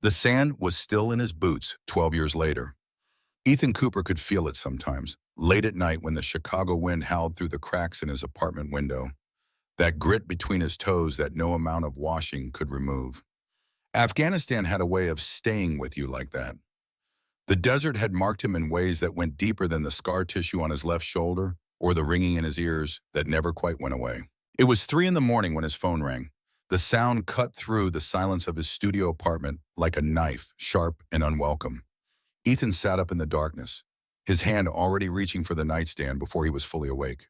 The sand was still in his boots 12 years later. Ethan Cooper could feel it sometimes, late at night when the Chicago wind howled through the cracks in his apartment window, that grit between his toes that no amount of washing could remove. Afghanistan had a way of staying with you like that. The desert had marked him in ways that went deeper than the scar tissue on his left shoulder or the ringing in his ears that never quite went away. It was 3 in the morning when his phone rang. The sound cut through the silence of his studio apartment like a knife, sharp and unwelcome. Ethan sat up in the darkness, his hand already reaching for the nightstand before he was fully awake.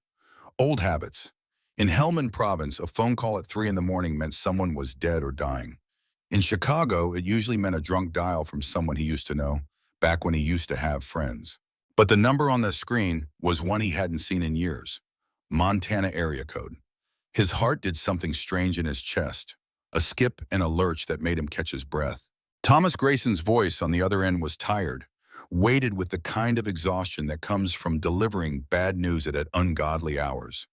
Old habits. In Helmand Province, a phone call at 3 in the morning meant someone was dead or dying. In Chicago, it usually meant a drunk dial from someone he used to know, back when he used to have friends. But the number on the screen was one he hadn't seen in years. Montana area code. His heart did something strange in his chest, a skip and a lurch that made him catch his breath. Thomas Grayson's voice on the other end was tired, weighted with the kind of exhaustion that comes from delivering bad news at ungodly hours.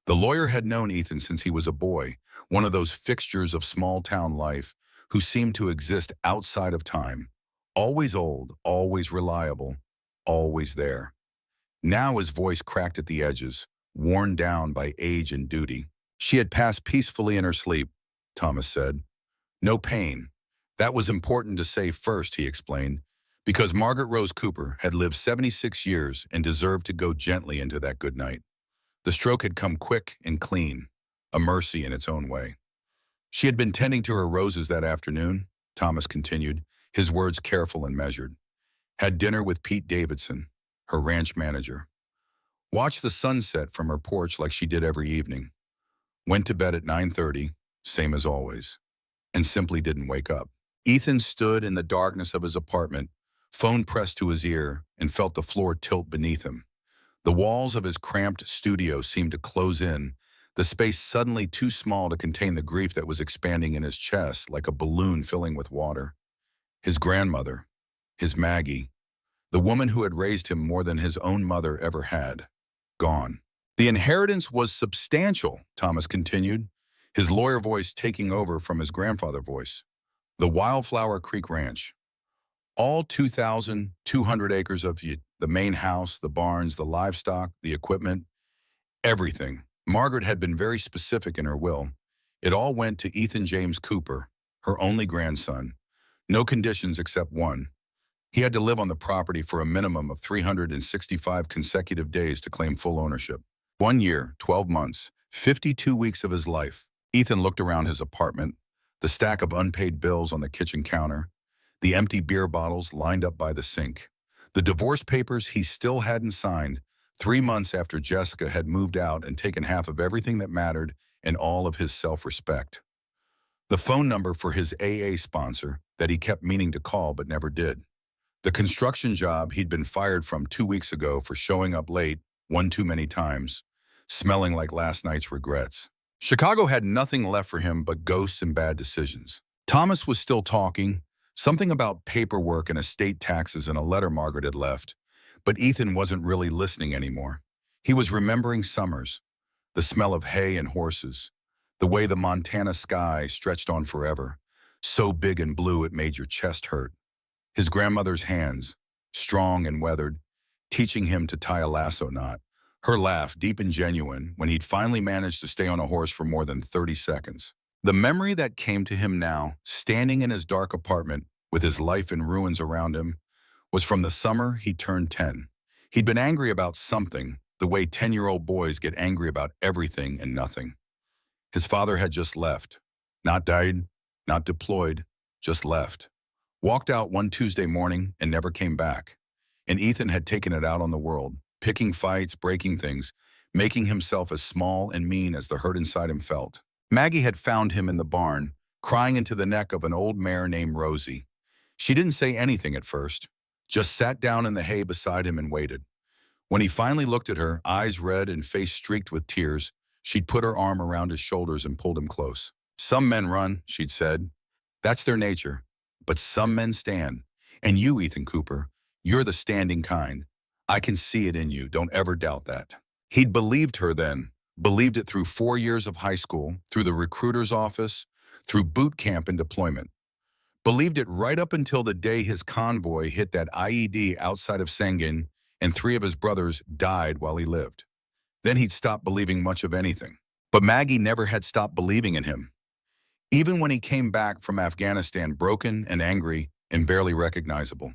The lawyer had known Ethan since he was a boy, one of those fixtures of small-town life who seemed to exist outside of time. Always old, always reliable, always there. Now his voice cracked at the edges, worn down by age and duty. She had passed peacefully in her sleep, Thomas said. No pain. That was important to say first, he explained, because Margaret Rose Cooper had lived 76 years and deserved to go gently into that good night. The stroke had come quick and clean, a mercy in its own way. She had been tending to her roses that afternoon, Thomas continued, his words careful and measured. Had dinner with Pete Davidson, her ranch manager. Watched the sunset from her porch like she did every evening. Went to bed at 9:30, same as always, and simply didn't wake up. Ethan stood in the darkness of his apartment, phone pressed to his ear, and felt the floor tilt beneath him. The walls of his cramped studio seemed to close in, the space suddenly too small to contain the grief that was expanding in his chest like a balloon filling with water. His grandmother, his Maggie, the woman who had raised him more than his own mother ever had, gone. The inheritance was substantial, Thomas continued, his lawyer voice taking over from his grandfather voice. The Wildflower Creek Ranch. All 2,200 acres of it, the main house, the barns, the livestock, the equipment, everything. Margaret had been very specific in her will. It all went to Ethan James Cooper, her only grandson. No conditions except one. He had to live on the property for a minimum of 365 consecutive days to claim full ownership. 1 year, 12 months, 52 weeks of his life. Ethan looked around his apartment, the stack of unpaid bills on the kitchen counter, the empty beer bottles lined up by the sink, the divorce papers he still hadn't signed 3 months after Jessica had moved out and taken half of everything that mattered and all of his self-respect. The phone number for his AA sponsor that he kept meaning to call but never did. The construction job he'd been fired from 2 weeks ago for showing up late one too many times, smelling like last night's regrets. Chicago had nothing left for him but ghosts and bad decisions. Thomas was still talking, something about paperwork and estate taxes and a letter Margaret had left, but Ethan wasn't really listening anymore. He was remembering summers, the smell of hay and horses, the way the Montana sky stretched on forever, so big and blue it made your chest hurt. His grandmother's hands, strong and weathered, teaching him to tie a lasso knot. Her laugh, deep and genuine, when he'd finally managed to stay on a horse for more than 30 seconds. The memory that came to him now, standing in his dark apartment with his life in ruins around him, was from the summer he turned 10. He'd been angry about something, the way 10-year-old boys get angry about everything and nothing. His father had just left. Not died, not deployed, just left. Walked out one Tuesday morning and never came back. And Ethan had taken it out on the world, picking fights, breaking things, making himself as small and mean as the hurt inside him felt. Maggie had found him in the barn, crying into the neck of an old mare named Rosie. She didn't say anything at first, just sat down in the hay beside him and waited. When he finally looked at her, eyes red and face streaked with tears, she'd put her arm around his shoulders and pulled him close. Some men run, she'd said. That's their nature. But some men stand. And you, Ethan Cooper, you're the standing kind. I can see it in you. Don't ever doubt that. He'd believed her then, believed it through 4 years of high school, through the recruiter's office, through boot camp and deployment. Believed it right up until the day his convoy hit that IED outside of Sangin and 3 of his brothers died while he lived. Then he'd stopped believing much of anything. But Maggie never had stopped believing in him. Even when he came back from Afghanistan broken and angry and barely recognizable.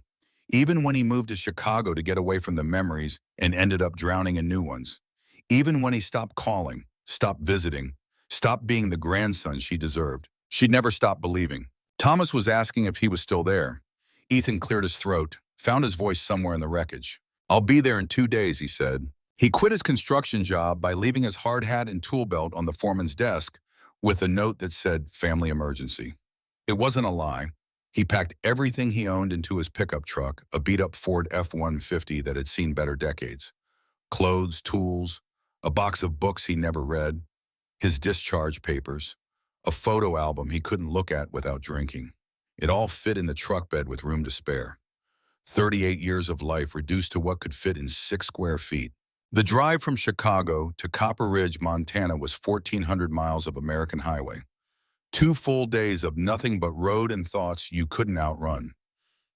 Even when he moved to Chicago to get away from the memories and ended up drowning in new ones. Even when he stopped calling, stopped visiting, stopped being the grandson she deserved. She'd never stopped believing. Thomas was asking if he was still there. Ethan cleared his throat, found his voice somewhere in the wreckage. "I'll be there in 2 days," he said. He quit his construction job by leaving his hard hat and tool belt on the foreman's desk with a note that said, "Family emergency." It wasn't a lie. He packed everything he owned into his pickup truck, a beat-up Ford F-150 that had seen better decades. Clothes, tools, a box of books he never read, his discharge papers, a photo album he couldn't look at without drinking. It all fit in the truck bed with room to spare. 38 years of life reduced to what could fit in 6 square feet. The drive from Chicago to Copper Ridge, Montana was 1,400 miles of American highway. 2 full days of nothing but road and thoughts you couldn't outrun.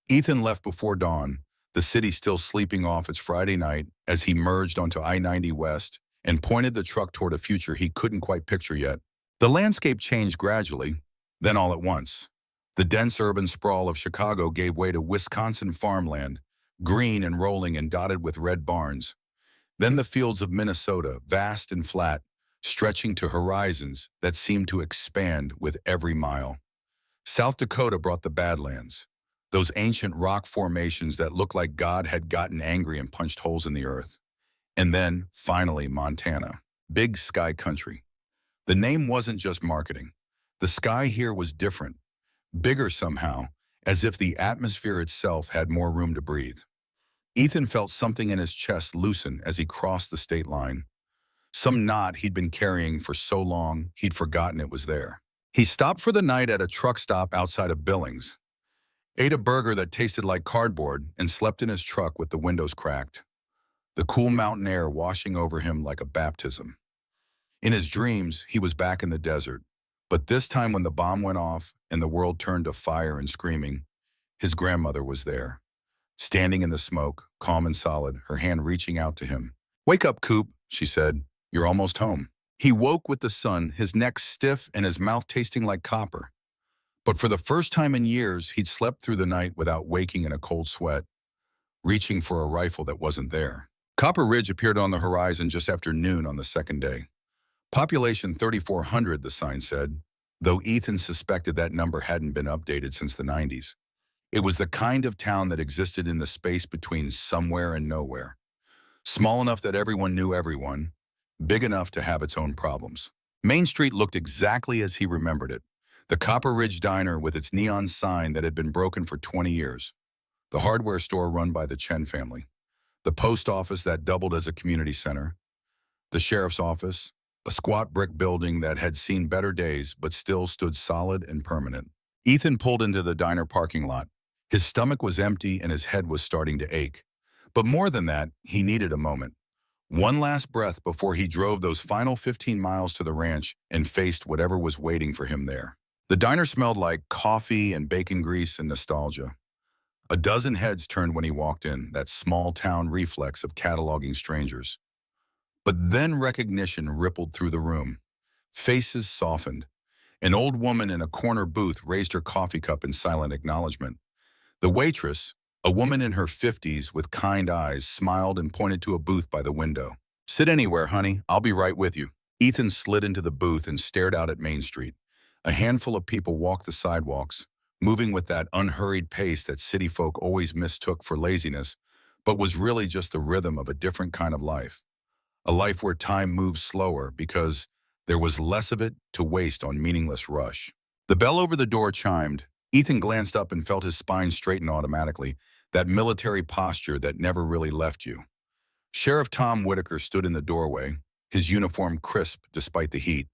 Ethan left before dawn, the city still sleeping off its Friday night as he merged onto I-90 West and pointed the truck toward a future he couldn't quite picture yet. The landscape changed gradually, then all at once. The dense urban sprawl of Chicago gave way to Wisconsin farmland, green and rolling and dotted with red barns. Then the fields of Minnesota, vast and flat, stretching to horizons that seemed to expand with every mile. South Dakota brought the Badlands, those ancient rock formations that looked like God had gotten angry and punched holes in the earth. And then, finally, Montana, big sky country. The name wasn't just marketing. The sky here was different, bigger somehow, as if the atmosphere itself had more room to breathe. Ethan felt something in his chest loosen as he crossed the state line. Some knot he'd been carrying for so long, he'd forgotten it was there. He stopped for the night at a truck stop outside of Billings, ate a burger that tasted like cardboard, and slept in his truck with the windows cracked, the cool mountain air washing over him like a baptism. In his dreams, he was back in the desert, but this time when the bomb went off and the world turned to fire and screaming, his grandmother was there, standing in the smoke, calm and solid, her hand reaching out to him. "Wake up, Coop," she said. "You're almost home." He woke with the sun, his neck stiff and his mouth tasting like copper. But for the first time in years, he'd slept through the night without waking in a cold sweat, reaching for a rifle that wasn't there. Copper Ridge appeared on the horizon just after noon on the second day. Population 3,400, the sign said, though Ethan suspected that number hadn't been updated since the 90s. It was the kind of town that existed in the space between somewhere and nowhere. Small enough that everyone knew everyone, big enough to have its own problems. Main Street looked exactly as he remembered it. The Copper Ridge Diner with its neon sign that had been broken for 20 years. The hardware store run by the Chen family. The post office that doubled as a community center. The sheriff's office, a squat brick building that had seen better days but still stood solid and permanent. Ethan pulled into the diner parking lot. His stomach was empty and his head was starting to ache. But more than that, he needed a moment. One last breath before he drove those final 15 miles to the ranch and faced whatever was waiting for him there. The diner smelled like coffee and bacon grease and nostalgia. A dozen heads turned when he walked in, that small-town reflex of cataloging strangers. But then recognition rippled through the room. Faces softened. An old woman in a corner booth raised her coffee cup in silent acknowledgement. The waitress, a woman in her 50s with kind eyes, smiled and pointed to a booth by the window. "Sit anywhere, honey. I'll be right with you." Ethan slid into the booth and stared out at Main Street. A handful of people walked the sidewalks, moving with that unhurried pace that city folk always mistook for laziness, but was really just the rhythm of a different kind of life. A life where time moves slower because there was less of it to waste on meaningless rush. The bell over the door chimed. Ethan glanced up and felt his spine straighten automatically, that military posture that never really left you. Sheriff Tom Whitaker stood in the doorway, his uniform crisp despite the heat,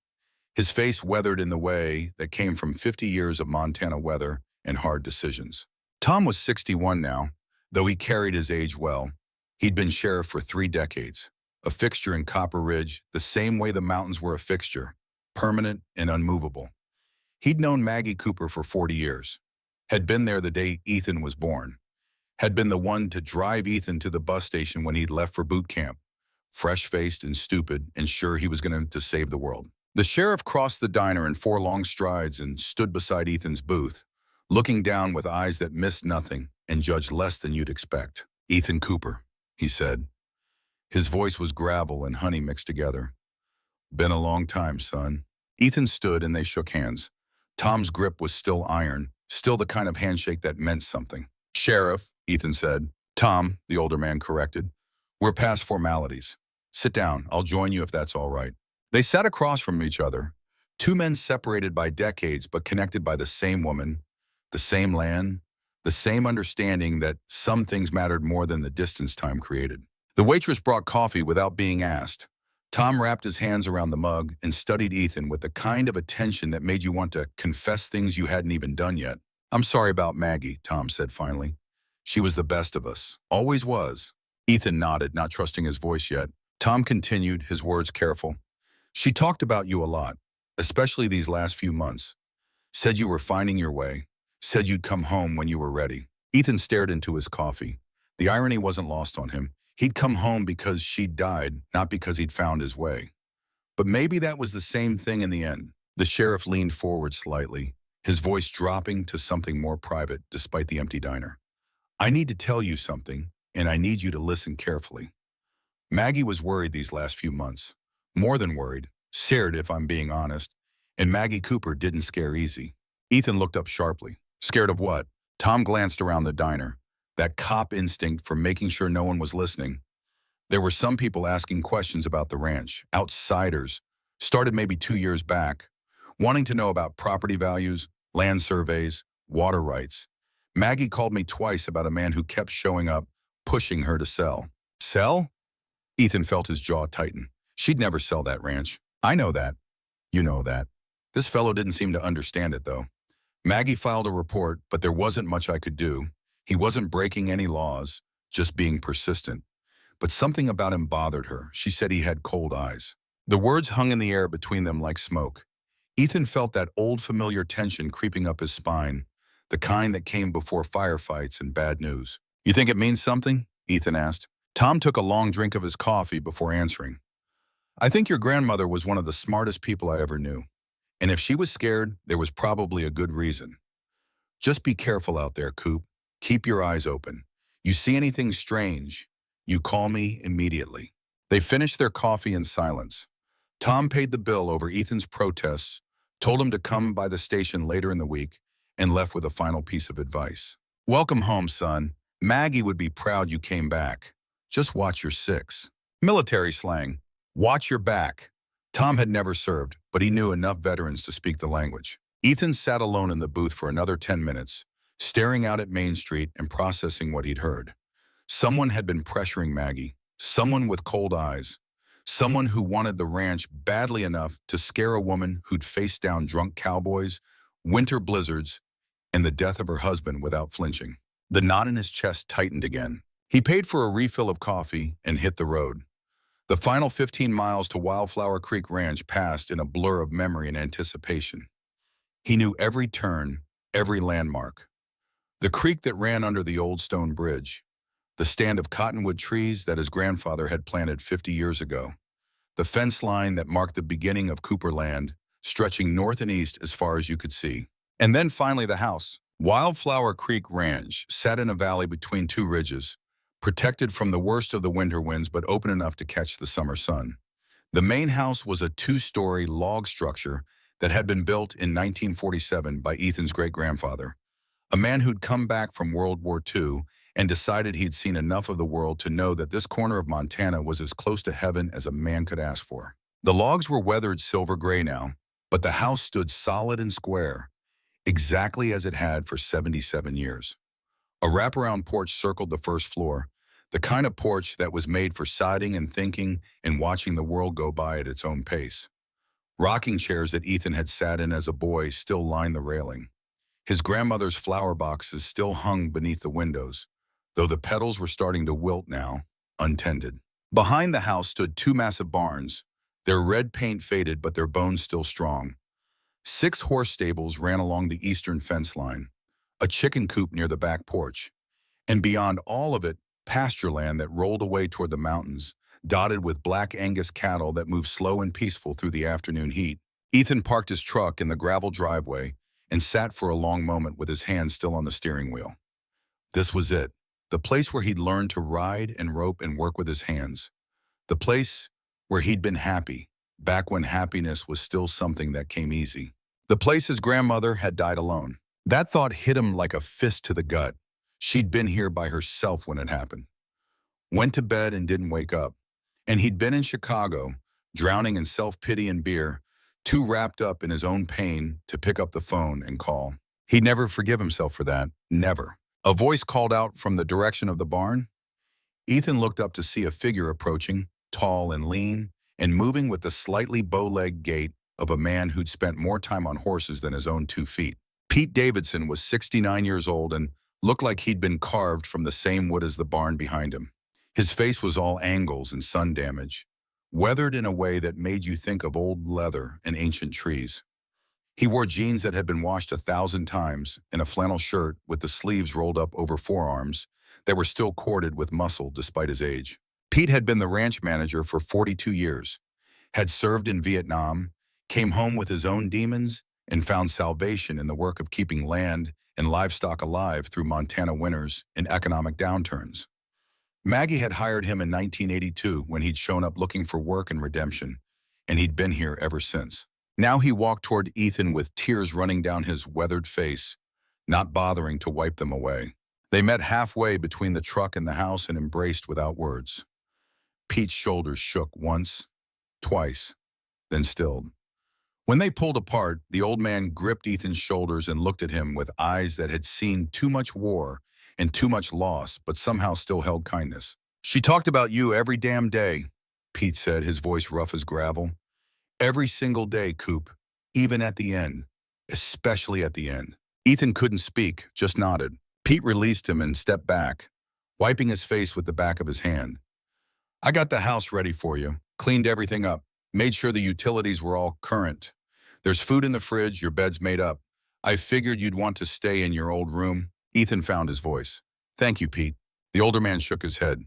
his face weathered in the way that came from 50 years of Montana weather and hard decisions. Tom was 61 now, though he carried his age well. He'd been sheriff for 3 decades. A fixture in Copper Ridge, the same way the mountains were a fixture, permanent and unmovable. He'd known Maggie Cooper for 40 years. Had been there the day Ethan was born. Had been the one to drive Ethan to the bus station when he'd left for boot camp, fresh-faced and stupid and sure he was going to save the world. The sheriff crossed the diner in 4 long strides and stood beside Ethan's booth, looking down with eyes that missed nothing and judged less than you'd expect. "Ethan Cooper," he said. His voice was gravel and honey mixed together. "Been a long time, son." Ethan stood and they shook hands. Tom's grip was still iron, still the kind of handshake that meant something. "Sheriff," Ethan said. "Tom," the older man corrected. "We're past formalities. Sit down. I'll join you if that's all right." They sat across from each other, 2 men separated by decades but connected by the same woman, the same land, the same understanding that some things mattered more than the distance time created. The waitress brought coffee without being asked. Tom wrapped his hands around the mug and studied Ethan with the kind of attention that made you want to confess things you hadn't even done yet. "I'm sorry about Maggie," Tom said finally. "She was the best of us. Always was." Ethan nodded, not trusting his voice yet. Tom continued, his words careful. "She talked about you a lot, especially these last few months. Said you were finding your way. Said you'd come home when you were ready." Ethan stared into his coffee. The irony wasn't lost on him. He'd come home because she'd died, not because he'd found his way. But maybe that was the same thing in the end. The sheriff leaned forward slightly, his voice dropping to something more private despite the empty diner. "I need to tell you something, and I need you to listen carefully. Maggie was worried these last few months. More than worried, scared if I'm being honest, and Maggie Cooper didn't scare easy." Ethan looked up sharply. "Scared of what?" Tom glanced around the diner, that cop instinct for making sure no one was listening. There were some people asking questions about the ranch, outsiders, started maybe 2 years back, wanting to know about property values, land surveys, water rights. Maggie called me twice about a man who kept showing up, pushing her to sell. "Sell?" Ethan felt his jaw tighten. "She'd never sell that ranch. I know that. You know that." This fellow didn't seem to understand it, though. "Maggie filed a report, but there wasn't much I could do. He wasn't breaking any laws, just being persistent. But something about him bothered her. She said he had cold eyes." The words hung in the air between them like smoke. Ethan felt that old familiar tension creeping up his spine, the kind that came before firefights and bad news. "You think it means something?" Ethan asked. Tom took a long drink of his coffee before answering. "I think your grandmother was one of the smartest people I ever knew. And if she was scared, there was probably a good reason. Just be careful out there, Coop. Keep your eyes open. You see anything strange, you call me immediately." They finished their coffee in silence. Tom paid the bill over Ethan's protests, told him to come by the station later in the week, and left with a final piece of advice. "Welcome home, son. Maggie would be proud you came back. Just watch your 6." Military slang. Watch your back. Tom had never served, but he knew enough veterans to speak the language. Ethan sat alone in the booth for another 10 minutes, staring out at Main Street and processing what he'd heard. Someone had been pressuring Maggie, someone with cold eyes, someone who wanted the ranch badly enough to scare a woman who'd faced down drunk cowboys, winter blizzards, and the death of her husband without flinching. The knot in his chest tightened again. He paid for a refill of coffee and hit the road. The final 15 miles to Wildflower Creek Ranch passed in a blur of memory and anticipation. He knew every turn, every landmark. The creek that ran under the old stone bridge, the stand of cottonwood trees that his grandfather had planted 50 years ago, the fence line that marked the beginning of Cooper land, stretching north and east as far as you could see. And then finally the house. Wildflower Creek Ranch sat in a valley between 2 ridges, protected from the worst of the winter winds but open enough to catch the summer sun. The main house was a 2-story log structure that had been built in 1947 by Ethan's great-grandfather, a man who'd come back from World War II and decided he'd seen enough of the world to know that this corner of Montana was as close to heaven as a man could ask for. The logs were weathered silver gray now, but the house stood solid and square, exactly as it had for 77 years. A wraparound porch circled the first floor, the kind of porch that was made for siding and thinking and watching the world go by at its own pace. Rocking chairs that Ethan had sat in as a boy still lined the railing. His grandmother's flower boxes still hung beneath the windows, though the petals were starting to wilt now, untended. Behind the house stood 2 massive barns, their red paint faded but their bones still strong. 6 horse stables ran along the eastern fence line, a chicken coop near the back porch, and beyond all of it, pasture land that rolled away toward the mountains, dotted with black Angus cattle that moved slow and peaceful through the afternoon heat. Ethan parked his truck in the gravel driveway and sat for a long moment with his hands still on the steering wheel. This was it, the place where he'd learned to ride and rope and work with his hands. The place where he'd been happy, back when happiness was still something that came easy. The place his grandmother had died alone. That thought hit him like a fist to the gut. She'd been here by herself when it happened. Went to bed and didn't wake up. And he'd been in Chicago, drowning in self-pity and beer, too wrapped up in his own pain to pick up the phone and call. He'd never forgive himself for that, never. A voice called out from the direction of the barn. Ethan looked up to see a figure approaching, tall and lean, and moving with the slightly bow-legged gait of a man who'd spent more time on horses than his own 2 feet. Pete Davidson was 69 years old and looked like he'd been carved from the same wood as the barn behind him. His face was all angles and sun damage, weathered in a way that made you think of old leather and ancient trees. He wore jeans that had been washed 1,000 times and a flannel shirt with the sleeves rolled up over forearms that were still corded with muscle despite his age. Pete had been the ranch manager for 42 years, had served in Vietnam, came home with his own demons, and found salvation in the work of keeping land and livestock alive through Montana winters and economic downturns. Maggie had hired him in 1982 when he'd shown up looking for work and redemption, and he'd been here ever since. Now he walked toward Ethan with tears running down his weathered face, not bothering to wipe them away. They met halfway between the truck and the house and embraced without words. Pete's shoulders shook once, twice, then stilled. When they pulled apart, the old man gripped Ethan's shoulders and looked at him with eyes that had seen too much war and too much loss, but somehow still held kindness. "She talked about you every damn day," Pete said, his voice rough as gravel. "Every single day, Coop, even at the end, especially at the end." Ethan couldn't speak, just nodded. Pete released him and stepped back, wiping his face with the back of his hand. "I got the house ready for you, cleaned everything up, made sure the utilities were all current. There's food in the fridge, your bed's made up. I figured you'd want to stay in your old room." Ethan found his voice. "Thank you, Pete." The older man shook his head.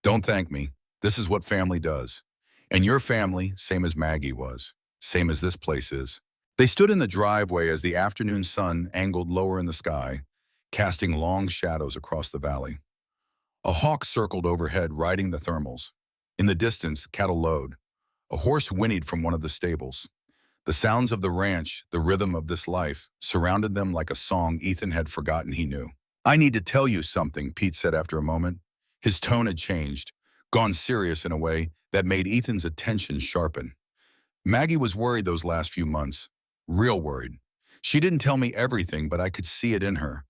"Don't thank me. This is what family does. And your family, same as Maggie was, same as this place is." They stood in the driveway as the afternoon sun angled lower in the sky, casting long shadows across the valley. A hawk circled overhead, riding the thermals. In the distance, cattle lowed. A horse whinnied from one of the stables. The sounds of the ranch, the rhythm of this life, surrounded them like a song Ethan had forgotten he knew. "I need to tell you something," Pete said after a moment. His tone had changed, gone serious in a way that made Ethan's attention sharpen. "Maggie was worried those last few months, real worried. She didn't tell me everything, but I could see it in her.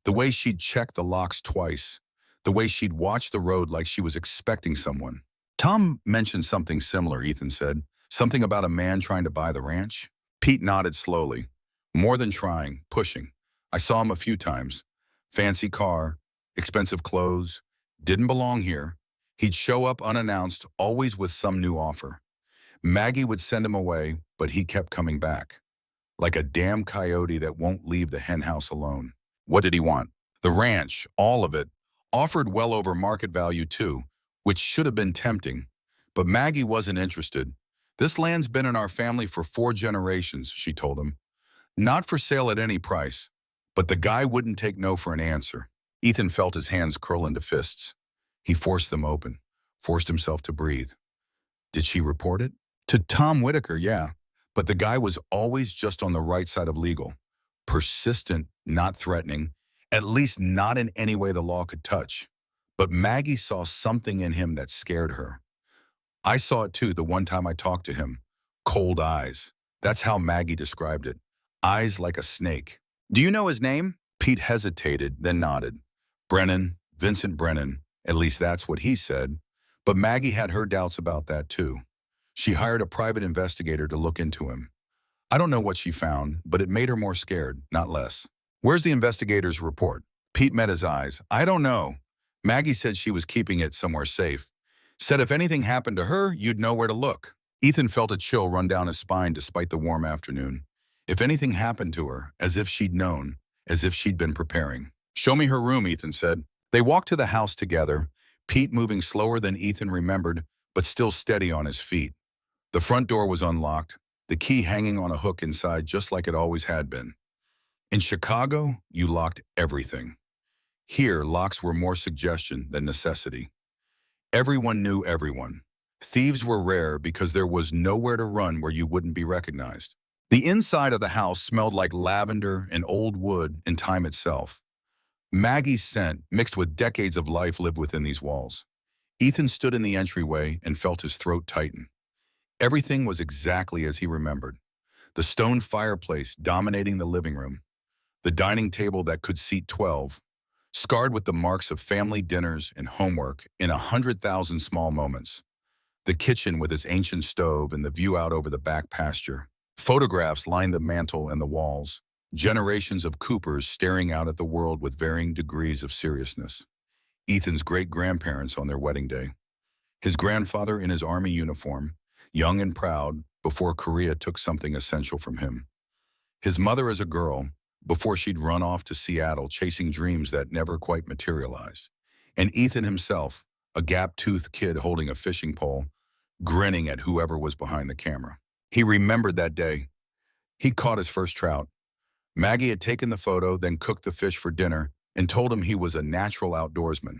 The way she'd checked the locks twice, the way she'd watched the road like she was expecting someone." "Tom mentioned something similar," Ethan said. "Something about a man trying to buy the ranch?" Pete nodded slowly. "More than trying, pushing. I saw him a few times. Fancy car, expensive clothes, didn't belong here. He'd show up unannounced, always with some new offer. Maggie would send him away, but he kept coming back. Like a damn coyote that won't leave the hen house alone." "What did he want?" "The ranch, all of it. Offered well over market value too, which should have been tempting. But Maggie wasn't interested. 'This land's been in our family for 4 generations, she told him. Not for sale at any price." But the guy wouldn't take no for an answer. Ethan felt his hands curl into fists. He forced them open, forced himself to breathe. "Did she report it?" "To Tom Whitaker, yeah. But the guy was always just on the right side of legal. Persistent, not threatening, at least not in any way the law could touch. But Maggie saw something in him that scared her. I saw it too the one time I talked to him. Cold eyes. That's how Maggie described it. Eyes like a snake." "Do you know his name?" Pete hesitated, then nodded. "Brennan, Vincent Brennan. At least that's what he said. But Maggie had her doubts about that too. She hired a private investigator to look into him. I don't know what she found, but it made her more scared, not less." "Where's the investigator's report?" Pete met his eyes. "I don't know. Maggie said she was keeping it somewhere safe. Said if anything happened to her, you'd know where to look." Ethan felt a chill run down his spine despite the warm afternoon. If anything happened to her, as if she'd known, as if she'd been preparing. "Show me her room," Ethan said. They walked to the house together, Pete moving slower than Ethan remembered, but still steady on his feet. The front door was unlocked, the key hanging on a hook inside just like it always had been. In Chicago, you locked everything. Here, locks were more suggestion than necessity. Everyone knew everyone. Thieves were rare because there was nowhere to run where you wouldn't be recognized. The inside of the house smelled like lavender and old wood and time itself. Maggie's scent, mixed with decades of life, lived within these walls. Ethan stood in the entryway and felt his throat tighten. Everything was exactly as he remembered. The stone fireplace dominating the living room, the dining table that could seat 12, scarred with the marks of family dinners and homework in 100,000 small moments. The kitchen with its ancient stove and the view out over the back pasture. Photographs lined the mantel and the walls, generations of Coopers staring out at the world with varying degrees of seriousness. Ethan's great-grandparents on their wedding day. His grandfather in his army uniform, young and proud, before Korea took something essential from him. His mother as a girl, before she'd run off to Seattle chasing dreams that never quite materialized. And Ethan himself, a gap-toothed kid holding a fishing pole, grinning at whoever was behind the camera. He remembered that day. He'd caught his first trout. Maggie had taken the photo, then cooked the fish for dinner, and told him he was a natural outdoorsman.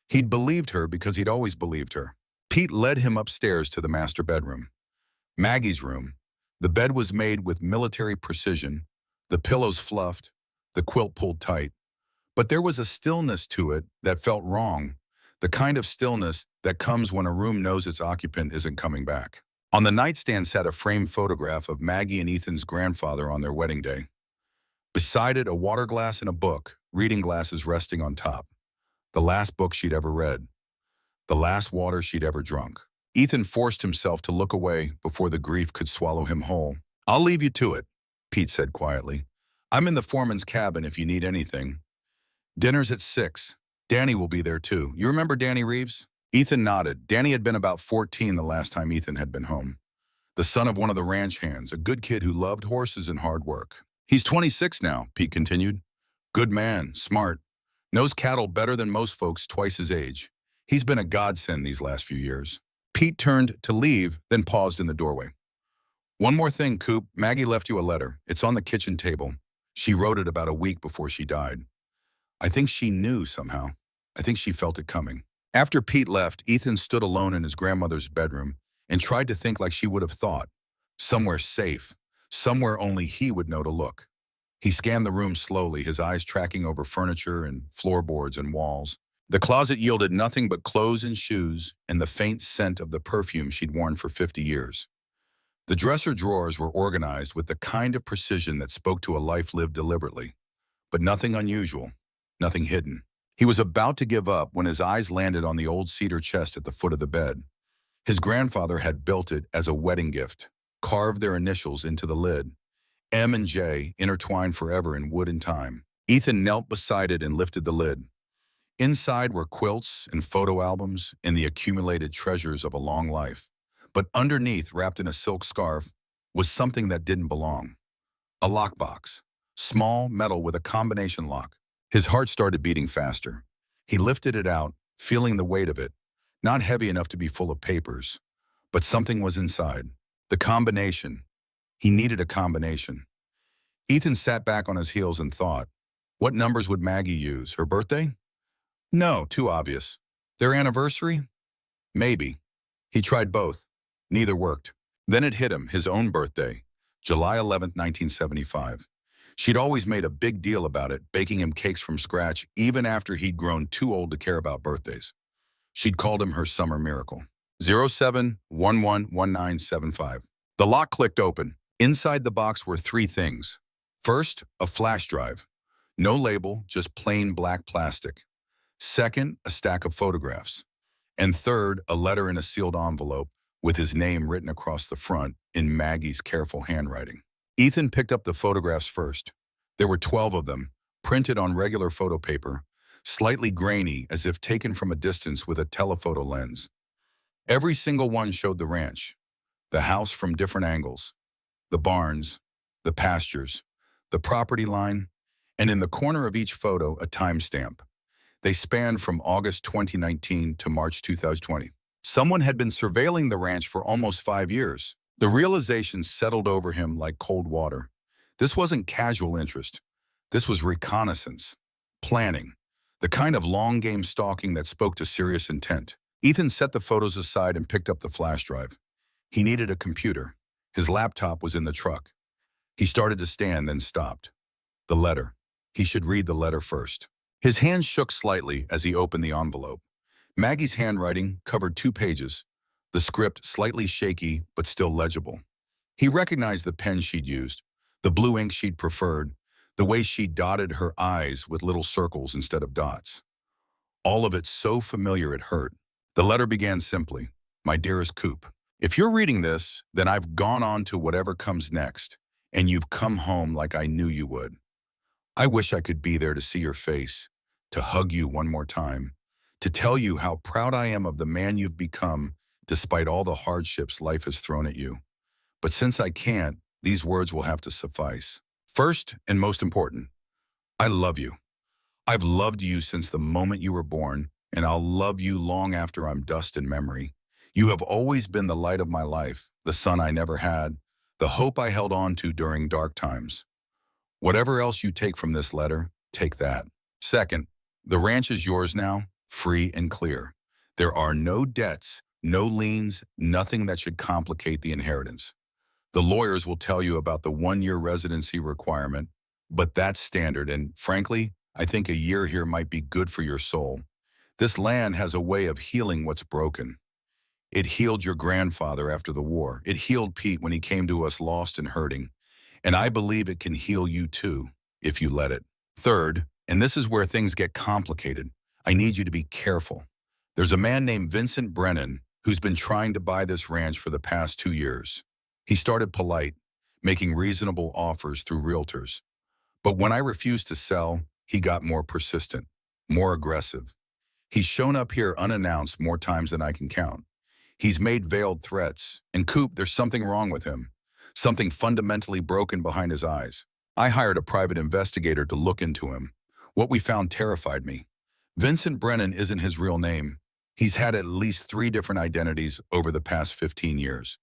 He'd believed her because he'd always believed her. Pete led him upstairs to the master bedroom. Maggie's room. The bed was made with military precision, the pillows fluffed, the quilt pulled tight. But there was a stillness to it that felt wrong, the kind of stillness that comes when a room knows its occupant isn't coming back. On the nightstand sat a framed photograph of Maggie and Ethan's grandfather on their wedding day. Beside it, a water glass and a book, reading glasses resting on top. The last book she'd ever read. The last water she'd ever drunk. Ethan forced himself to look away before the grief could swallow him whole. "I'll leave you to it," Pete said quietly. "I'm in the foreman's cabin if you need anything. Dinner's at 6. Danny will be there too. You remember Danny Reeves?" Ethan nodded. Danny had been about 14 the last time Ethan had been home. The son of one of the ranch hands, a good kid who loved horses and hard work. "He's 26 now," Pete continued. "Good man, smart. Knows cattle better than most folks twice his age. He's been a godsend these last few years." Pete turned to leave, then paused in the doorway. "One more thing, Coop. Maggie left you a letter. It's on the kitchen table. She wrote it about a week before she died. I think she knew somehow. I think she felt it coming." After Pete left, Ethan stood alone in his grandmother's bedroom and tried to think like she would have thought. Somewhere safe, somewhere only he would know to look. He scanned the room slowly, his eyes tracking over furniture and floorboards and walls. The closet yielded nothing but clothes and shoes and the faint scent of the perfume she'd worn for 50 years. The dresser drawers were organized with the kind of precision that spoke to a life lived deliberately, but nothing unusual, nothing hidden. He was about to give up when his eyes landed on the old cedar chest at the foot of the bed. His grandfather had built it as a wedding gift, carved their initials into the lid. M and J, intertwined forever in wood and time. Ethan knelt beside it and lifted the lid. Inside were quilts and photo albums and the accumulated treasures of a long life. But underneath, wrapped in a silk scarf, was something that didn't belong. A lockbox. Small, metal with a combination lock. His heart started beating faster. He lifted it out, feeling the weight of it. Not heavy enough to be full of papers, but something was inside. The combination. He needed a combination. Ethan sat back on his heels and thought, what numbers would Maggie use? Her birthday? No, too obvious. Their anniversary? Maybe. He tried both. Neither worked. Then it hit him, his own birthday, July 11th, 1975. She'd always made a big deal about it, baking him cakes from scratch, even after he'd grown too old to care about birthdays. She'd called him her summer miracle. 07111975. The lock clicked open. Inside the box were 3 things. First, a flash drive. No label, just plain black plastic. Second, a stack of photographs. And third, a letter in a sealed envelope with his name written across the front in Maggie's careful handwriting. Ethan picked up the photographs first. There were 12 of them, printed on regular photo paper, slightly grainy as if taken from a distance with a telephoto lens. Every single one showed the ranch, the house from different angles, the barns, the pastures, the property line, and in the corner of each photo, a timestamp. They spanned from August 2019 to March 2020. Someone had been surveilling the ranch for almost 5 years. The realization settled over him like cold water. This wasn't casual interest. This was reconnaissance, planning, the kind of long-game stalking that spoke to serious intent. Ethan set the photos aside and picked up the flash drive. He needed a computer. His laptop was in the truck. He started to stand, then stopped. The letter. He should read the letter first. His hand shook slightly as he opened the envelope. Maggie's handwriting covered 2 pages, the script slightly shaky but still legible. He recognized the pen she'd used, the blue ink she'd preferred, the way she dotted her I's with little circles instead of dots. All of it so familiar it hurt. The letter began simply, "My dearest Coop, if you're reading this, then I've gone on to whatever comes next, and you've come home like I knew you would. I wish I could be there to see your face, to hug you one more time, to tell you how proud I am of the man you've become despite all the hardships life has thrown at you. But since I can't, these words will have to suffice. First and most important, I love you. I've loved you since the moment you were born, and I'll love you long after I'm dust and memory. You have always been the light of my life, the sun I never had, the hope I held on to during dark times. Whatever else you take from this letter, take that. Second, the ranch is yours now, free and clear. There are no debts, no liens, nothing that should complicate the inheritance. The lawyers will tell you about the 1-year residency requirement, but that's standard, and frankly, I think a year here might be good for your soul. This land has a way of healing what's broken. It healed your grandfather after the war. It healed Pete when he came to us lost and hurting. And I believe it can heal you too, if you let it. Third, and this is where things get complicated, I need you to be careful. There's a man named Vincent Brennan who's been trying to buy this ranch for the past 2 years. He started polite, making reasonable offers through realtors. But when I refused to sell, he got more persistent, more aggressive. He's shown up here unannounced more times than I can count. He's made veiled threats, and Coop, there's something wrong with him. Something fundamentally broken behind his eyes. I hired a private investigator to look into him. What we found terrified me. Vincent Brennan isn't his real name. He's had at least 3 different identities over the past 15 years.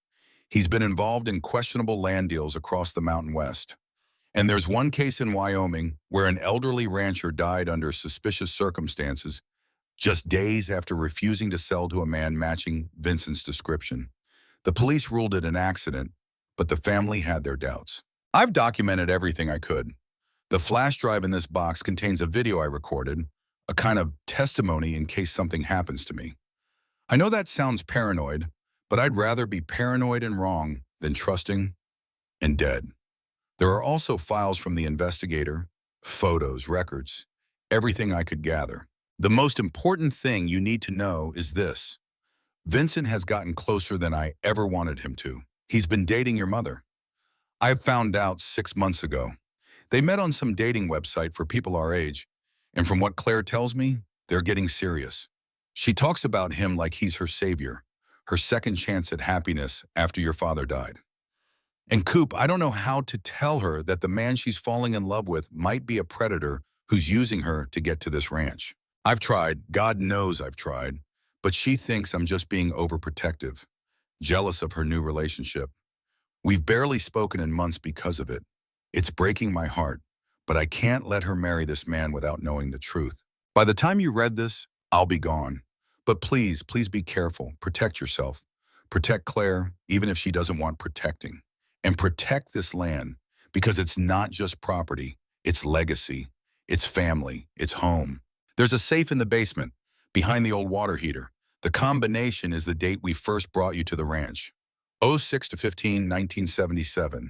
He's been involved in questionable land deals across the Mountain West. And there's one case in Wyoming where an elderly rancher died under suspicious circumstances just days after refusing to sell to a man matching Vincent's description. The police ruled it an accident, but the family had their doubts. I've documented everything I could. The flash drive in this box contains a video I recorded, a kind of testimony in case something happens to me. I know that sounds paranoid, but I'd rather be paranoid and wrong than trusting and dead. There are also files from the investigator, photos, records, everything I could gather. The most important thing you need to know is this. Vincent has gotten closer than I ever wanted him to. He's been dating your mother. I found out 6 months ago. They met on some dating website for people our age, and from what Claire tells me, they're getting serious. She talks about him like he's her savior, her second chance at happiness after your father died. And Coop, I don't know how to tell her that the man she's falling in love with might be a predator who's using her to get to this ranch. I've tried, God knows I've tried, but she thinks I'm just being overprotective, jealous of her new relationship. We've barely spoken in months because of it. It's breaking my heart, but I can't let her marry this man without knowing the truth. By the time you read this, I'll be gone. But please, please be careful. Protect yourself. Protect Claire, even if she doesn't want protecting. And protect this land, because it's not just property, it's legacy, it's family, it's home. There's a safe in the basement, behind the old water heater. The combination is the date we first brought you to the ranch. 06-15-1977.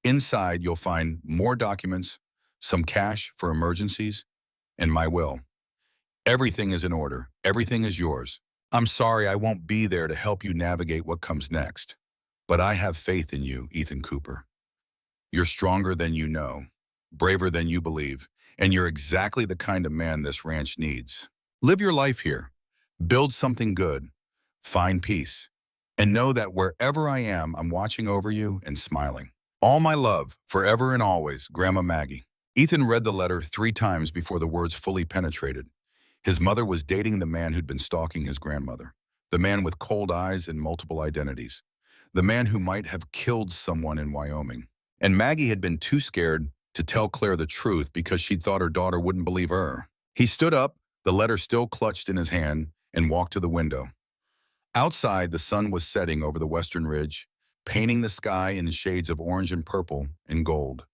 Inside, you'll find more documents, some cash for emergencies, and my will. Everything is in order. Everything is yours. I'm sorry I won't be there to help you navigate what comes next. But I have faith in you, Ethan Cooper. You're stronger than you know, braver than you believe, and you're exactly the kind of man this ranch needs. Live your life here. Build something good. Find peace. And know that wherever I am, I'm watching over you and smiling. All my love, forever and always, Grandma Maggie. Ethan read the letter 3 times before the words fully penetrated. His mother was dating the man who'd been stalking his grandmother, the man with cold eyes and multiple identities, the man who might have killed someone in Wyoming. And Maggie had been too scared to tell Claire the truth because she'd thought her daughter wouldn't believe her. He stood up, the letter still clutched in his hand, and walked to the window. Outside, the sun was setting over the western ridge, painting the sky in shades of orange and purple and gold.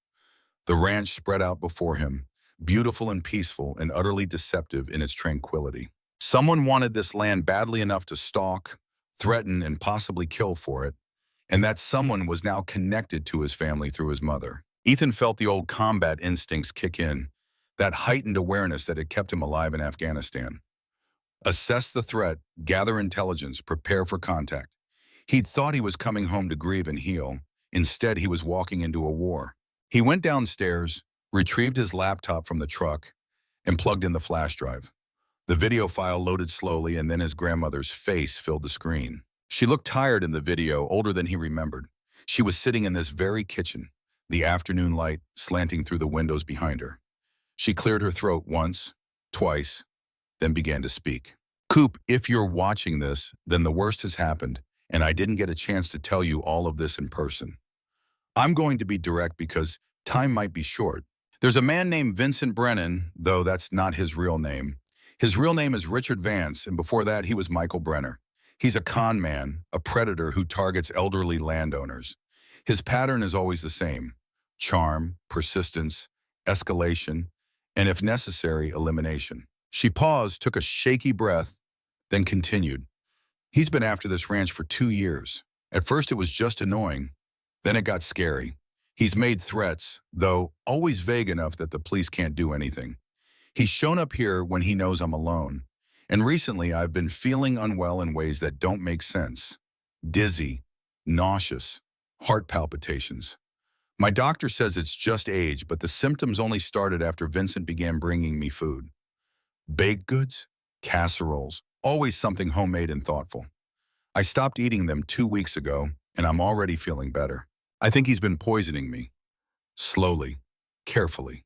The ranch spread out before him, beautiful and peaceful and utterly deceptive in its tranquility. Someone wanted this land badly enough to stalk, threaten, and possibly kill for it, and that someone was now connected to his family through his mother. Ethan felt the old combat instincts kick in, that heightened awareness that had kept him alive in Afghanistan. Assess the threat, gather intelligence, prepare for contact. He'd thought he was coming home to grieve and heal. Instead, he was walking into a war. He went downstairs, retrieved his laptop from the truck, and plugged in the flash drive. The video file loaded slowly, and then his grandmother's face filled the screen. She looked tired in the video, older than he remembered. She was sitting in this very kitchen, the afternoon light slanting through the windows behind her. She cleared her throat once, twice, then began to speak. "Coop, if you're watching this, then the worst has happened, and I didn't get a chance to tell you all of this in person. I'm going to be direct because time might be short. There's a man named Vincent Brennan, though that's not his real name. His real name is Richard Vance, and before that he was Michael Brenner. He's a con man, a predator who targets elderly landowners. His pattern is always the same: charm, persistence, escalation, and if necessary, elimination." She paused, took a shaky breath, then continued. "He's been after this ranch for 2 years. At first it was just annoying. Then it got scary. He's made threats, though always vague enough that the police can't do anything. He's shown up here when he knows I'm alone. And recently I've been feeling unwell in ways that don't make sense. Dizzy, nauseous, heart palpitations. My doctor says it's just age, but the symptoms only started after Vincent began bringing me food. Baked goods, casseroles, always something homemade and thoughtful. I stopped eating them 2 weeks ago, and I'm already feeling better. I think he's been poisoning me. Slowly, carefully.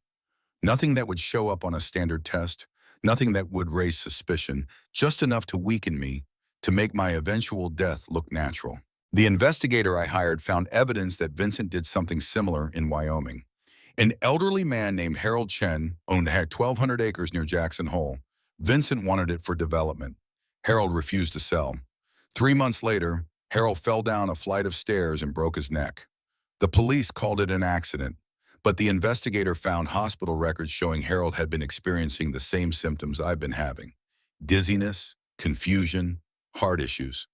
Nothing that would show up on a standard test, nothing that would raise suspicion, just enough to weaken me, to make my eventual death look natural. The investigator I hired found evidence that Vincent did something similar in Wyoming. An elderly man named Harold Chen owned 1,200 acres near Jackson Hole. Vincent wanted it for development. Harold refused to sell. 3 months later, Harold fell down a flight of stairs and broke his neck. The police called it an accident, but the investigator found hospital records showing Harold had been experiencing the same symptoms I've been having: dizziness, confusion, heart issues,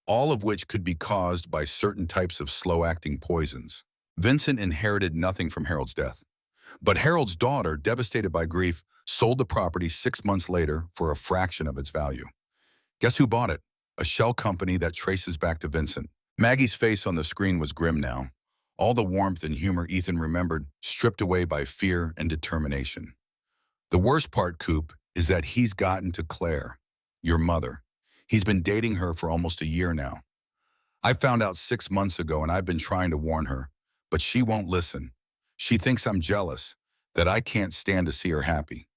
all of which could be caused by certain types of slow-acting poisons. Vincent inherited nothing from Harold's death, but Harold's daughter, devastated by grief, sold the property 6 months later for a fraction of its value. Guess who bought it? A shell company that traces back to Vincent. Maggie's face on the screen was grim now. All the warmth and humor Ethan remembered stripped away by fear and determination. The worst part, Coop, is that he's gotten to Claire, your mother. He's been dating her for almost a year now. I found out 6 months ago, and I've been trying to warn her, but she won't listen. She thinks I'm jealous, that I can't stand to see her happy.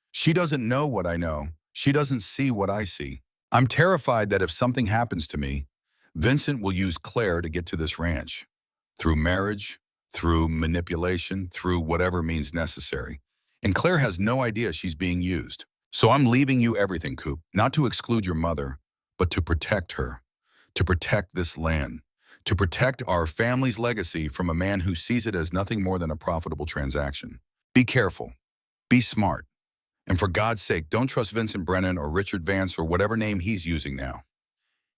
She doesn't know what I know. She doesn't see what I see. I'm terrified that if something happens to me, Vincent will use Claire to get to this ranch. Through marriage, through manipulation, through whatever means necessary. And Claire has no idea she's being used. So I'm leaving you everything, Coop, not to exclude your mother, but to protect her, to protect this land, to protect our family's legacy from a man who sees it as nothing more than a profitable transaction. Be careful. Be smart. And for God's sake, don't trust Vincent Brennan or Richard Vance or whatever name he's using now.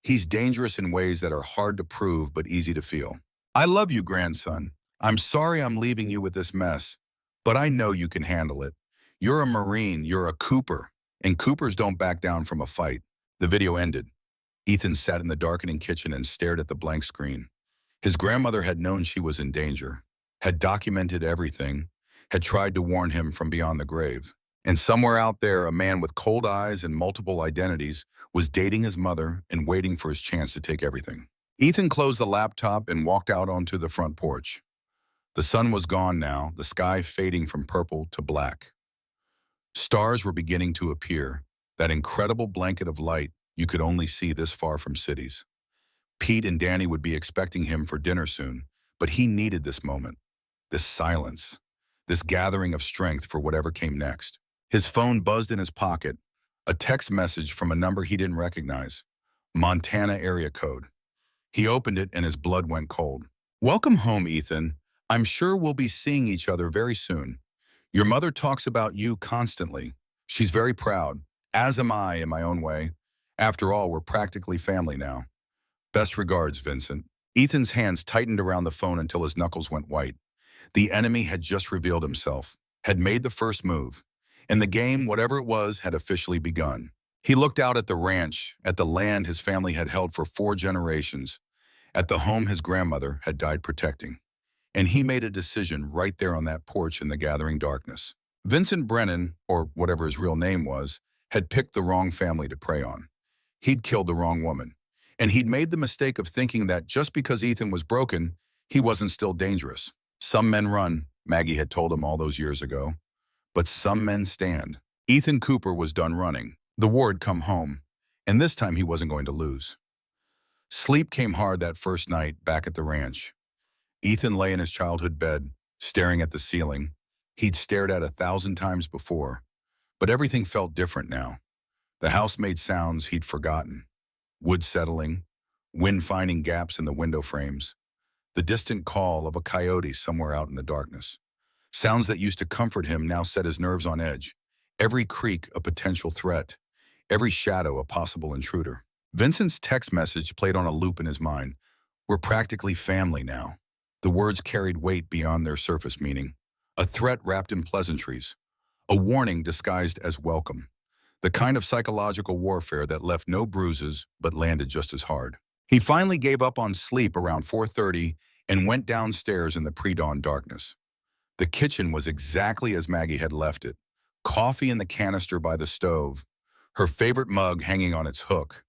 He's dangerous in ways that are hard to prove but easy to feel. I love you, grandson. I'm sorry I'm leaving you with this mess, but I know you can handle it. You're a Marine, you're a Cooper, and Coopers don't back down from a fight. The video ended. Ethan sat in the darkening kitchen and stared at the blank screen. His grandmother had known she was in danger, had documented everything, had tried to warn him from beyond the grave. And somewhere out there, a man with cold eyes and multiple identities was dating his mother and waiting for his chance to take everything. Ethan closed the laptop and walked out onto the front porch. The sun was gone now, the sky fading from purple to black. Stars were beginning to appear, that incredible blanket of light you could only see this far from cities. Pete and Danny would be expecting him for dinner soon, but he needed this moment, this silence, this gathering of strength for whatever came next. His phone buzzed in his pocket, a text message from a number he didn't recognize, Montana area code. He opened it and his blood went cold. "Welcome home, Ethan. I'm sure we'll be seeing each other very soon. Your mother talks about you constantly. She's very proud, as am I in my own way. After all, we're practically family now. Best regards, Vincent." Ethan's hands tightened around the phone until his knuckles went white. The enemy had just revealed himself, had made the first move, and the game, whatever it was, had officially begun. He looked out at the ranch, at the land his family had held for 4 generations, at the home his grandmother had died protecting. And he made a decision right there on that porch in the gathering darkness. Vincent Brennan, or whatever his real name was, had picked the wrong family to prey on. He'd killed the wrong woman. And he'd made the mistake of thinking that just because Ethan was broken, he wasn't still dangerous. Some men run, Maggie had told him all those years ago. But some men stand. Ethan Cooper was done running. The war had come home, and this time he wasn't going to lose. Sleep came hard that first night back at the ranch. Ethan lay in his childhood bed, staring at the ceiling. He'd stared at 1,000 times before, but everything felt different now. The house made sounds he'd forgotten. Wood settling, wind finding gaps in the window frames, the distant call of a coyote somewhere out in the darkness. Sounds that used to comfort him now set his nerves on edge. Every creak a potential threat, every shadow a possible intruder. Vincent's text message played on a loop in his mind. "We're practically family now." The words carried weight beyond their surface meaning. A threat wrapped in pleasantries. A warning disguised as welcome. The kind of psychological warfare that left no bruises but landed just as hard. He finally gave up on sleep around 4:30 and went downstairs in the pre-dawn darkness. The kitchen was exactly as Maggie had left it. Coffee in the canister by the stove, her favorite mug hanging on its hook.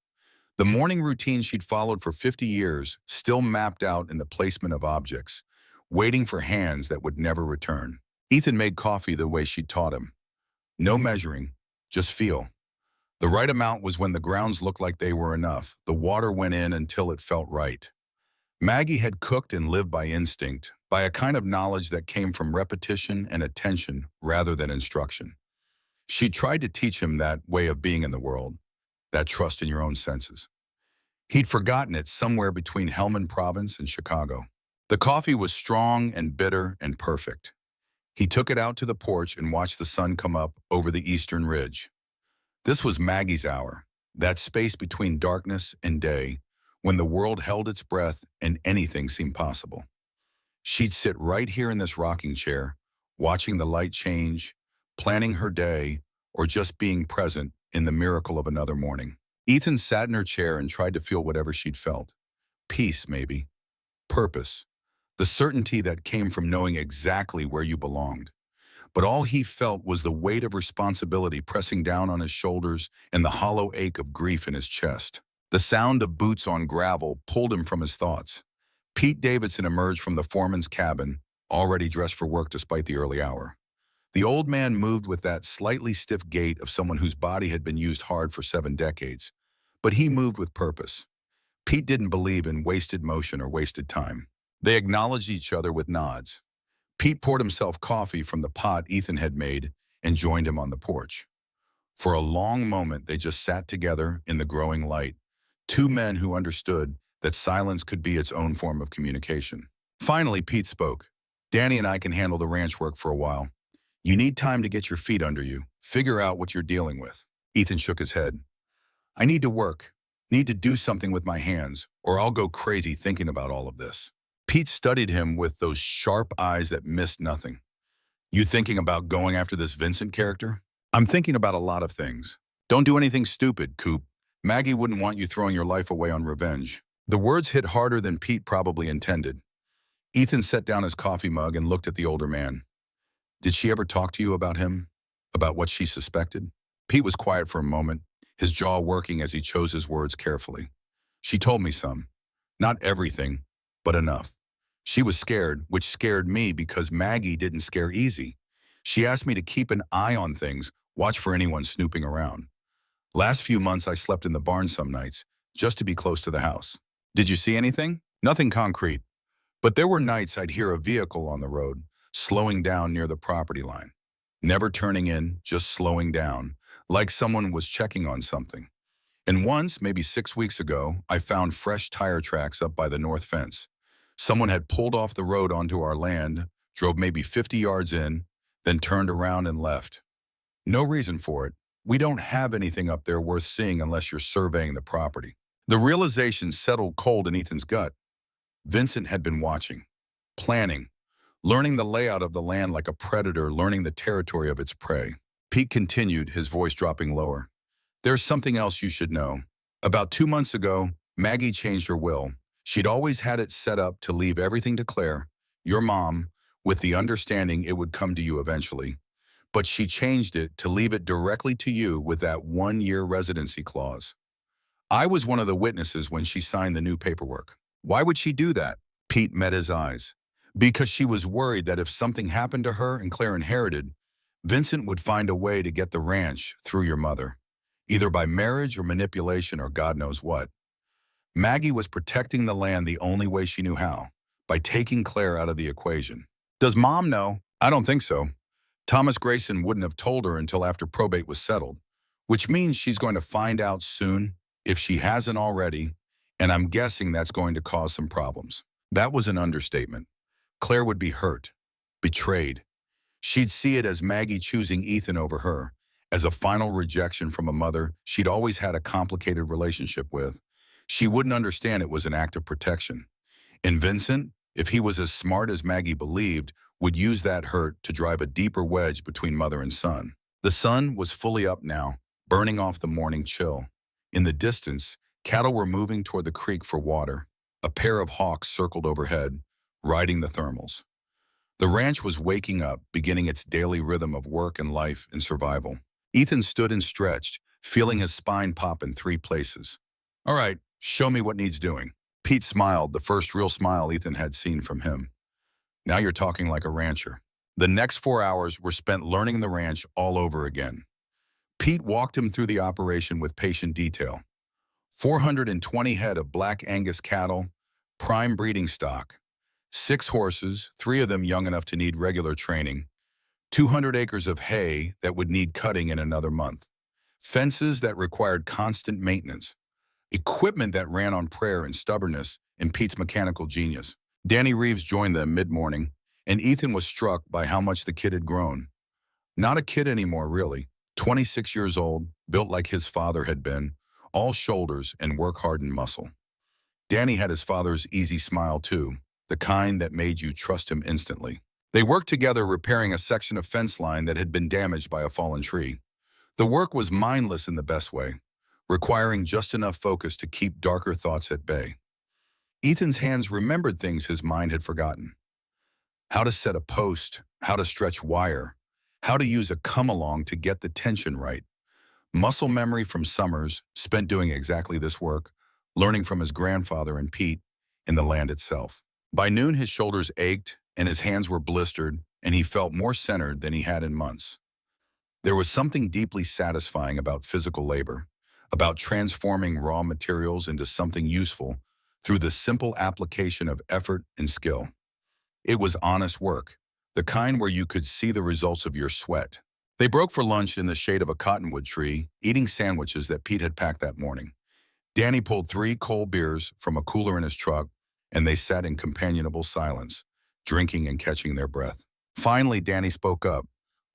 The morning routine she'd followed for 50 years still mapped out in the placement of objects, waiting for hands that would never return. Ethan made coffee the way she'd taught him. No measuring, just feel. The right amount was when the grounds looked like they were enough. The water went in until it felt right. Maggie had cooked and lived by instinct, by a kind of knowledge that came from repetition and attention rather than instruction. She tried to teach him that way of being in the world, that trust in your own senses. He'd forgotten it somewhere between Helmand Province and Chicago. The coffee was strong and bitter and perfect. He took it out to the porch and watched the sun come up over the eastern ridge. This was Maggie's hour, that space between darkness and day, when the world held its breath and anything seemed possible. She'd sit right here in this rocking chair, watching the light change, planning her day, or just being present in the miracle of another morning. Ethan sat in her chair and tried to feel whatever she'd felt. Peace, maybe. Purpose. The certainty that came from knowing exactly where you belonged. But all he felt was the weight of responsibility pressing down on his shoulders and the hollow ache of grief in his chest. The sound of boots on gravel pulled him from his thoughts. Pete Davidson emerged from the foreman's cabin, already dressed for work despite the early hour. The old man moved with that slightly stiff gait of someone whose body had been used hard for 7 decades. But he moved with purpose. Pete didn't believe in wasted motion or wasted time. They acknowledged each other with nods. Pete poured himself coffee from the pot Ethan had made and joined him on the porch. For a long moment, they just sat together in the growing light, 2 men who understood that silence could be its own form of communication. Finally, Pete spoke. "Danny and I can handle the ranch work for a while. You need time to get your feet under you, figure out what you're dealing with." Ethan shook his head. "I need to work, need to do something with my hands, or I'll go crazy thinking about all of this." Pete studied him with those sharp eyes that missed nothing. "You thinking about going after this Vincent character?" "I'm thinking about a lot of things. Don't do anything stupid, Coop. Maggie wouldn't want you throwing your life away on revenge." The words hit harder than Pete probably intended. Ethan set down his coffee mug and looked at the older man. "Did she ever talk to you about him? About what she suspected?" Pete was quiet for a moment, his jaw working as he chose his words carefully. "She told me some. Not everything, but enough. She was scared, which scared me because Maggie didn't scare easy. She asked me to keep an eye on things, watch for anyone snooping around. Last few months I slept in the barn some nights, just to be close to the house. Did you see anything? Nothing concrete. But there were nights I'd hear a vehicle on the road, slowing down near the property line. Never turning in, just slowing down, like someone was checking on something. And once, maybe 6 weeks ago, I found fresh tire tracks up by the north fence. Someone had pulled off the road onto our land, drove maybe 50 yards in, then turned around and left. No reason for it. We don't have anything up there worth seeing unless you're surveying the property. The realization settled cold in Ethan's gut. Vincent had been watching, planning, learning the layout of the land like a predator learning the territory of its prey. Pete continued, his voice dropping lower. There's something else you should know. About 2 months ago, Maggie changed her will. She'd always had it set up to leave everything to Claire, your mom, with the understanding it would come to you eventually. But she changed it to leave it directly to you with that 1-year residency clause. I was one of the witnesses when she signed the new paperwork. Why would she do that? Pete met his eyes. Because she was worried that if something happened to her and Claire inherited, Vincent would find a way to get the ranch through your mother, either by marriage or manipulation or God knows what. Maggie was protecting the land the only way she knew how, by taking Claire out of the equation. Does Mom know? I don't think so. Thomas Grayson wouldn't have told her until after probate was settled, which means she's going to find out soon, if she hasn't already, and I'm guessing that's going to cause some problems. That was an understatement. Claire would be hurt, betrayed. She'd see it as Maggie choosing Ethan over her, as a final rejection from a mother she'd always had a complicated relationship with. She wouldn't understand it was an act of protection. And Vincent, if he was as smart as Maggie believed, would use that hurt to drive a deeper wedge between mother and son. The sun was fully up now, burning off the morning chill. In the distance, cattle were moving toward the creek for water. A pair of hawks circled overhead, riding the thermals. The ranch was waking up, beginning its daily rhythm of work and life and survival. Ethan stood and stretched, feeling his spine pop in 3 places. All right, show me what needs doing. Pete smiled, the first real smile Ethan had seen from him. Now you're talking like a rancher. The next 4 hours were spent learning the ranch all over again. Pete walked him through the operation with patient detail. 420 head of Black Angus cattle, prime breeding stock. 6 horses, 3 of them young enough to need regular training. 200 acres of hay that would need cutting in another month. Fences that required constant maintenance. Equipment that ran on prayer and stubbornness and Pete's mechanical genius. Danny Reeves joined them mid-morning, and Ethan was struck by how much the kid had grown. Not a kid anymore, really. 26 years old, built like his father had been, all shoulders and work-hardened muscle. Danny had his father's easy smile too, the kind that made you trust him instantly. They worked together repairing a section of fence line that had been damaged by a fallen tree. The work was mindless in the best way, requiring just enough focus to keep darker thoughts at bay. Ethan's hands remembered things his mind had forgotten. How to set a post, how to stretch wire, how to use a come-along to get the tension right. Muscle memory from summers spent doing exactly this work, learning from his grandfather and Pete in the land itself. By noon, his shoulders ached and his hands were blistered, and he felt more centered than he had in months. There was something deeply satisfying about physical labor, about transforming raw materials into something useful through the simple application of effort and skill. It was honest work, the kind where you could see the results of your sweat. They broke for lunch in the shade of a cottonwood tree, eating sandwiches that Pete had packed that morning. Danny pulled 3 cold beers from a cooler in his truck, and they sat in companionable silence, drinking and catching their breath. Finally, Danny spoke up.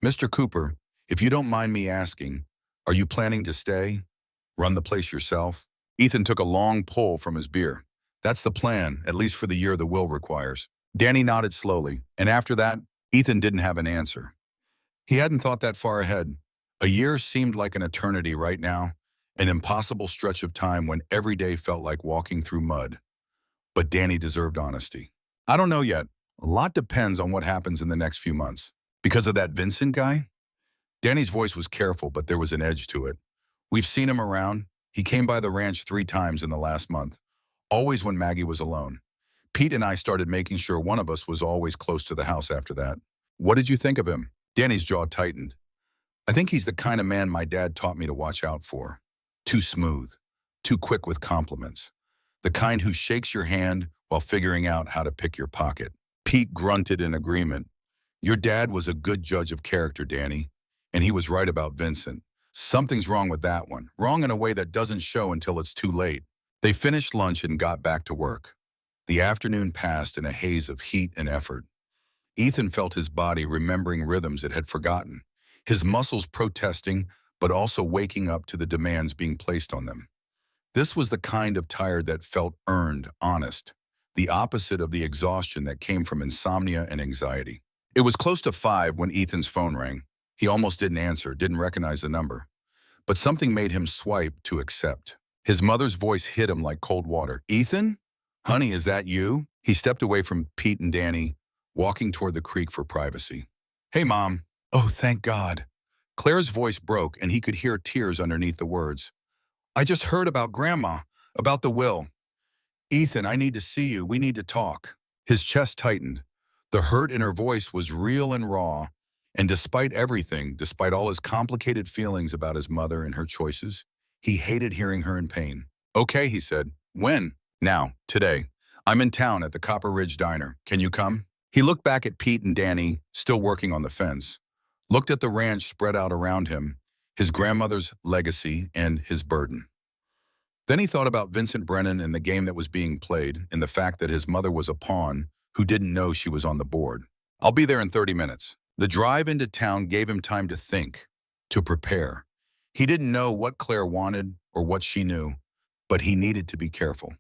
Mr. Cooper, if you don't mind me asking, are you planning to stay? Run the place yourself? Ethan took a long pull from his beer. That's the plan, at least for the year the will requires. Danny nodded slowly, and after that, Ethan didn't have an answer. He hadn't thought that far ahead. A year seemed like an eternity right now, an impossible stretch of time when every day felt like walking through mud. But Danny deserved honesty. I don't know yet. A lot depends on what happens in the next few months. Because of that Vincent guy? Danny's voice was careful, but there was an edge to it. We've seen him around. He came by the ranch 3 times in the last month, always when Maggie was alone. Pete and I started making sure one of us was always close to the house after that. What did you think of him? Danny's jaw tightened. I think he's the kind of man my dad taught me to watch out for. Too smooth, too quick with compliments. The kind who shakes your hand while figuring out how to pick your pocket. Pete grunted in agreement. Your dad was a good judge of character, Danny, and he was right about Vincent. Something's wrong with that one, wrong in a way that doesn't show until it's too late. They finished lunch and got back to work. The afternoon passed in a haze of heat and effort. Ethan felt his body remembering rhythms it had forgotten, his muscles protesting, but also waking up to the demands being placed on them. This was the kind of tired that felt earned, honest, the opposite of the exhaustion that came from insomnia and anxiety. It was close to 5 when Ethan's phone rang. He almost didn't answer, didn't recognize the number. But something made him swipe to accept. His mother's voice hit him like cold water. Ethan? Honey, is that you? He stepped away from Pete and Danny, walking toward the creek for privacy. Hey, Mom. Oh, thank God. Claire's voice broke, and he could hear tears underneath the words. I just heard about Grandma, about the will. Ethan, I need to see you. We need to talk. His chest tightened. The hurt in her voice was real and raw, and despite everything, despite all his complicated feelings about his mother and her choices, he hated hearing her in pain. Okay, he said. When? Now, today. I'm in town at the Copper Ridge Diner. Can you come? He looked back at Pete and Danny, still working on the fence, looked at the ranch spread out around him, his grandmother's legacy and his burden. Then he thought about Vincent Brennan and the game that was being played and the fact that his mother was a pawn who didn't know she was on the board. I'll be there in 30 minutes. The drive into town gave him time to think, to prepare. He didn't know what Claire wanted or what she knew, but he needed to be careful.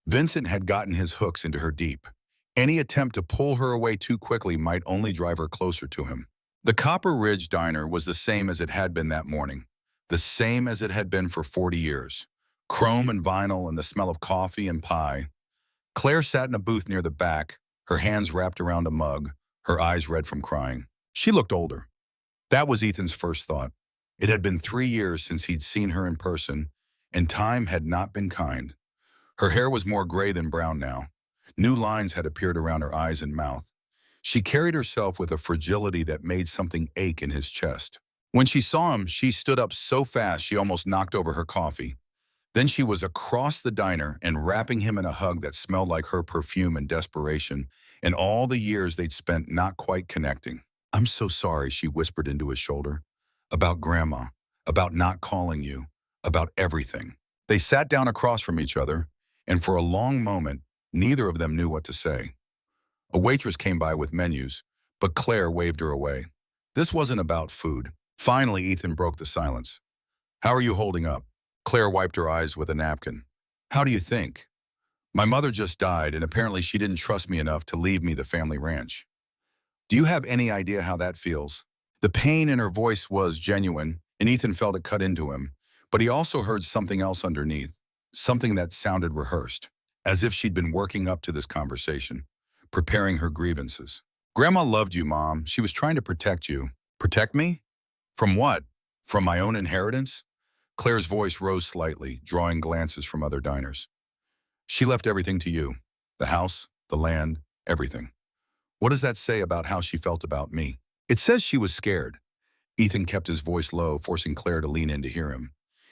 Vincent had gotten his hooks into her deep. Any attempt to pull her away too quickly might only drive her closer to him. The Copper Ridge Diner was the same as it had been that morning, the same as it had been for 40 years. Chrome and vinyl and the smell of coffee and pie. Claire sat in a booth near the back, her hands wrapped around a mug, her eyes red from crying. She looked older. That was Ethan's first thought. It had been 3 years since he'd seen her in person, and time had not been kind. Her hair was more gray than brown now. New lines had appeared around her eyes and mouth. She carried herself with a fragility that made something ache in his chest. When she saw him, she stood up so fast she almost knocked over her coffee. Then she was across the diner and wrapping him in a hug that smelled like her perfume and desperation and all the years they'd spent not quite connecting. I'm so sorry, she whispered into his shoulder. About Grandma, about not calling you, about everything. They sat down across from each other, and for a long moment, neither of them knew what to say. A waitress came by with menus, but Claire waved her away. This wasn't about food. Finally, Ethan broke the silence. How are you holding up? Claire wiped her eyes with a napkin. How do you think? My mother just died, and apparently she didn't trust me enough to leave me the family ranch. Do you have any idea how that feels? The pain in her voice was genuine, and Ethan felt it cut into him, but he also heard something else underneath, something that sounded rehearsed, as if she'd been working up to this conversation, preparing her grievances. Grandma loved you, Mom. She was trying to protect you. Protect me? From what? From my own inheritance? Claire's voice rose slightly, drawing glances from other diners. She left everything to you. The house, the land, everything. What does that say about how she felt about me? It says she was scared. Ethan kept his voice low, forcing Claire to lean in to hear him.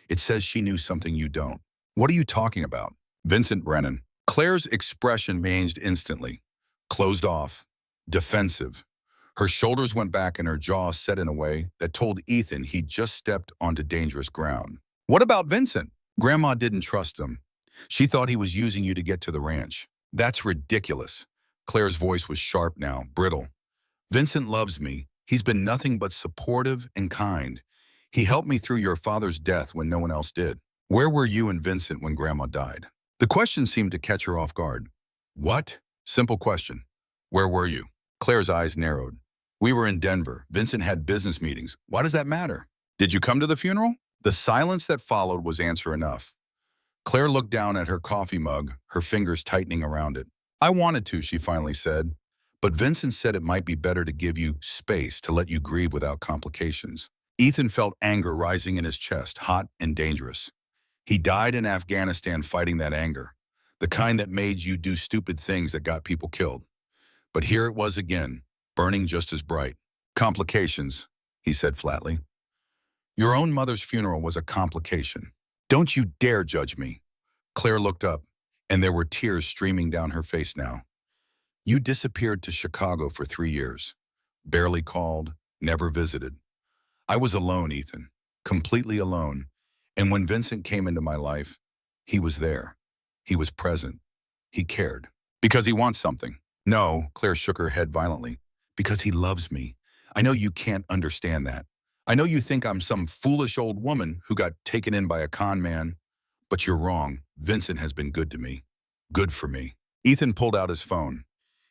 It says she knew something you don't. What are you talking about? Vincent Brennan. Claire's expression changed instantly. Closed off. Defensive. Her shoulders went back and her jaw set in a way that told Ethan he'd just stepped onto dangerous ground. What about Vincent? Grandma didn't trust him. She thought he was using you to get to the ranch. That's ridiculous. Claire's voice was sharp now, brittle. Vincent loves me. He's been nothing but supportive and kind. He helped me through your father's death when no one else did. Where were you and Vincent when Grandma died? The question seemed to catch her off guard. What? Simple question. Where were you? Claire's eyes narrowed. We were in Denver. Vincent had business meetings. Why does that matter? Did you come to the funeral? The silence that followed was answer enough. Claire looked down at her coffee mug, her fingers tightening around it. I wanted to, she finally said, but Vincent said it might be better to give you space to let you grieve without complications. Ethan felt anger rising in his chest, hot and dangerous. He died in Afghanistan fighting that anger. The kind that made you do stupid things that got people killed. But here it was again, burning just as bright. Complications, he said flatly. Your own mother's funeral was a complication. Don't you dare judge me. Claire looked up, and there were tears streaming down her face now. You disappeared to Chicago for 3 years. Barely called, never visited. I was alone, Ethan. Completely alone. And when Vincent came into my life, he was there. He was present. He cared. Because he wants something. No, Claire shook her head violently. Because he loves me. I know you can't understand that. I know you think I'm some foolish old woman who got taken in by a con man. But you're wrong. Vincent has been good to me. Good for me. Ethan pulled out his phone.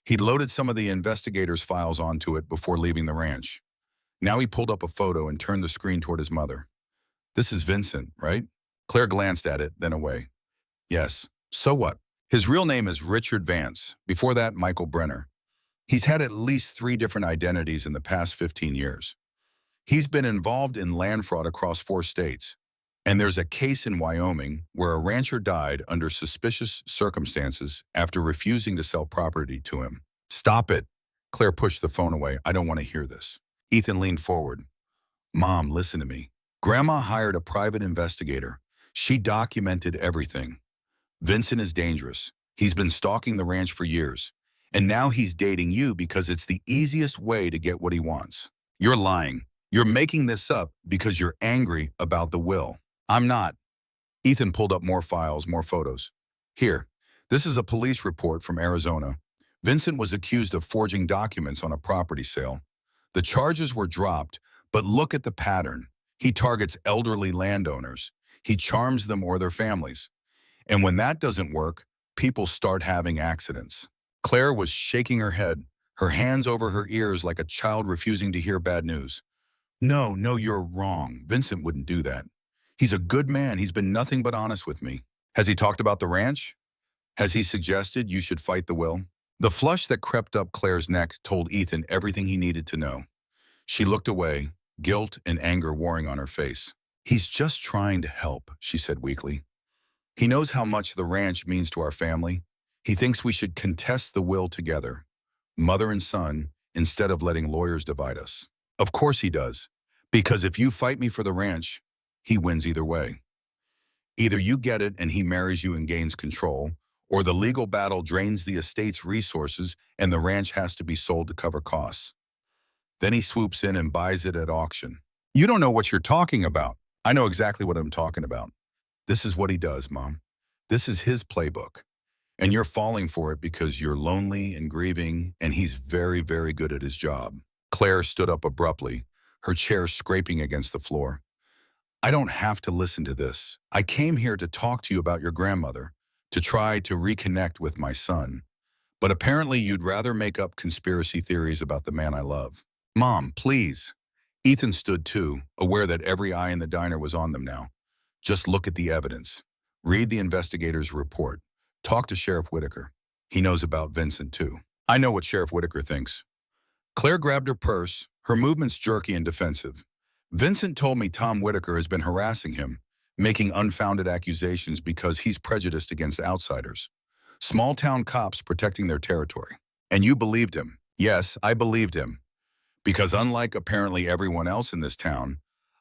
He'd loaded some of the investigators' files onto it before leaving the ranch. Now he pulled up a photo and turned the screen toward his mother. This is Vincent, right? Claire glanced at it, then away. Yes. So what? His real name is Richard Vance. Before that, Michael Brenner. He's had at least 3 different identities in the past 15 years. He's been involved in land fraud across 4 states. And there's a case in Wyoming where a rancher died under suspicious circumstances after refusing to sell property to him. Stop it. Claire pushed the phone away. I don't want to hear this. Ethan leaned forward. Mom, listen to me. Grandma hired a private investigator. She documented everything. Vincent is dangerous. He's been stalking the ranch for years. And now he's dating you because it's the easiest way to get what he wants. You're lying. You're making this up because you're angry about the will. I'm not. Ethan pulled up more files, more photos. Here, this is a police report from Arizona. Vincent was accused of forging documents on a property sale. The charges were dropped, but look at the pattern. He targets elderly landowners. He charms them or their families. And when that doesn't work, people start having accidents. Claire was shaking her head, her hands over her ears like a child refusing to hear bad news. No, you're wrong. Vincent wouldn't do that. He's a good man. He's been nothing but honest with me. Has he talked about the ranch? Has he suggested you should fight the will? The flush that crept up Claire's neck told Ethan everything he needed to know. She looked away, guilt and anger warring on her face. He's just trying to help, she said weakly. He knows how much the ranch means to our family. He thinks we should contest the will together, mother and son, instead of letting lawyers divide us. Of course he does, because if you fight me for the ranch, he wins either way. Either you get it and he marries you and gains control, or the legal battle drains the estate's resources and the ranch has to be sold to cover costs. Then he swoops in and buys it at auction. You don't know what you're talking about. I know exactly what I'm talking about. This is what he does, Mom. This is his playbook. And you're falling for it because you're lonely and grieving, and he's very, very good at his job. Claire stood up abruptly, her chair scraping against the floor. I don't have to listen to this. I came here to talk to you about your grandmother, to try to reconnect with my son. But apparently you'd rather make up conspiracy theories about the man I love. Mom, please. Ethan stood too, aware that every eye in the diner was on them now. Just look at the evidence. Read the investigator's report. Talk to Sheriff Whitaker. He knows about Vincent too. I know what Sheriff Whitaker thinks. Claire grabbed her purse, her movements jerky and defensive. Vincent told me Tom Whitaker has been harassing him, making unfounded accusations because he's prejudiced against outsiders. Small-town cops protecting their territory. And you believed him. Yes, I believed him. Because unlike apparently everyone else in this town,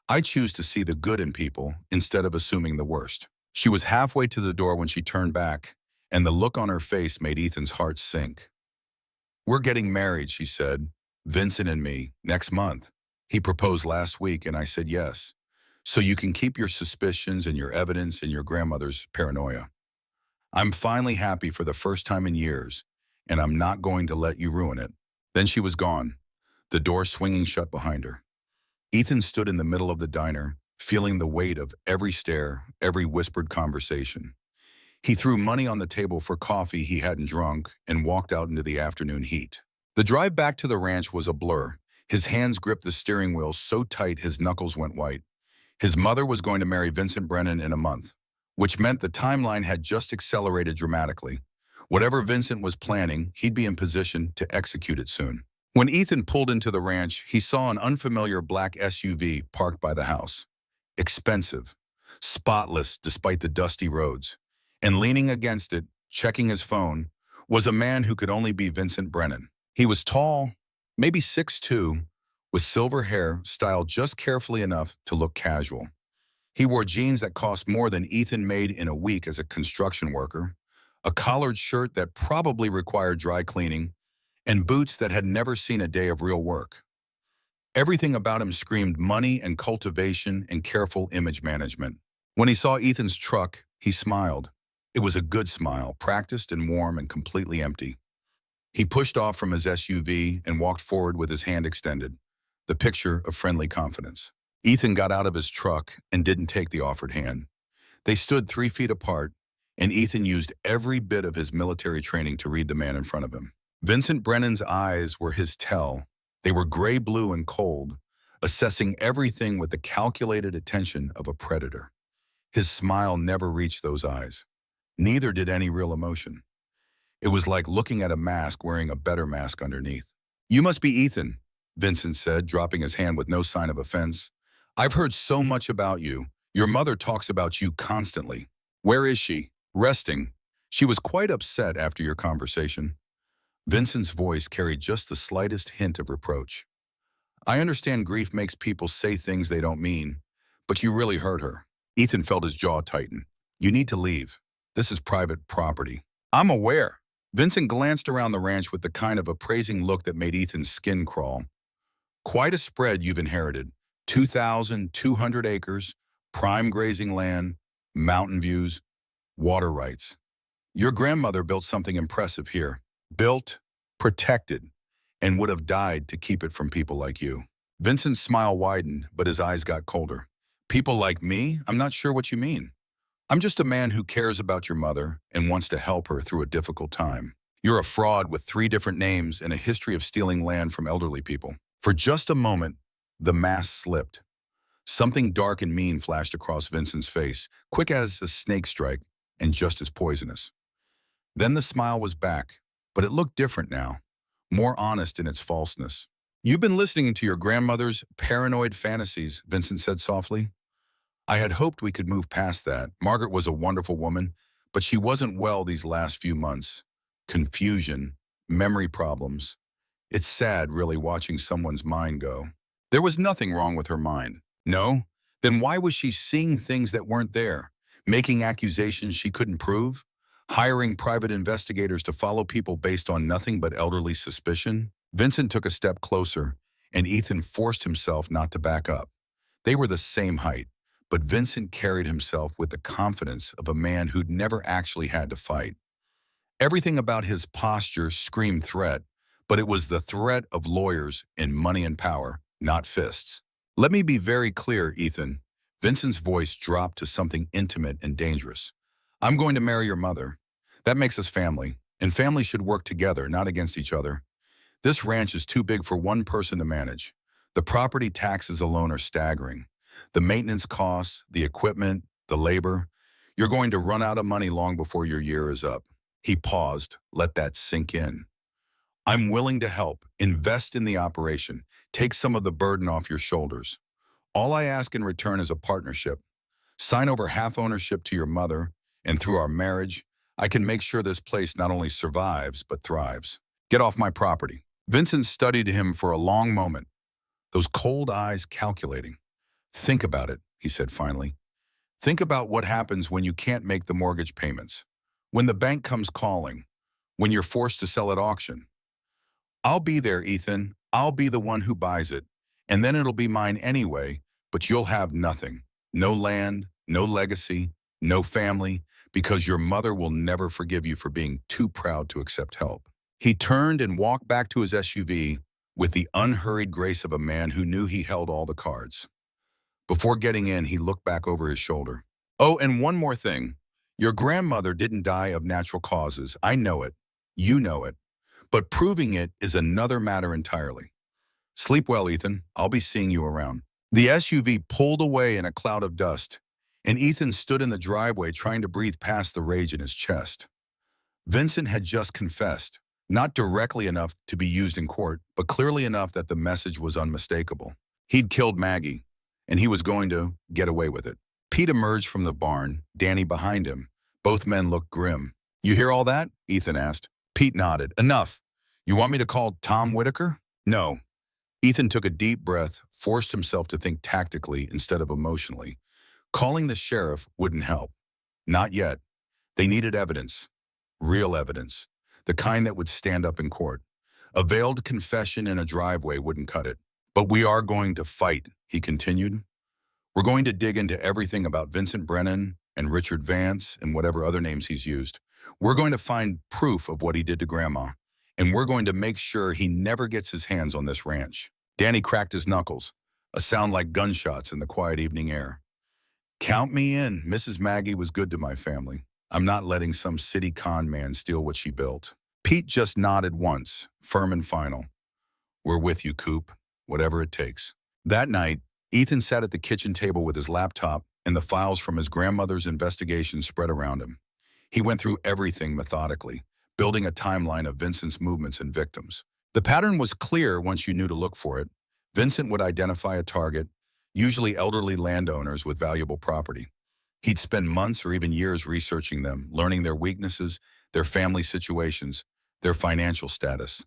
I choose to see the good in people instead of assuming the worst. She was halfway to the door when she turned back, and the look on her face made Ethan's heart sink. We're getting married, she said, Vincent and me, next month. He proposed last week, and I said yes. So you can keep your suspicions and your evidence and your grandmother's paranoia. I'm finally happy for the first time in years, and I'm not going to let you ruin it. Then she was gone, the door swinging shut behind her. Ethan stood in the middle of the diner, feeling the weight of every stare, every whispered conversation. He threw money on the table for coffee he hadn't drunk and walked out into the afternoon heat. The drive back to the ranch was a blur. His hands gripped the steering wheel so tight his knuckles went white. His mother was going to marry Vincent Brennan in a month, which meant the timeline had just accelerated dramatically. Whatever Vincent was planning, he'd be in position to execute it soon. When Ethan pulled into the ranch, he saw an unfamiliar black SUV parked by the house. Expensive, spotless despite the dusty roads, and leaning against it, checking his phone, was a man who could only be Vincent Brennan. He was tall, maybe 6'2", with silver hair styled just carefully enough to look casual. He wore jeans that cost more than Ethan made in a week as a construction worker, a collared shirt that probably required dry cleaning, and boots that had never seen a day of real work. Everything about him screamed money and cultivation and careful image management. When he saw Ethan's truck, he smiled. It was a good smile, practiced and warm and completely empty. He pushed off from his SUV and walked forward with his hand extended, the picture of friendly confidence. Ethan got out of his truck and didn't take the offered hand. They stood 3 feet apart, and Ethan used every bit of his military training to read the man in front of him. Vincent Brennan's eyes were his tell. They were gray-blue and cold, assessing everything with the calculated attention of a predator. His smile never reached those eyes. Neither did any real emotion. It was like looking at a mask wearing a better mask underneath. "You must be Ethan," Vincent said, dropping his hand with no sign of offense. "I've heard so much about you. Your mother talks about you constantly." "Where is she?" "Resting. She was quite upset after your conversation." Vincent's voice carried just the slightest hint of reproach. "I understand grief makes people say things they don't mean, but you really hurt her." Ethan felt his jaw tighten. "You need to leave. This is private property." "I'm aware." Vincent glanced around the ranch with the kind of appraising look that made Ethan's skin crawl. "Quite a spread you've inherited. 2,200 acres, prime grazing land, mountain views, water rights. Your grandmother built something impressive here. Built, protected, and would have died to keep it from people like you." Vincent's smile widened, but his eyes got colder. "People like me? I'm not sure what you mean." "I'm just a man who cares about your mother and wants to help her through a difficult time. You're a fraud with 3 different names and a history of stealing land from elderly people." For just a moment, the mask slipped. Something dark and mean flashed across Vincent's face, quick as a snake strike and just as poisonous. Then the smile was back, but it looked different now, more honest in its falseness. "You've been listening to your grandmother's paranoid fantasies," Vincent said softly. "I had hoped we could move past that. Margaret was a wonderful woman, but she wasn't well these last few months. Confusion, memory problems. It's sad, really, watching someone's mind go." "There was nothing wrong with her mind." "No? Then why was she seeing things that weren't there? Making accusations she couldn't prove? Hiring private investigators to follow people based on nothing but elderly suspicion?" Vincent took a step closer, and Ethan forced himself not to back up. They were the same height, but Vincent carried himself with the confidence of a man who'd never actually had to fight. Everything about his posture screamed threat, but it was the threat of lawyers and money and power, not fists. "Let me be very clear, Ethan." Vincent's voice dropped to something intimate and dangerous. "I'm going to marry your mother. That makes us family, and families should work together, not against each other. This ranch is too big for one person to manage. The property taxes alone are staggering. The maintenance costs, the equipment, the labor. You're going to run out of money long before your year is up." He paused, let that sink in. "I'm willing to help, invest in the operation, take some of the burden off your shoulders. All I ask in return is a partnership. Sign over half ownership to your mother, and through our marriage, I can make sure this place not only survives, but thrives. Get off my property." Vincent studied him for a long moment, those cold eyes calculating. "Think about it," he said finally. "Think about what happens when you can't make the mortgage payments, when the bank comes calling, when you're forced to sell at auction. I'll be there, Ethan. I'll be the one who buys it, and then it'll be mine anyway, but you'll have nothing. No land, no legacy, no family, because your mother will never forgive you for being too proud to accept help." He turned and walked back to his SUV with the unhurried grace of a man who knew he held all the cards. Before getting in, he looked back over his shoulder. "Oh, and one more thing. Your grandmother didn't die of natural causes. I know it. You know it. But proving it is another matter entirely. Sleep well, Ethan. I'll be seeing you around." The SUV pulled away in a cloud of dust, and Ethan stood in the driveway trying to breathe past the rage in his chest. Vincent had just confessed, not directly enough to be used in court, but clearly enough that the message was unmistakable. He'd killed Maggie, and he was going to get away with it. Pete emerged from the barn, Danny behind him. Both men looked grim. You hear all that? Ethan asked. Pete nodded. Enough. You want me to call Tom Whitaker? No. Ethan took a deep breath, forced himself to think tactically instead of emotionally. Calling the sheriff wouldn't help. Not yet. They needed evidence. Real evidence. The kind that would stand up in court. A veiled confession in a driveway wouldn't cut it. But we are going to fight, he continued. We're going to dig into everything about Vincent Brennan and Richard Vance and whatever other names he's used. We're going to find proof of what he did to Grandma, and we're going to make sure he never gets his hands on this ranch. Danny cracked his knuckles, a sound like gunshots in the quiet evening air. Count me in. Mrs. Maggie was good to my family. I'm not letting some city con man steal what she built. Pete just nodded once, firm and final. We're with you, Coop, whatever it takes. That night, Ethan sat at the kitchen table with his laptop and the files from his grandmother's investigation spread around him. He went through everything methodically, building a timeline of Vincent's movements and victims. The pattern was clear once you knew to look for it. Vincent would identify a target, usually elderly landowners with valuable property. He'd spend months or even years researching them, learning their weaknesses, their family situations, their financial status.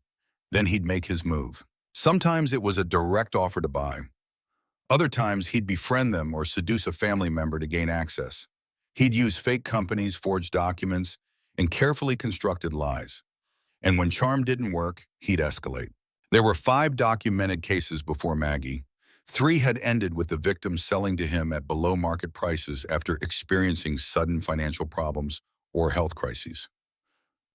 Then he'd make his move. Sometimes it was a direct offer to buy. Other times he'd befriend them or seduce a family member to gain access. He'd use fake companies, forged documents, and carefully constructed lies. And when charm didn't work, he'd escalate. There were 5 documented cases before Maggie. 3 had ended with the victims selling to him at below-market prices after experiencing sudden financial problems or health crises.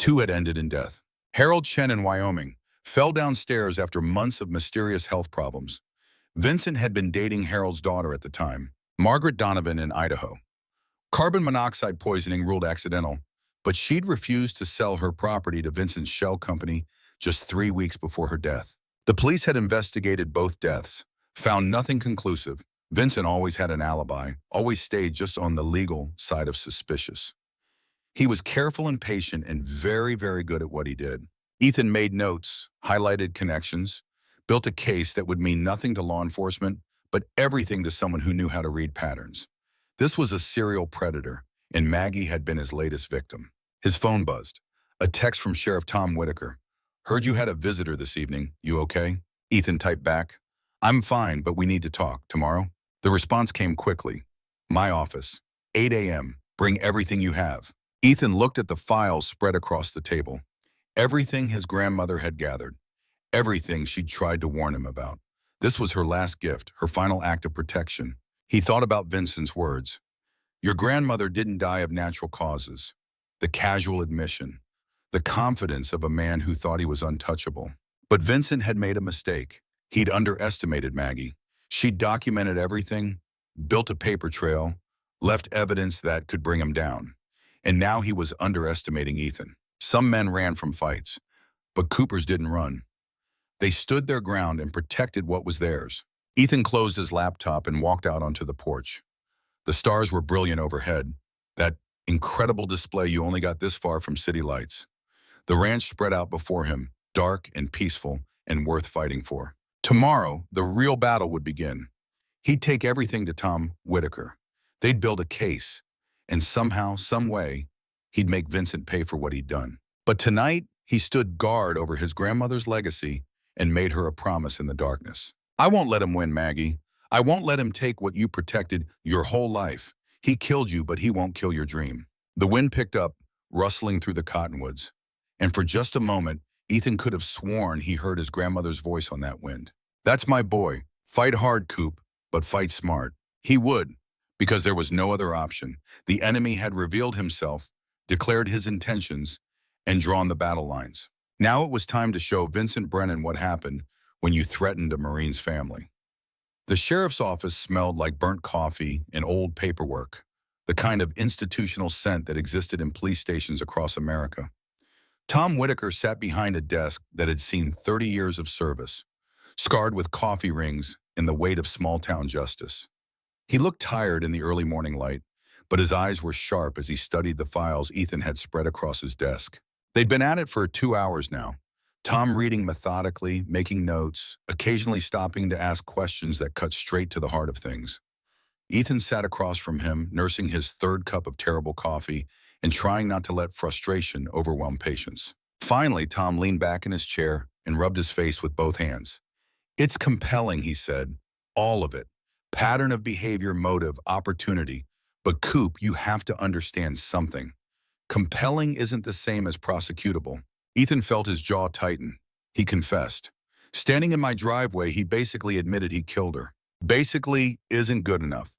2 had ended in death. Harold Chen in Wyoming fell downstairs after months of mysterious health problems. Vincent had been dating Harold's daughter at the time, Margaret Donovan in Idaho. Carbon monoxide poisoning ruled accidental, but she'd refused to sell her property to Vincent's shell company just 3 weeks before her death. The police had investigated both deaths, found nothing conclusive. Vincent always had an alibi, always stayed just on the legal side of suspicious. He was careful and patient and very, very good at what he did. Ethan made notes, highlighted connections, built a case that would mean nothing to law enforcement, but everything to someone who knew how to read patterns. This was a serial predator, and Maggie had been his latest victim. His phone buzzed. A text from Sheriff Tom Whitaker. Heard you had a visitor this evening. You okay? Ethan typed back. I'm fine, but we need to talk. Tomorrow? The response came quickly. My office. 8 a.m. Bring everything you have. Ethan looked at the files spread across the table. Everything his grandmother had gathered. Everything she'd tried to warn him about. This was her last gift, her final act of protection. He thought about Vincent's words. Your grandmother didn't die of natural causes. The casual admission. The confidence of a man who thought he was untouchable. But Vincent had made a mistake. He'd underestimated Maggie. She'd documented everything, built a paper trail, left evidence that could bring him down. And now he was underestimating Ethan. Some men ran from fights, but Coopers didn't run. They stood their ground and protected what was theirs. Ethan closed his laptop and walked out onto the porch. The stars were brilliant overhead, that incredible display you only got this far from city lights. The ranch spread out before him, dark and peaceful and worth fighting for. Tomorrow, the real battle would begin. He'd take everything to Tom Whitaker. They'd build a case, and somehow, some way, he'd make Vincent pay for what he'd done. But tonight, he stood guard over his grandmother's legacy and made her a promise in the darkness. I won't let him win, Maggie. I won't let him take what you protected your whole life. He killed you, but he won't kill your dream. The wind picked up, rustling through the cottonwoods. And for just a moment, Ethan could have sworn he heard his grandmother's voice on that wind. That's my boy. Fight hard, Coop, but fight smart. He would, because there was no other option. The enemy had revealed himself, declared his intentions, and drawn the battle lines. Now it was time to show Vincent Brennan what happened when you threatened a Marine's family. The sheriff's office smelled like burnt coffee and old paperwork, the kind of institutional scent that existed in police stations across America. Tom Whitaker sat behind a desk that had seen 30 years of service, scarred with coffee rings and the weight of small-town justice. He looked tired in the early morning light, but his eyes were sharp as he studied the files Ethan had spread across his desk. They'd been at it for 2 hours now, Tom reading methodically, making notes, occasionally stopping to ask questions that cut straight to the heart of things. Ethan sat across from him, nursing his 3rd cup of terrible coffee and trying not to let frustration overwhelm patience. Finally, Tom leaned back in his chair and rubbed his face with both hands. It's compelling, he said. All of it. Pattern of behavior, motive, opportunity. But Coop, you have to understand something. Compelling isn't the same as prosecutable. Ethan felt his jaw tighten. He confessed. Standing in my driveway, he basically admitted he killed her. Basically isn't good enough.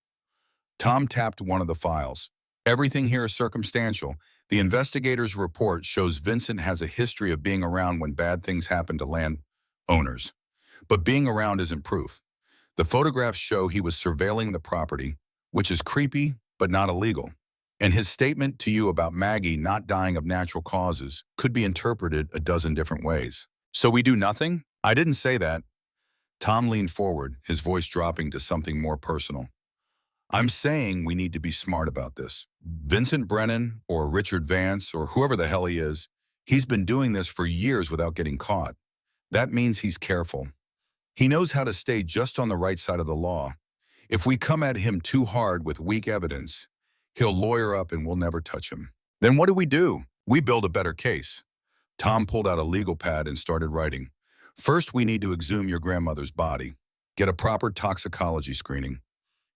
Tom tapped one of the files. Everything here is circumstantial. The investigator's report shows Vincent has a history of being around when bad things happen to land owners. But being around isn't proof. The photographs show he was surveilling the property, which is creepy, but not illegal. And his statement to you about Maggie not dying of natural causes could be interpreted a dozen different ways. So we do nothing? I didn't say that. Tom leaned forward, his voice dropping to something more personal. I'm saying we need to be smart about this. Vincent Brennan or Richard Vance or whoever the hell he is, he's been doing this for years without getting caught. That means he's careful. He knows how to stay just on the right side of the law. If we come at him too hard with weak evidence, he'll lawyer up and we'll never touch him. Then what do? We build a better case. Tom pulled out a legal pad and started writing. First, we need to exhume your grandmother's body. Get a proper toxicology screening.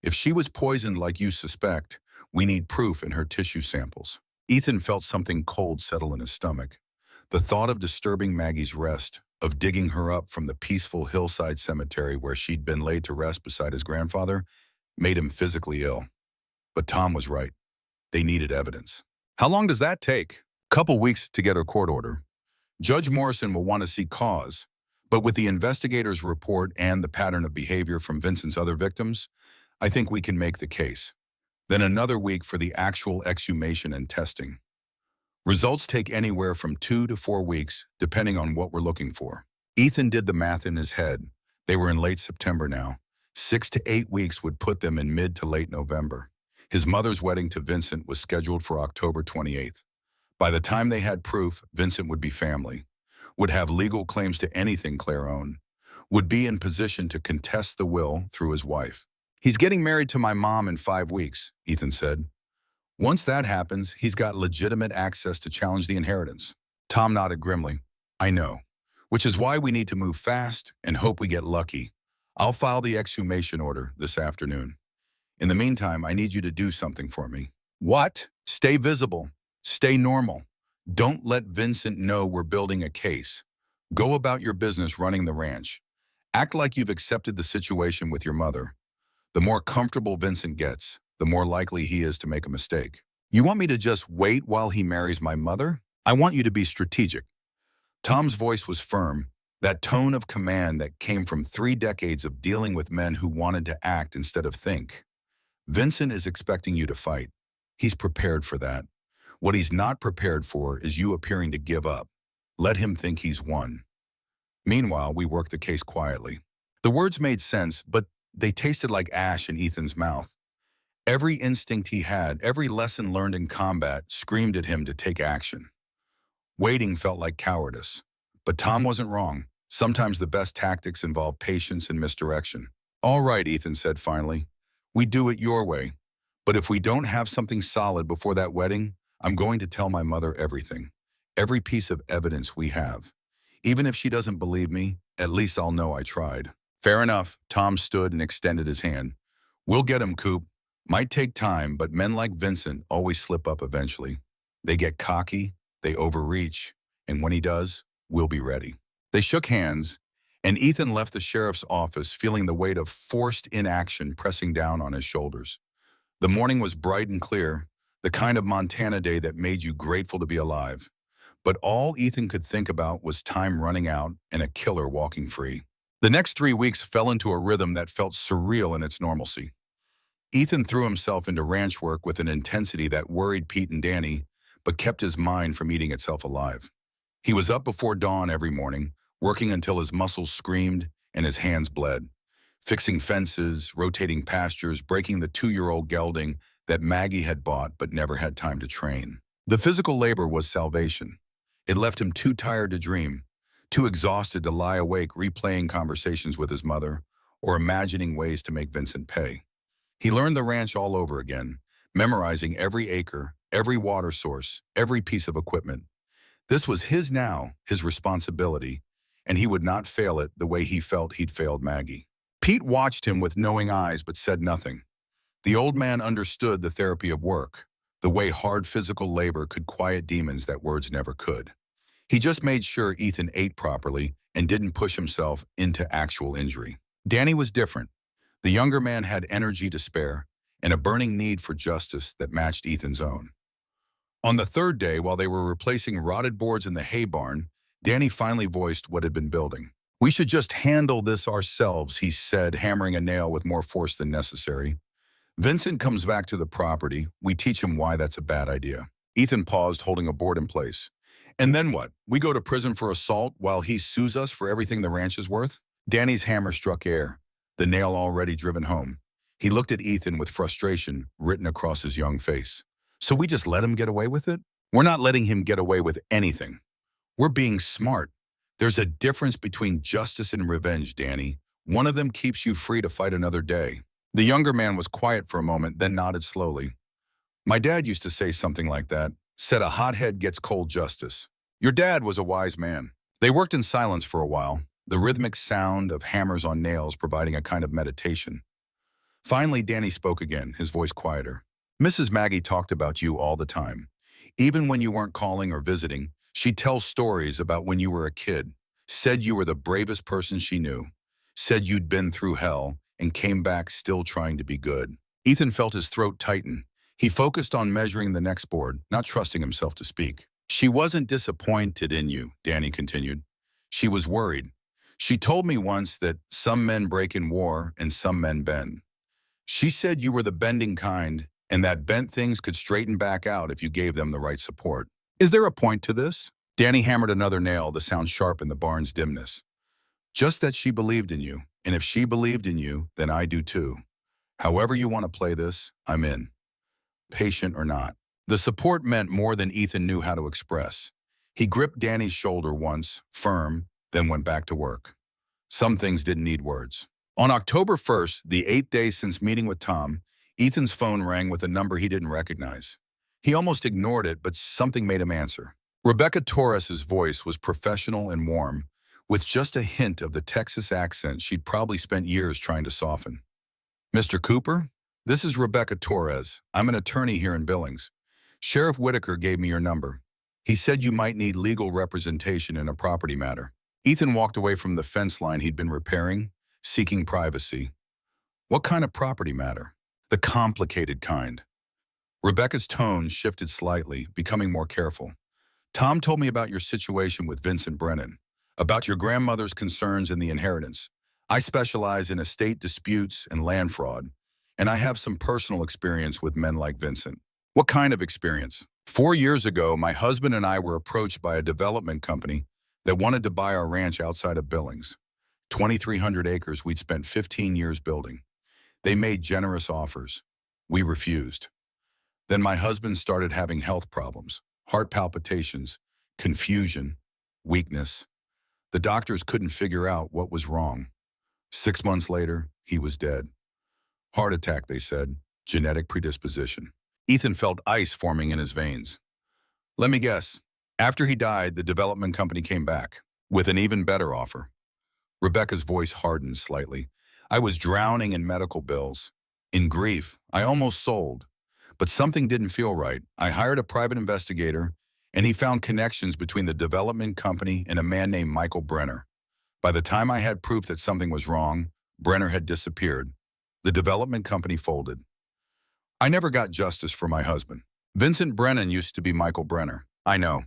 If she was poisoned like you suspect, we need proof in her tissue samples. Ethan felt something cold settle in his stomach. The thought of disturbing Maggie's rest, of digging her up from the peaceful hillside cemetery where she'd been laid to rest beside his grandfather, made him physically ill. But Tom was right. They needed evidence. How long does that take? Couple weeks to get a court order. Judge Morrison will want to see cause, but with the investigator's report and the pattern of behavior from Vincent's other victims, I think we can make the case. Then another week for the actual exhumation and testing. Results take anywhere from 2 to 4 weeks, depending on what we're looking for. Ethan did the math in his head. They were in late September now. 6 to 8 weeks would put them in mid to late November. His mother's wedding to Vincent was scheduled for October 28th. By the time they had proof, Vincent would be family, would have legal claims to anything Claire owned, would be in position to contest the will through his wife. He's getting married to my mom in 5 weeks, Ethan said. Once that happens, he's got legitimate access to challenge the inheritance. Tom nodded grimly. I know, which is why we need to move fast and hope we get lucky. I'll file the exhumation order this afternoon. In the meantime, I need you to do something for me. What? Stay visible. Stay normal. Don't let Vincent know we're building a case. Go about your business running the ranch. Act like you've accepted the situation with your mother. The more comfortable Vincent gets, the more likely he is to make a mistake. You want me to just wait while he marries my mother? I want you to be strategic. Tom's voice was firm, that tone of command that came from 3 decades of dealing with men who wanted to act instead of think. Vincent is expecting you to fight. He's prepared for that. What he's not prepared for is you appearing to give up. Let him think he's won. Meanwhile, we work the case quietly. The words made sense, but they tasted like ash in Ethan's mouth. Every instinct he had, every lesson learned in combat, screamed at him to take action. Waiting felt like cowardice. But Tom wasn't wrong. Sometimes the best tactics involve patience and misdirection. All right, Ethan said finally. We do it your way. But if we don't have something solid before that wedding, I'm going to tell my mother everything. Every piece of evidence we have. Even if she doesn't believe me, at least I'll know I tried. Fair enough. Tom stood and extended his hand. We'll get him, Coop. Might take time, but men like Vincent always slip up eventually. They get cocky, they overreach, and when he does, we'll be ready. They shook hands, and Ethan left the sheriff's office feeling the weight of forced inaction pressing down on his shoulders. The morning was bright and clear, the kind of Montana day that made you grateful to be alive. But all Ethan could think about was time running out and a killer walking free. The next 3 weeks fell into a rhythm that felt surreal in its normalcy. Ethan threw himself into ranch work with an intensity that worried Pete and Danny, but kept his mind from eating itself alive. He was up before dawn every morning, working until his muscles screamed and his hands bled, fixing fences, rotating pastures, breaking the 2-year-old gelding that Maggie had bought but never had time to train. The physical labor was salvation. It left him too tired to dream, too exhausted to lie awake replaying conversations with his mother or imagining ways to make Vincent pay. He learned the ranch all over again, memorizing every acre, every water source, every piece of equipment. This was his now, his responsibility, and he would not fail it the way he felt he'd failed Maggie. Pete watched him with knowing eyes but said nothing. The old man understood the therapy of work, the way hard physical labor could quiet demons that words never could. He just made sure Ethan ate properly and didn't push himself into actual injury. Danny was different. The younger man had energy to spare and a burning need for justice that matched Ethan's own. On the third day, while they were replacing rotted boards in the hay barn, Danny finally voiced what had been building. "We should just handle this ourselves," he said, hammering a nail with more force than necessary. "Vincent comes back to the property. We teach him why that's a bad idea." Ethan paused, holding a board in place. "And then what? We go to prison for assault while he sues us for everything the ranch is worth?" Danny's hammer struck air, the nail already driven home. He looked at Ethan with frustration written across his young face. "So we just let him get away with it?" "We're not letting him get away with anything. We're being smart. There's a difference between justice and revenge, Danny. One of them keeps you free to fight another day." The younger man was quiet for a moment, then nodded slowly. "My dad used to say something like that, said a hothead gets cold justice. Your dad was a wise man." They worked in silence for a while, the rhythmic sound of hammers on nails providing a kind of meditation. Finally, Danny spoke again, his voice quieter. "Mrs. Maggie talked about you all the time. Even when you weren't calling or visiting, she'd tell stories about when you were a kid, said you were the bravest person she knew, said you'd been through hell, and came back still trying to be good." Ethan felt his throat tighten. He focused on measuring the next board, not trusting himself to speak. "She wasn't disappointed in you," Danny continued. "She was worried. She told me once that some men break in war and some men bend. She said you were the bending kind and that bent things could straighten back out if you gave them the right support." "Is there a point to this?" Danny hammered another nail, the sound sharp in the barn's dimness. "Just that she believed in you, and if she believed in you, then I do too. However you want to play this, I'm in. Patient or not." The support meant more than Ethan knew how to express. He gripped Danny's shoulder once, firm, then went back to work. Some things didn't need words. On October 1st, the 8th day since meeting with Tom, Ethan's phone rang with a number he didn't recognize. He almost ignored it, but something made him answer. Rebecca Torres's voice was professional and warm, with just a hint of the Texas accent she'd probably spent years trying to soften. "Mr. Cooper? This is Rebecca Torres. I'm an attorney here in Billings. Sheriff Whitaker gave me your number. He said you might need legal representation in a property matter." Ethan walked away from the fence line he'd been repairing, seeking privacy. "What kind of property matter?" "The complicated kind." Rebecca's tone shifted slightly, becoming more careful. "Tom told me about your situation with Vincent Brennan, about your grandmother's concerns in the inheritance. I specialize in estate disputes and land fraud, and I have some personal experience with men like Vincent." "What kind of experience?" 4 years ago, my husband and I were approached by a development company that wanted to buy our ranch outside of Billings. 2,300 acres we'd spent 15 years building. They made generous offers. We refused. Then my husband started having health problems, heart palpitations, confusion, weakness. The doctors couldn't figure out what was wrong. 6 months later, he was dead. Heart attack, they said, genetic predisposition. Ethan felt ice forming in his veins. "Let me guess. After he died, the development company came back with an even better offer." Rebecca's voice hardened slightly. "I was drowning in medical bills. In grief, I almost sold. But something didn't feel right. I hired a private investigator, and he found connections between the development company and a man named Michael Brenner. By the time I had proof that something was wrong, Brenner had disappeared. The development company folded. I never got justice for my husband. Vincent Brennan used to be Michael Brenner. I know.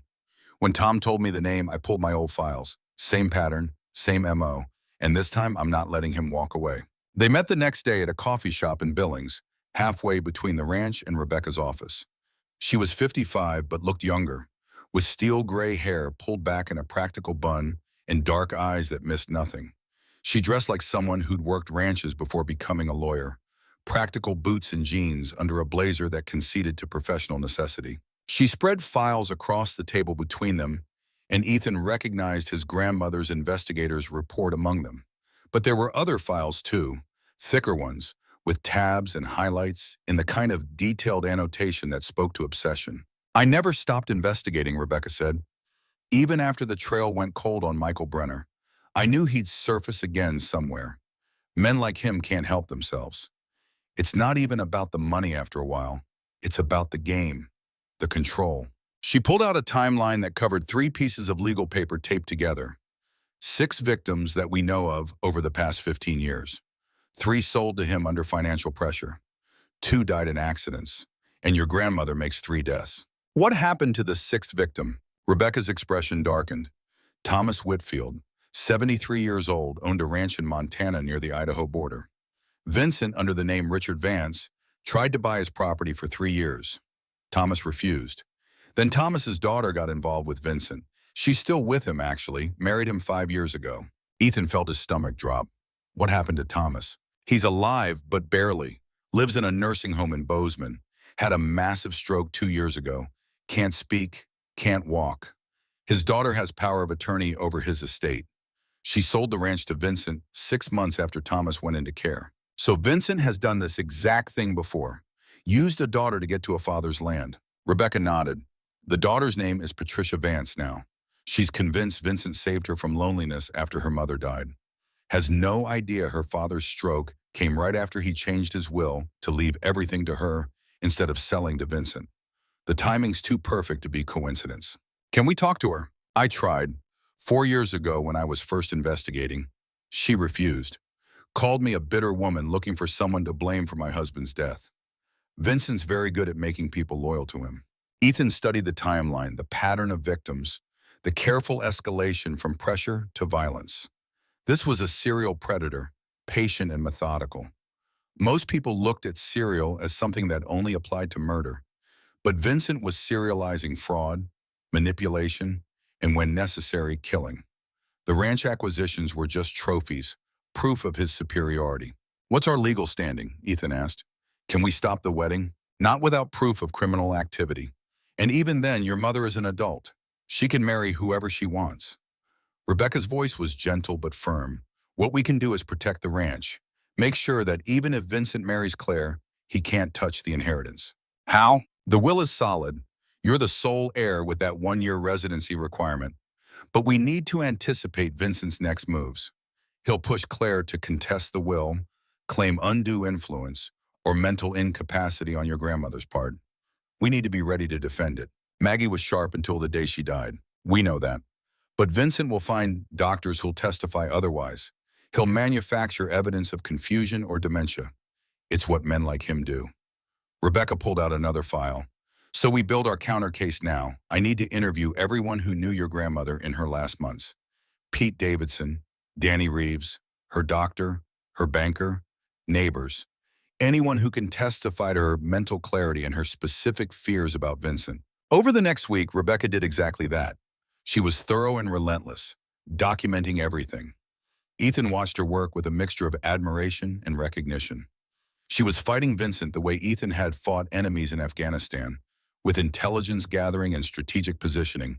When Tom told me the name, I pulled my old files. Same pattern, same MO, and this time I'm not letting him walk away." They met the next day at a coffee shop in Billings, halfway between the ranch and Rebecca's office. She was 55 but looked younger, with steel gray hair pulled back in a practical bun and dark eyes that missed nothing. She dressed like someone who'd worked ranches before becoming a lawyer. Practical boots and jeans under a blazer that conceded to professional necessity. She spread files across the table between them, and Ethan recognized his grandmother's investigator's report among them. But there were other files too, thicker ones, with tabs and highlights in the kind of detailed annotation that spoke to obsession. I never stopped investigating, Rebecca said. Even after the trail went cold on Michael Brenner, I knew he'd surface again somewhere. Men like him can't help themselves. It's not even about the money after a while. It's about the game, the control. She pulled out a timeline that covered 3 pieces of legal paper taped together. 6 victims that we know of over the past 15 years. 3 sold to him under financial pressure. 2 died in accidents. And your grandmother makes 3 deaths. What happened to the 6th victim? Rebecca's expression darkened. Thomas Whitfield, 73 years old, owned a ranch in Montana near the Idaho border. Vincent, under the name Richard Vance, tried to buy his property for 3 years. Thomas refused. Then Thomas's daughter got involved with Vincent. She's still with him, actually, married him 5 years ago. Ethan felt his stomach drop. What happened to Thomas? He's alive, but barely. Lives in a nursing home in Bozeman. Had a massive stroke 2 years ago. Can't speak, can't walk. His daughter has power of attorney over his estate. She sold the ranch to Vincent 6 months after Thomas went into care. So Vincent has done this exact thing before. Used a daughter to get to a father's land. Rebecca nodded. The daughter's name is Patricia Vance now. She's convinced Vincent saved her from loneliness after her mother died. Has no idea her father's stroke came right after he changed his will to leave everything to her instead of selling to Vincent. The timing's too perfect to be coincidence. Can we talk to her? I tried. 4 years ago when I was first investigating. She refused. Called me a bitter woman looking for someone to blame for my husband's death. Vincent's very good at making people loyal to him. Ethan studied the timeline, the pattern of victims, the careful escalation from pressure to violence. This was a serial predator, patient and methodical. Most people looked at serial as something that only applied to murder. But Vincent was serializing fraud, manipulation, and when necessary, killing. The ranch acquisitions were just trophies, proof of his superiority. What's our legal standing? Ethan asked. Can we stop the wedding? Not without proof of criminal activity. And even then, your mother is an adult. She can marry whoever she wants. Rebecca's voice was gentle but firm. What we can do is protect the ranch. Make sure that even if Vincent marries Claire, he can't touch the inheritance. How? The will is solid. You're the sole heir with that 1-year residency requirement. But we need to anticipate Vincent's next moves. He'll push Claire to contest the will, claim undue influence, or mental incapacity on your grandmother's part. We need to be ready to defend it. Maggie was sharp until the day she died. We know that. But Vincent will find doctors who'll testify otherwise. He'll manufacture evidence of confusion or dementia. It's what men like him do. Rebecca pulled out another file. So we build our counter case now. I need to interview everyone who knew your grandmother in her last months. Pete Davidson, Danny Reeves, her doctor, her banker, neighbors. Anyone who can testify to her mental clarity and her specific fears about Vincent. Over the next week, Rebecca did exactly that. She was thorough and relentless, documenting everything. Ethan watched her work with a mixture of admiration and recognition. She was fighting Vincent the way Ethan had fought enemies in Afghanistan, with intelligence gathering and strategic positioning.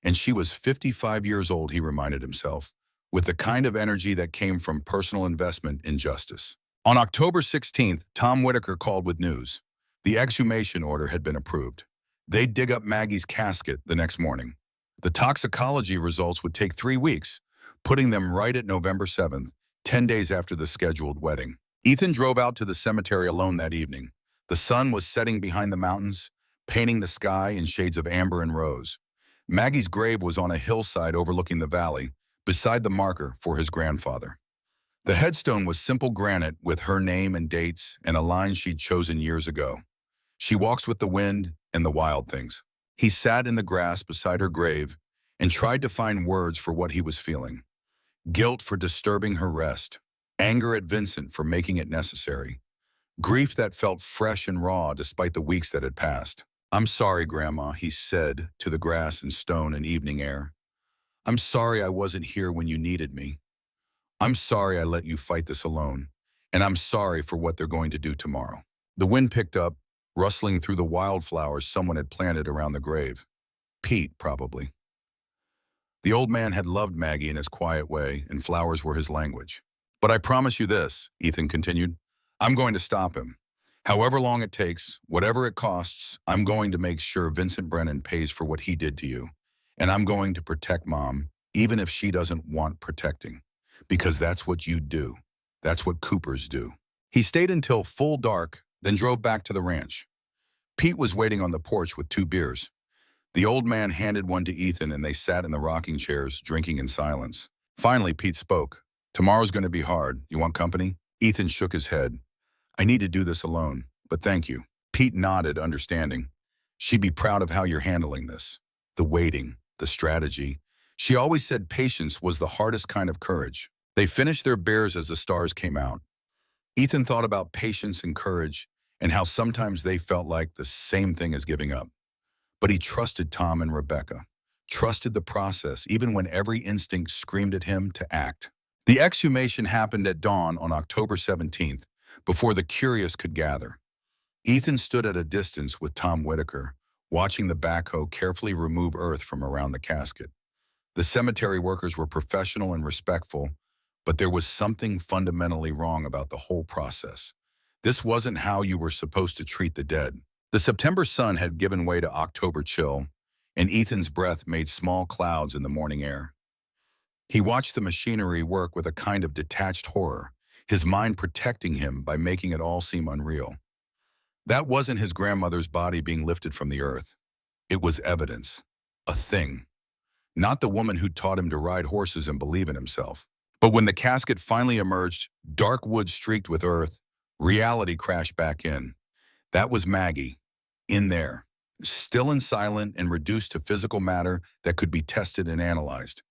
And she was 55 years old, he reminded himself, with the kind of energy that came from personal investment in justice. On October 16th, Tom Whitaker called with news. The exhumation order had been approved. They'd dig up Maggie's casket the next morning. The toxicology results would take 3 weeks, putting them right at November 7th, 10 days after the scheduled wedding. Ethan drove out to the cemetery alone that evening. The sun was setting behind the mountains, painting the sky in shades of amber and rose. Maggie's grave was on a hillside overlooking the valley, beside the marker for his grandfather. The headstone was simple granite with her name and dates and a line she'd chosen years ago. She walks with the wind and the wild things. He sat in the grass beside her grave and tried to find words for what he was feeling. Guilt for disturbing her rest. Anger at Vincent for making it necessary. Grief that felt fresh and raw despite the weeks that had passed. I'm sorry, Grandma, he said to the grass and stone and evening air. I'm sorry I wasn't here when you needed me. I'm sorry I let you fight this alone, and I'm sorry for what they're going to do tomorrow. The wind picked up, rustling through the wildflowers someone had planted around the grave. Pete, probably. The old man had loved Maggie in his quiet way, and flowers were his language. But I promise you this, Ethan continued, I'm going to stop him. However long it takes, whatever it costs, I'm going to make sure Vincent Brennan pays for what he did to you. And I'm going to protect Mom, even if she doesn't want protecting. Because that's what you do. That's what Coopers do. He stayed until full dark, then drove back to the ranch. Pete was waiting on the porch with 2 beers. The old man handed one to Ethan and they sat in the rocking chairs, drinking in silence. Finally, Pete spoke. Tomorrow's going to be hard. You want company? Ethan shook his head. I need to do this alone, but thank you. Pete nodded, understanding. She'd be proud of how you're handling this. The waiting, the strategy. She always said patience was the hardest kind of courage. They finished their beers as the stars came out. Ethan thought about patience and courage and how sometimes they felt like the same thing as giving up. But he trusted Tom and Rebecca, trusted the process even when every instinct screamed at him to act. The exhumation happened at dawn on October 17th, before the curious could gather. Ethan stood at a distance with Tom Whitaker, watching the backhoe carefully remove earth from around the casket. The cemetery workers were professional and respectful, but there was something fundamentally wrong about the whole process. This wasn't how you were supposed to treat the dead. The September sun had given way to October chill, and Ethan's breath made small clouds in the morning air. He watched the machinery work with a kind of detached horror, his mind protecting him by making it all seem unreal. That wasn't his grandmother's body being lifted from the earth. It was evidence, a thing. Not the woman who taught him to ride horses and believe in himself. But when the casket finally emerged, dark wood streaked with earth, reality crashed back in. That was Maggie, in there, still and silent and reduced to physical matter that could be tested and analyzed.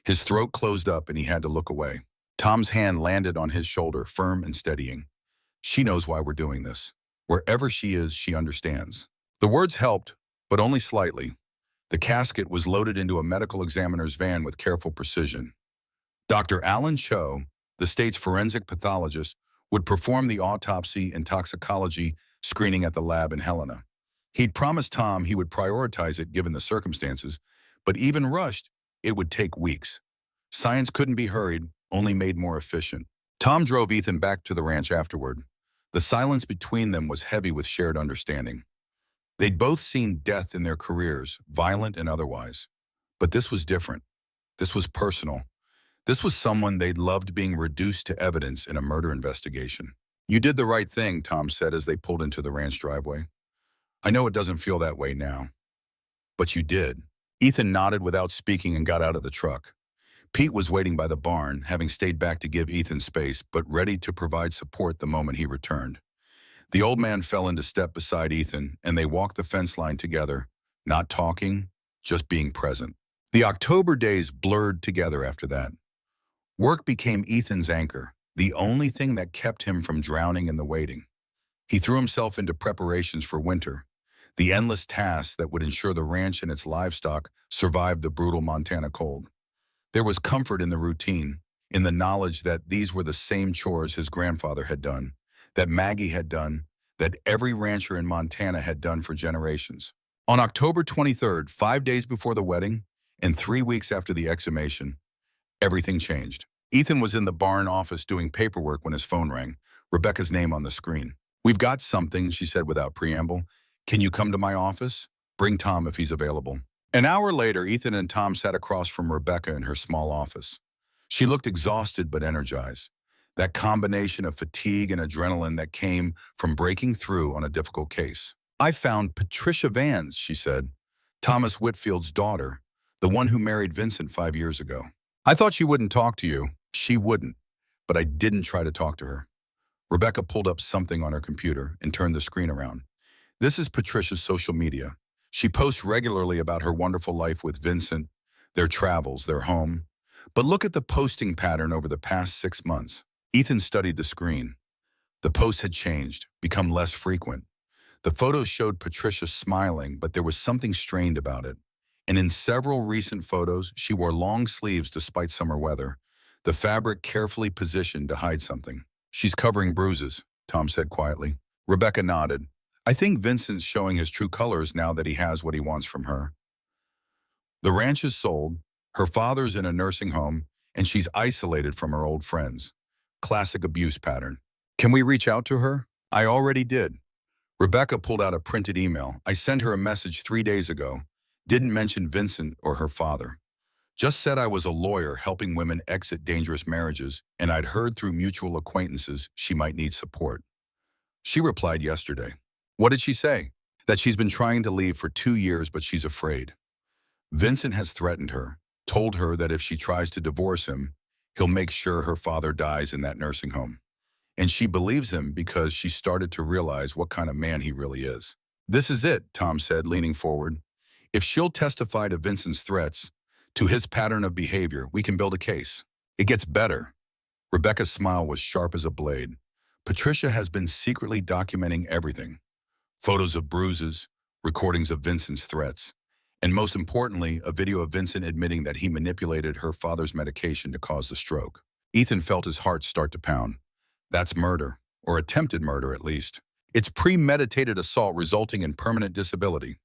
His throat closed up and he had to look away. Tom's hand landed on his shoulder, firm and steadying. She knows why we're doing this. Wherever she is, she understands. The words helped, but only slightly. The casket was loaded into a medical examiner's van with careful precision. Dr. Alan Cho, the state's forensic pathologist, would perform the autopsy and toxicology screening at the lab in Helena. He'd promised Tom he would prioritize it given the circumstances, but even rushed, it would take weeks. Science couldn't be hurried, only made more efficient. Tom drove Ethan back to the ranch afterward. The silence between them was heavy with shared understanding. They'd both seen death in their careers, violent and otherwise. But this was different. This was personal. This was someone they'd loved being reduced to evidence in a murder investigation. You did the right thing, Tom said as they pulled into the ranch driveway. I know it doesn't feel that way now. But you did. Ethan nodded without speaking and got out of the truck. Pete was waiting by the barn, having stayed back to give Ethan space, but ready to provide support the moment he returned. The old man fell into step beside Ethan, and they walked the fence line together, not talking, just being present. The October days blurred together after that. Work became Ethan's anchor, the only thing that kept him from drowning in the waiting. He threw himself into preparations for winter, the endless tasks that would ensure the ranch and its livestock survived the brutal Montana cold. There was comfort in the routine, in the knowledge that these were the same chores his grandfather had done, that Maggie had done, that every rancher in Montana had done for generations. On October 23rd, 5 days before the wedding, and 3 weeks after the exhumation, everything changed. Ethan was in the barn office doing paperwork when his phone rang, Rebecca's name on the screen. We've got something, she said without preamble. Can you come to my office? Bring Tom if he's available. An hour later, Ethan and Tom sat across from Rebecca in her small office. She looked exhausted but energized. That combination of fatigue and adrenaline that came from breaking through on a difficult case. I found Patricia Vans, she said, Thomas Whitfield's daughter, the one who married Vincent 5 years ago. I thought she wouldn't talk to you. She wouldn't, but I didn't try to talk to her. Rebecca pulled up something on her computer and turned the screen around. This is Patricia's social media. She posts regularly about her wonderful life with Vincent, their travels, their home. But look at the posting pattern over the past 6 months. Ethan studied the screen. The posts had changed, become less frequent. The photos showed Patricia smiling, but there was something strained about it. And in several recent photos, she wore long sleeves despite summer weather, the fabric carefully positioned to hide something. She's covering bruises, Tom said quietly. Rebecca nodded. I think Vincent's showing his true colors now that he has what he wants from her. The ranch is sold, her father's in a nursing home, and she's isolated from her old friends. Classic abuse pattern. Can we reach out to her? I already did. Rebecca pulled out a printed email. I sent her a message 3 days ago. Didn't mention Vincent or her father. Just said I was a lawyer helping women exit dangerous marriages, and I'd heard through mutual acquaintances she might need support. She replied yesterday. What did she say? That she's been trying to leave for 2 years, but she's afraid. Vincent has threatened her, told her that if she tries to divorce him, he'll make sure her father dies in that nursing home. And she believes him because she started to realize what kind of man he really is. This is it, Tom said, leaning forward. If she'll testify to Vincent's threats, to his pattern of behavior, we can build a case. It gets better. Rebecca's smile was sharp as a blade. Patricia has been secretly documenting everything. Photos of bruises, recordings of Vincent's threats, and most importantly, a video of Vincent admitting that he manipulated her father's medication to cause the stroke. Ethan felt his heart start to pound. That's murder, or attempted murder at least. It's premeditated assault resulting in permanent disability.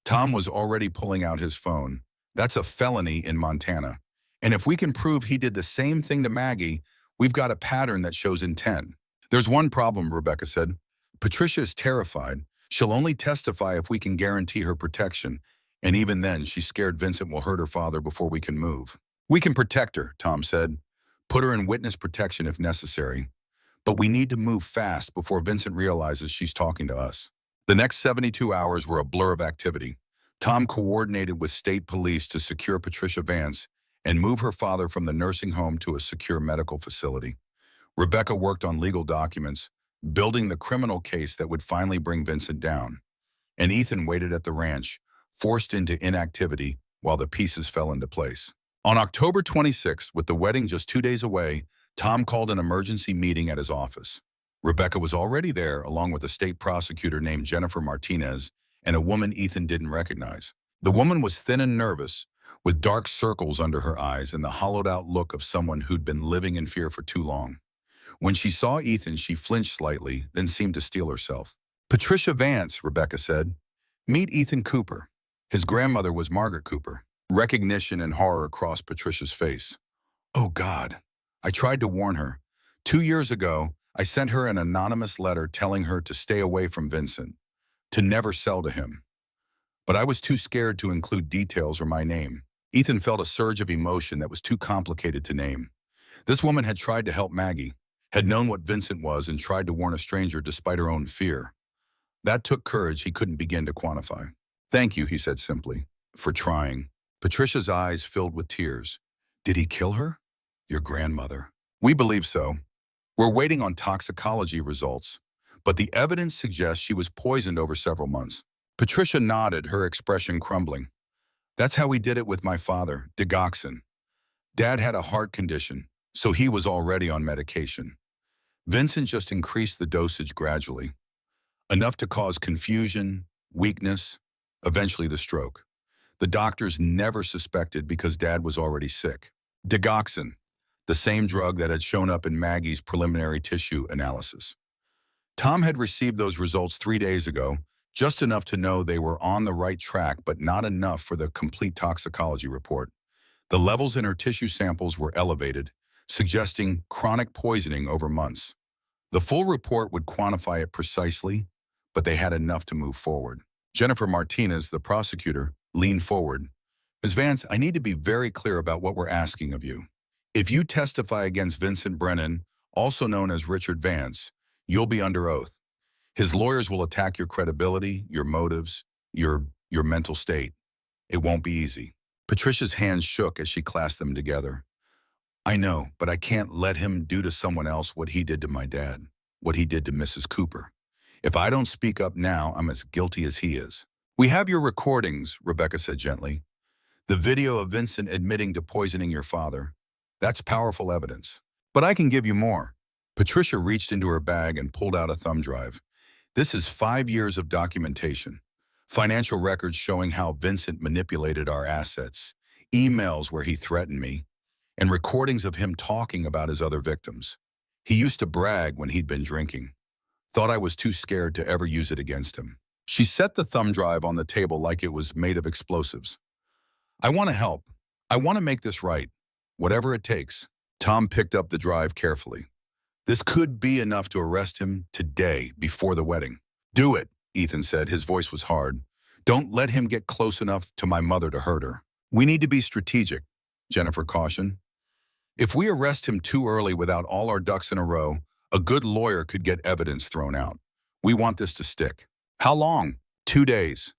Tom was already pulling out his phone. That's a felony in Montana. And if we can prove he did the same thing to Maggie, we've got a pattern that shows intent. There's one problem, Rebecca said. Patricia is terrified. She'll only testify if we can guarantee her protection. And even then, she's scared Vincent will hurt her father before we can move. We can protect her, Tom said. Put her in witness protection if necessary. But we need to move fast before Vincent realizes she's talking to us. The next 72 hours were a blur of activity. Tom coordinated with state police to secure Patricia Vance and move her father from the nursing home to a secure medical facility. Rebecca worked on legal documents, building the criminal case that would finally bring Vincent down. And Ethan waited at the ranch, forced into inactivity while the pieces fell into place. On October 26th, with the wedding just 2 days away, Tom called an emergency meeting at his office. Rebecca was already there, along with a state prosecutor named Jennifer Martinez and a woman Ethan didn't recognize. The woman was thin and nervous, with dark circles under her eyes and the hollowed-out look of someone who'd been living in fear for too long. When she saw Ethan, she flinched slightly, then seemed to steel herself. Patricia Vance, Rebecca said. Meet Ethan Cooper. His grandmother was Margaret Cooper. Recognition and horror crossed Patricia's face. Oh, God. I tried to warn her. 2 years ago, I sent her an anonymous letter telling her to stay away from Vincent, to never sell to him. But I was too scared to include details or my name. Ethan felt a surge of emotion that was too complicated to name. This woman had tried to help Maggie, had known what Vincent was and tried to warn a stranger despite her own fear. That took courage he couldn't begin to quantify. Thank you, he said simply, for trying. Patricia's eyes filled with tears. Did he kill her? Your grandmother. We believe so. We're waiting on toxicology results, but the evidence suggests she was poisoned over several months. Patricia nodded, her expression crumbling. That's how we did it with my father, digoxin. Dad had a heart condition, so he was already on medication. Vincent just increased the dosage gradually, enough to cause confusion, weakness, eventually the stroke. The doctors never suspected because Dad was already sick. Digoxin, the same drug that had shown up in Maggie's preliminary tissue analysis. Tom had received those results 3 days ago, just enough to know they were on the right track, but not enough for the complete toxicology report. The levels in her tissue samples were elevated, suggesting chronic poisoning over months. The full report would quantify it precisely, but they had enough to move forward. Jennifer Martinez, the prosecutor, leaned forward. Ms. Vance, I need to be very clear about what we're asking of you. If you testify against Vincent Brennan, also known as Richard Vance, you'll be under oath. His lawyers will attack your credibility, your motives, your mental state. It won't be easy. Patricia's hands shook as she clasped them together. I know, but I can't let him do to someone else what he did to my dad, what he did to Mrs. Cooper. If I don't speak up now, I'm as guilty as he is. We have your recordings, Rebecca said gently. The video of Vincent admitting to poisoning your father. That's powerful evidence. But I can give you more. Patricia reached into her bag and pulled out a thumb drive. This is 5 years of documentation. Financial records showing how Vincent manipulated our assets, emails where he threatened me, and recordings of him talking about his other victims. He used to brag when he'd been drinking. Thought I was too scared to ever use it against him. She set the thumb drive on the table like it was made of explosives. I want to help. I want to make this right. Whatever it takes. Tom picked up the drive carefully. This could be enough to arrest him today, before the wedding. Do it, Ethan said. His voice was hard. Don't let him get close enough to my mother to hurt her. We need to be strategic, Jennifer cautioned. If we arrest him too early without all our ducks in a row, a good lawyer could get evidence thrown out. We want this to stick. How long? 2 days.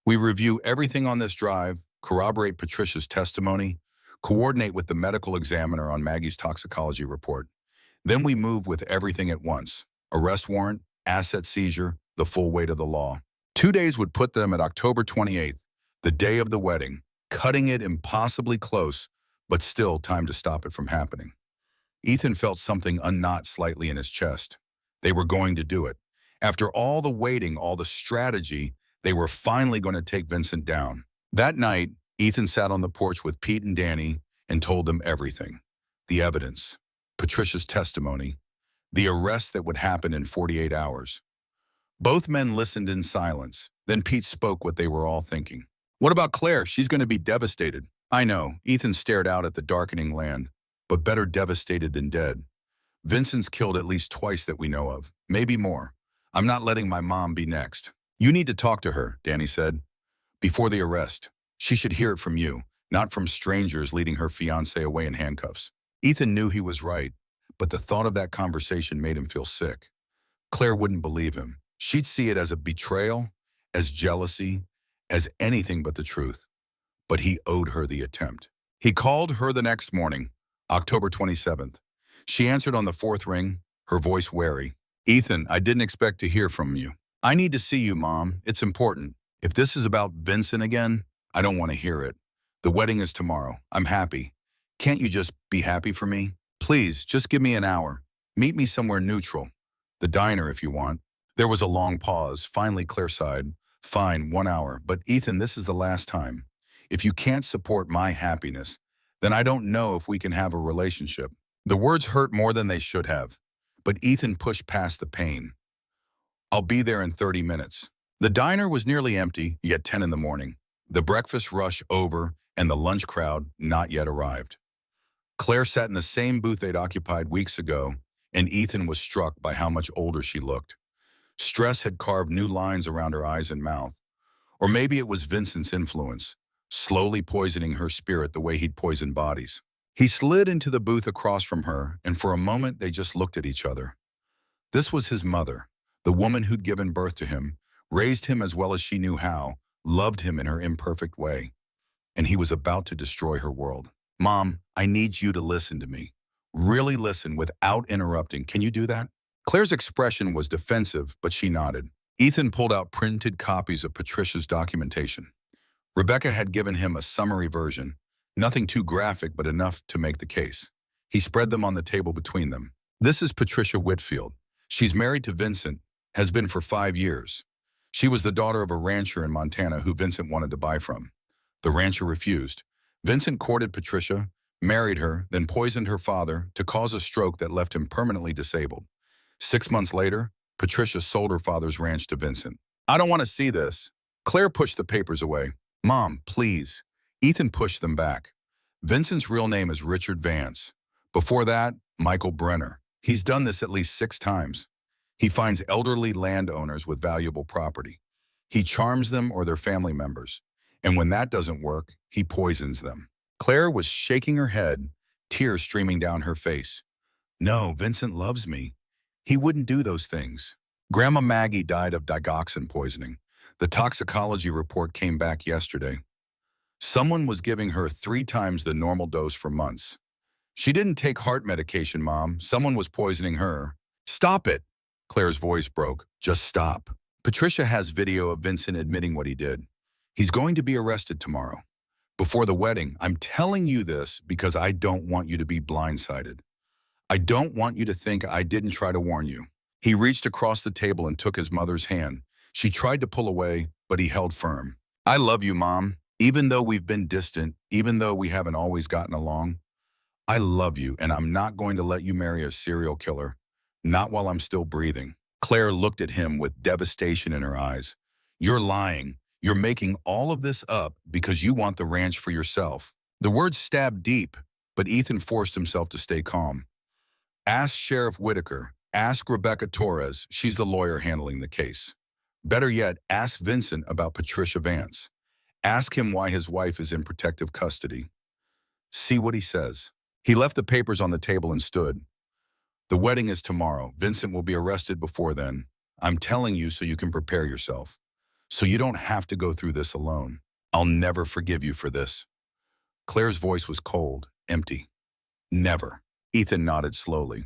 We review everything on this drive, corroborate Patricia's testimony, coordinate with the medical examiner on Maggie's toxicology report. Then we move with everything at once. Arrest warrant, asset seizure, the full weight of the law. 2 days would put them at October 28th, the day of the wedding, cutting it impossibly close, but still time to stop it from happening. Ethan felt something unknot slightly in his chest. They were going to do it. After all the waiting, all the strategy, they were finally going to take Vincent down. That night, Ethan sat on the porch with Pete and Danny and told them everything. The evidence, Patricia's testimony, the arrest that would happen in 48 hours. Both men listened in silence. Then Pete spoke what they were all thinking. What about Claire? She's going to be devastated. I know. Ethan stared out at the darkening land, but better devastated than dead. Vincent's killed at least twice that we know of, maybe more. I'm not letting my mom be next. You need to talk to her, Danny said. Before the arrest, she should hear it from you, not from strangers leading her fiancé away in handcuffs. Ethan knew he was right, but the thought of that conversation made him feel sick. Claire wouldn't believe him. She'd see it as a betrayal, as jealousy, as anything but the truth. But he owed her the attempt. He called her the next morning, October 27th. She answered on the fourth ring, her voice wary. Ethan, I didn't expect to hear from you. I need to see you, Mom. It's important. If this is about Vincent again, I don't want to hear it. The wedding is tomorrow. I'm happy. Can't you just be happy for me? Please, just give me an hour. Meet me somewhere neutral. The diner if you want. There was a long pause. Finally, Claire sighed. Fine, 1 hour. But Ethan, this is the last time. If you can't support my happiness, then I don't know if we can have a relationship. The words hurt more than they should have. But Ethan pushed past the pain. I'll be there in 30 minutes. The diner was nearly empty, yet 10 in the morning. The breakfast rush over, and the lunch crowd not yet arrived. Claire sat in the same booth they'd occupied weeks ago, and Ethan was struck by how much older she looked. Stress had carved new lines around her eyes and mouth. Or maybe it was Vincent's influence, slowly poisoning her spirit the way he'd poisoned bodies. He slid into the booth across from her, and for a moment they just looked at each other. This was his mother, the woman who'd given birth to him, raised him as well as she knew how, loved him in her imperfect way. And he was about to destroy her world. Mom, I need you to listen to me. Really listen without interrupting. Can you do that? Claire's expression was defensive, but she nodded. Ethan pulled out printed copies of Patricia's documentation. Rebecca had given him a summary version, nothing too graphic but enough to make the case. He spread them on the table between them. This is Patricia Whitfield. She's married to Vincent, has been for 5 years. She was the daughter of a rancher in Montana who Vincent wanted to buy from. The rancher refused. Vincent courted Patricia, married her, then poisoned her father to cause a stroke that left him permanently disabled. 6 months later, Patricia sold her father's ranch to Vincent. I don't want to see this. Claire pushed the papers away. Mom, please. Ethan pushed them back. Vincent's real name is Richard Vance. Before that, Michael Brenner. He's done this at least 6 times. He finds elderly landowners with valuable property. He charms them or their family members. And when that doesn't work, he poisons them. Claire was shaking her head, tears streaming down her face. No, Vincent loves me. He wouldn't do those things. Grandma Maggie died of digoxin poisoning. The toxicology report came back yesterday. Someone was giving her 3 times the normal dose for months. She didn't take heart medication, Mom. Someone was poisoning her. Stop it. Claire's voice broke. Just stop. Patricia has video of Vincent admitting what he did. He's going to be arrested tomorrow. Before the wedding, I'm telling you this because I don't want you to be blindsided. I don't want you to think I didn't try to warn you. He reached across the table and took his mother's hand. She tried to pull away, but he held firm. I love you, Mom. Even though we've been distant, even though we haven't always gotten along, I love you, and I'm not going to let you marry a serial killer. Not while I'm still breathing. Claire looked at him with devastation in her eyes. You're lying. You're making all of this up because you want the ranch for yourself. The words stabbed deep, but Ethan forced himself to stay calm. Ask Sheriff Whitaker. Ask Rebecca Torres. She's the lawyer handling the case. Better yet, ask Vincent about Patricia Vance. Ask him why his wife is in protective custody. See what he says." He left the papers on the table and stood. "The wedding is tomorrow. Vincent will be arrested before then. I'm telling you so you can prepare yourself. So you don't have to go through this alone. I'll never forgive you for this." Claire's voice was cold, empty. "Never." Ethan nodded slowly.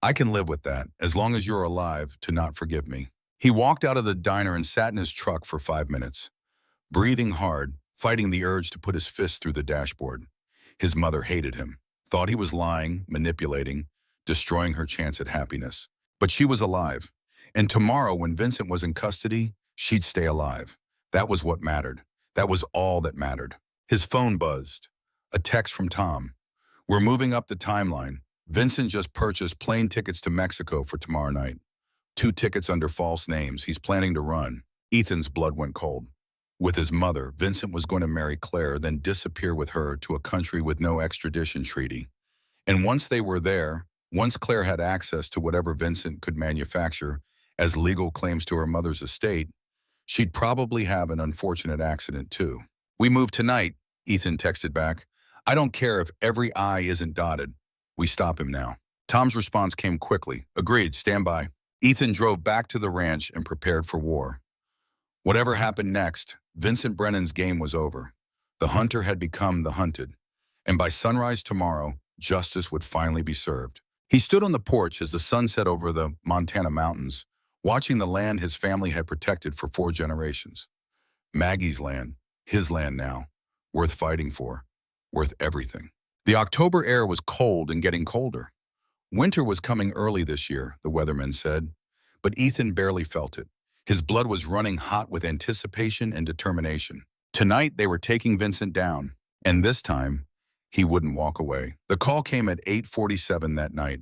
"I can live with that, as long as you're alive to not forgive me." He walked out of the diner and sat in his truck for 5 minutes, breathing hard, fighting the urge to put his fist through the dashboard. His mother hated him, thought he was lying, manipulating, destroying her chance at happiness. But she was alive. And tomorrow, when Vincent was in custody, she'd stay alive. That was what mattered. That was all that mattered. His phone buzzed. A text from Tom. "We're moving up the timeline. Vincent just purchased plane tickets to Mexico for tomorrow night. 2 tickets under false names. He's planning to run." Ethan's blood went cold. With his mother, Vincent was going to marry Claire, then disappear with her to a country with no extradition treaty. And once they were there, once Claire had access to whatever Vincent could manufacture as legal claims to her mother's estate, she'd probably have an unfortunate accident too. "We move tonight," Ethan texted back. "I don't care if every I isn't dotted. We stop him now." Tom's response came quickly. "Agreed, stand by." Ethan drove back to the ranch and prepared for war. Whatever happened next, Vincent Brennan's game was over. The hunter had become the hunted. And by sunrise tomorrow, justice would finally be served. He stood on the porch as the sun set over the Montana mountains, watching the land his family had protected for 4 generations. Maggie's land, his land now, worth fighting for, worth everything. The October air was cold and getting colder. Winter was coming early this year, the weatherman said, but Ethan barely felt it. His blood was running hot with anticipation and determination. Tonight, they were taking Vincent down, and this time, he wouldn't walk away. The call came at 8:47 that night.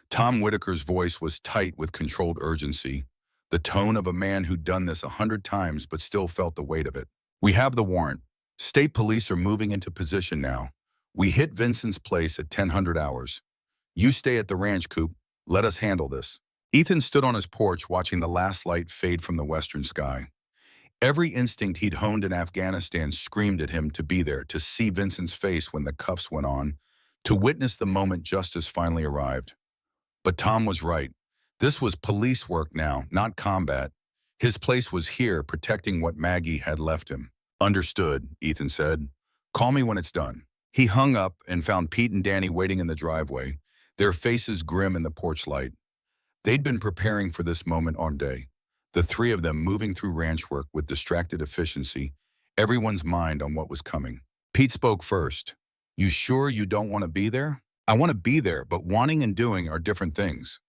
Tom Whitaker's voice was tight with controlled urgency, the tone of a man who'd done this 100 times but still felt the weight of it. "We have the warrant. State police are moving into position now. We hit Vincent's place at 1000 hours. You stay at the ranch, Coop. Let us handle this." Ethan stood on his porch watching the last light fade from the western sky. Every instinct he'd honed in Afghanistan screamed at him to be there, to see Vincent's face when the cuffs went on, to witness the moment justice finally arrived. But Tom was right. This was police work now, not combat. His place was here, protecting what Maggie had left him. "Understood," Ethan said. "Call me when it's done." He hung up and found Pete and Danny waiting in the driveway, their faces grim in the porch light. They'd been preparing for this moment all day, the 3 of them moving through ranch work with distracted efficiency, everyone's mind on what was coming. Pete spoke first. "You sure you don't want to be there?" "I want to be there, but wanting and doing are different things."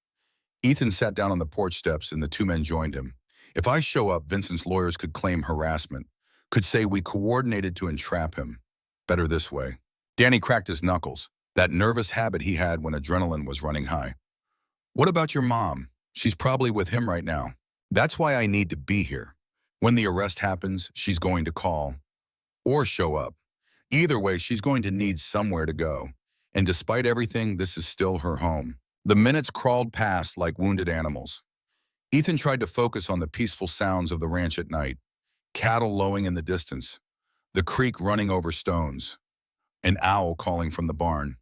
Ethan sat down on the porch steps and the 2 men joined him. "If I show up, Vincent's lawyers could claim harassment, could say we coordinated to entrap him. Better this way." Danny cracked his knuckles, that nervous habit he had when adrenaline was running high. "What about your mom? She's probably with him right now." "That's why I need to be here. When the arrest happens, she's going to call. Or show up. Either way, she's going to need somewhere to go. And despite everything, this is still her home." The minutes crawled past like wounded animals. Ethan tried to focus on the peaceful sounds of the ranch at night. Cattle lowing in the distance. The creek running over stones. An owl calling from the barn.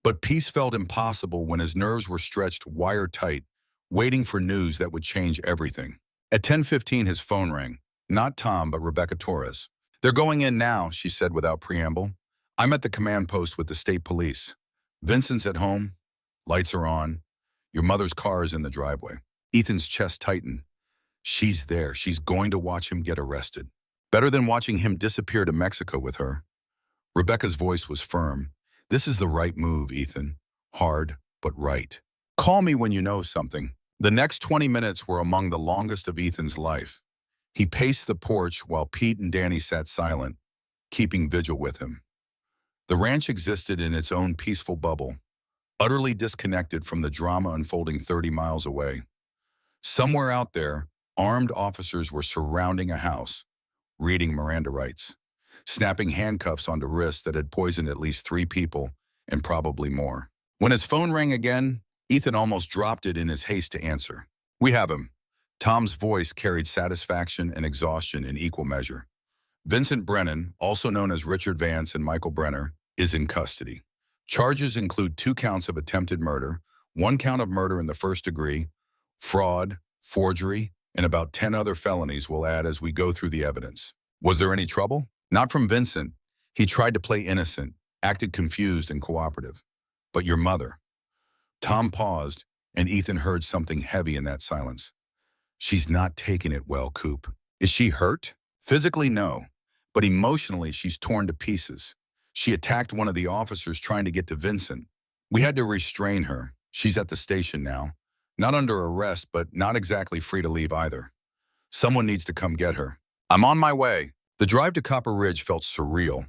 But peace felt impossible when his nerves were stretched wire-tight, waiting for news that would change everything. At 10:15, his phone rang. Not Tom, but Rebecca Torres. "They're going in now," she said without preamble. "I'm at the command post with the state police. Vincent's at home. Lights are on. Your mother's car is in the driveway." Ethan's chest tightened. She's there. She's going to watch him get arrested. Better than watching him disappear to Mexico with her. Rebecca's voice was firm. "This is the right move, Ethan. Hard, but right. Call me when you know something." The next 20 minutes were among the longest of Ethan's life. He paced the porch while Pete and Danny sat silent, keeping vigil with him. The ranch existed in its own peaceful bubble, utterly disconnected from the drama unfolding 30 miles away. Somewhere out there, armed officers were surrounding a house, reading Miranda rights, snapping handcuffs onto wrists that had poisoned at least 3 people, and probably more. When his phone rang again, Ethan almost dropped it in his haste to answer. "We have him." Tom's voice carried satisfaction and exhaustion in equal measure. Vincent Brennan, also known as Richard Vance and Michael Brenner, is in custody. Charges include 2 counts of attempted murder, 1 count of murder in the first degree, fraud, forgery, and about 10 other felonies we'll add as we go through the evidence. Was there any trouble? Not from Vincent. He tried to play innocent, acted confused and cooperative. But your mother. Tom paused, and Ethan heard something heavy in that silence. She's not taking it well, Coop. Is she hurt? Physically, no. But emotionally, she's torn to pieces. She attacked one of the officers trying to get to Vincent. We had to restrain her. She's at the station now. Not under arrest, but not exactly free to leave either. Someone needs to come get her. I'm on my way. The drive to Copper Ridge felt surreal.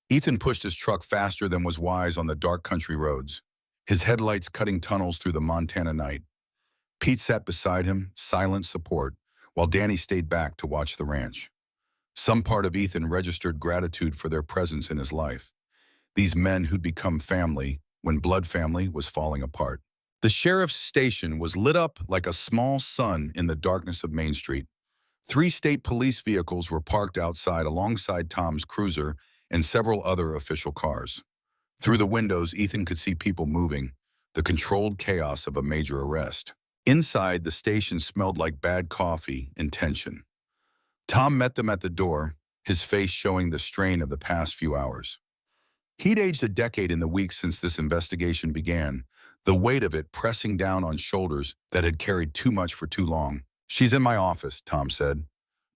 Ethan pushed his truck faster than was wise on the dark country roads, his headlights cutting tunnels through the Montana night. Pete sat beside him, silent support, while Danny stayed back to watch the ranch. Some part of Ethan registered gratitude for their presence in his life. These men who'd become family when blood family was falling apart. The sheriff's station was lit up like a small sun in the darkness of Main Street. 3 state police vehicles were parked outside alongside Tom's cruiser and several other official cars. Through the windows, Ethan could see people moving, the controlled chaos of a major arrest. Inside, the station smelled like bad coffee and tension. Tom met them at the door, his face showing the strain of the past few hours. He'd aged a decade in the weeks since this investigation began, the weight of it pressing down on shoulders that had carried too much for too long. She's in my office, Tom said.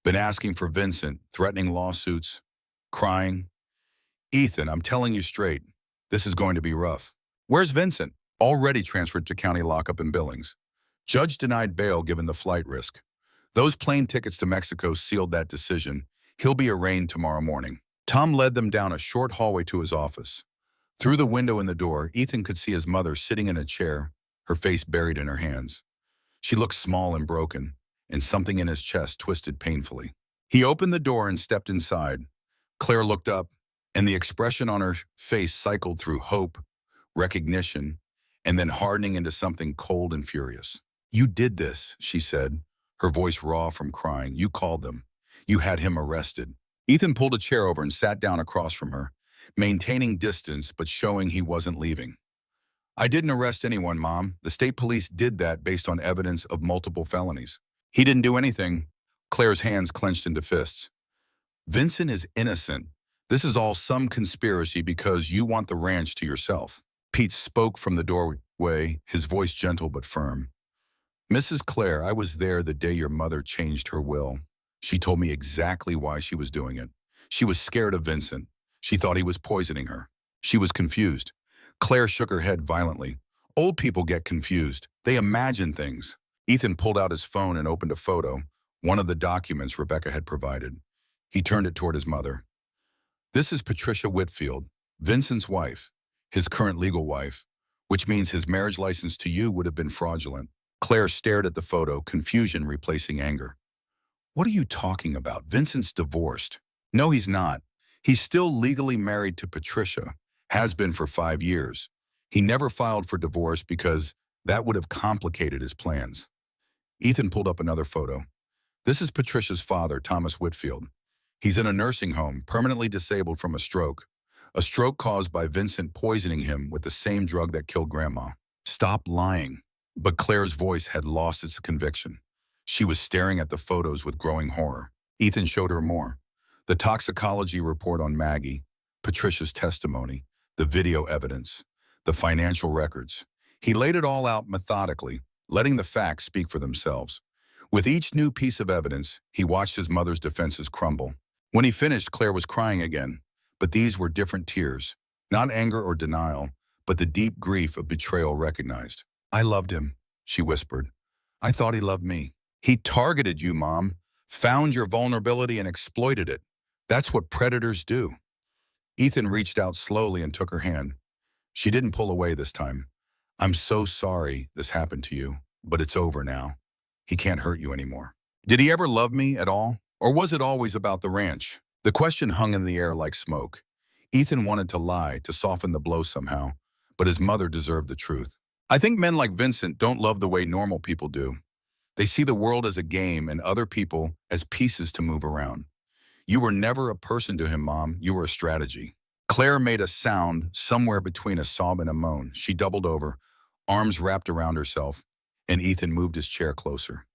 Been asking for Vincent, threatening lawsuits, crying. Ethan, I'm telling you straight, this is going to be rough. Where's Vincent? Already transferred to county lockup in Billings. Judge denied bail given the flight risk. Those plane tickets to Mexico sealed that decision. He'll be arraigned tomorrow morning. Tom led them down a short hallway to his office. Through the window in the door, Ethan could see his mother sitting in a chair, her face buried in her hands. She looked small and broken, and something in his chest twisted painfully. He opened the door and stepped inside. Claire looked up, and the expression on her face cycled through hope, recognition, and then hardening into something cold and furious. You did this, she said, her voice raw from crying. You called them. You had him arrested. Ethan pulled a chair over and sat down across from her, maintaining distance but showing he wasn't leaving. I didn't arrest anyone, Mom. The state police did that based on evidence of multiple felonies. He didn't do anything. Claire's hands clenched into fists. Vincent is innocent. This is all some conspiracy because you want the ranch to yourself. Pete spoke from the doorway, his voice gentle but firm. Mrs. Claire, I was there the day your mother changed her will. She told me exactly why she was doing it. She was scared of Vincent. She thought he was poisoning her. She was confused. Claire shook her head violently. Old people get confused. They imagine things. Ethan pulled out his phone and opened a photo, one of the documents Rebecca had provided. He turned it toward his mother. This is Patricia Whitfield, Vincent's wife, his current legal wife, which means his marriage license to you would have been fraudulent. Claire stared at the photo, confusion replacing anger. What are you talking about? Vincent's divorced. No, he's not. He's still legally married to Patricia, has been for 5 years. He never filed for divorce because that would have complicated his plans. Ethan pulled up another photo. This is Patricia's father, Thomas Whitfield. He's in a nursing home, permanently disabled from a stroke caused by Vincent poisoning him with the same drug that killed Grandma. Stop lying. But Claire's voice had lost its conviction. She was staring at the photos with growing horror. Ethan showed her more. The toxicology report on Maggie, Patricia's testimony, the video evidence, the financial records. He laid it all out methodically, letting the facts speak for themselves. With each new piece of evidence, he watched his mother's defenses crumble. When he finished, Claire was crying again, but these were different tears. Not anger or denial, but the deep grief of betrayal recognized. I loved him, she whispered. I thought he loved me. He targeted you, Mom, found your vulnerability and exploited it. That's what predators do. Ethan reached out slowly and took her hand. She didn't pull away this time. I'm so sorry this happened to you, but it's over now. He can't hurt you anymore. Did he ever love me at all? Or was it always about the ranch? The question hung in the air like smoke. Ethan wanted to lie, to soften the blow somehow, but his mother deserved the truth. I think men like Vincent don't love the way normal people do. They see the world as a game and other people as pieces to move around. You were never a person to him, Mom. You were a strategy. Claire made a sound somewhere between a sob and a moan. She doubled over, arms wrapped around herself, and Ethan moved his chair closer.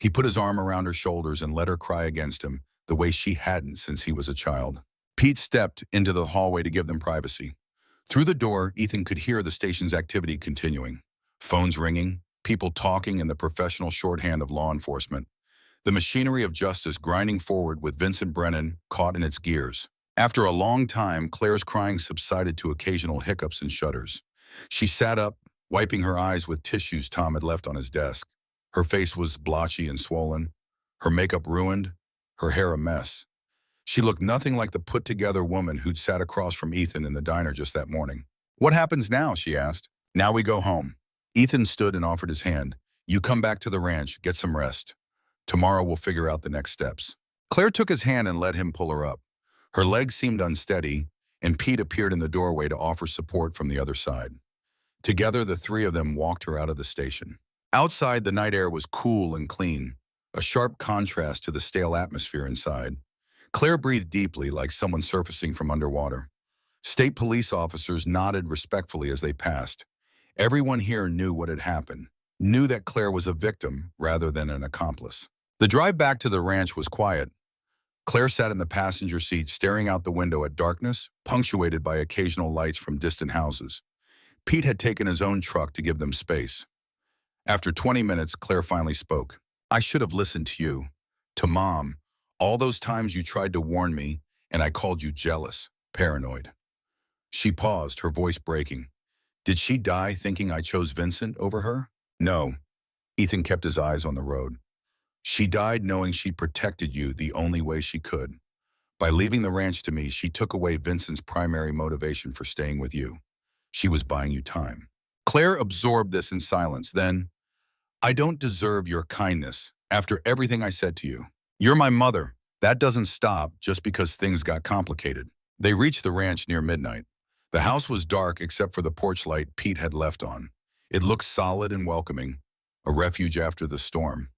He put his arm around her shoulders and let her cry against him the way she hadn't since he was a child. Pete stepped into the hallway to give them privacy. Through the door, Ethan could hear the station's activity continuing. Phones ringing, people talking in the professional shorthand of law enforcement. The machinery of justice grinding forward with Vincent Brennan caught in its gears. After a long time, Claire's crying subsided to occasional hiccups and shudders. She sat up, wiping her eyes with tissues Tom had left on his desk. Her face was blotchy and swollen, her makeup ruined, her hair a mess. She looked nothing like the put-together woman who'd sat across from Ethan in the diner just that morning. "What happens now?" she asked. "Now we go home." Ethan stood and offered his hand. "You come back to the ranch, get some rest. Tomorrow we'll figure out the next steps." Claire took his hand and let him pull her up. Her legs seemed unsteady, and Pete appeared in the doorway to offer support from the other side. Together, the three of them walked her out of the station. Outside, the night air was cool and clean, a sharp contrast to the stale atmosphere inside. Claire breathed deeply, like someone surfacing from underwater. State police officers nodded respectfully as they passed. Everyone here knew what had happened, knew that Claire was a victim rather than an accomplice. The drive back to the ranch was quiet. Claire sat in the passenger seat, staring out the window at darkness, punctuated by occasional lights from distant houses. Pete had taken his own truck to give them space. After 20 minutes, Claire finally spoke. "I should have listened to you, to Mom. All those times you tried to warn me, and I called you jealous, paranoid." She paused, her voice breaking. "Did she die thinking I chose Vincent over her?" "No." Ethan kept his eyes on the road. "She died knowing she protected you the only way she could. By leaving the ranch to me, she took away Vincent's primary motivation for staying with you. She was buying you time." Claire absorbed this in silence. Then, "I don't deserve your kindness after everything I said to you. You're my mother. That doesn't stop just because things got complicated." They reached the ranch near midnight. The house was dark except for the porch light Pete had left on. It looked solid and welcoming, a refuge after the storm.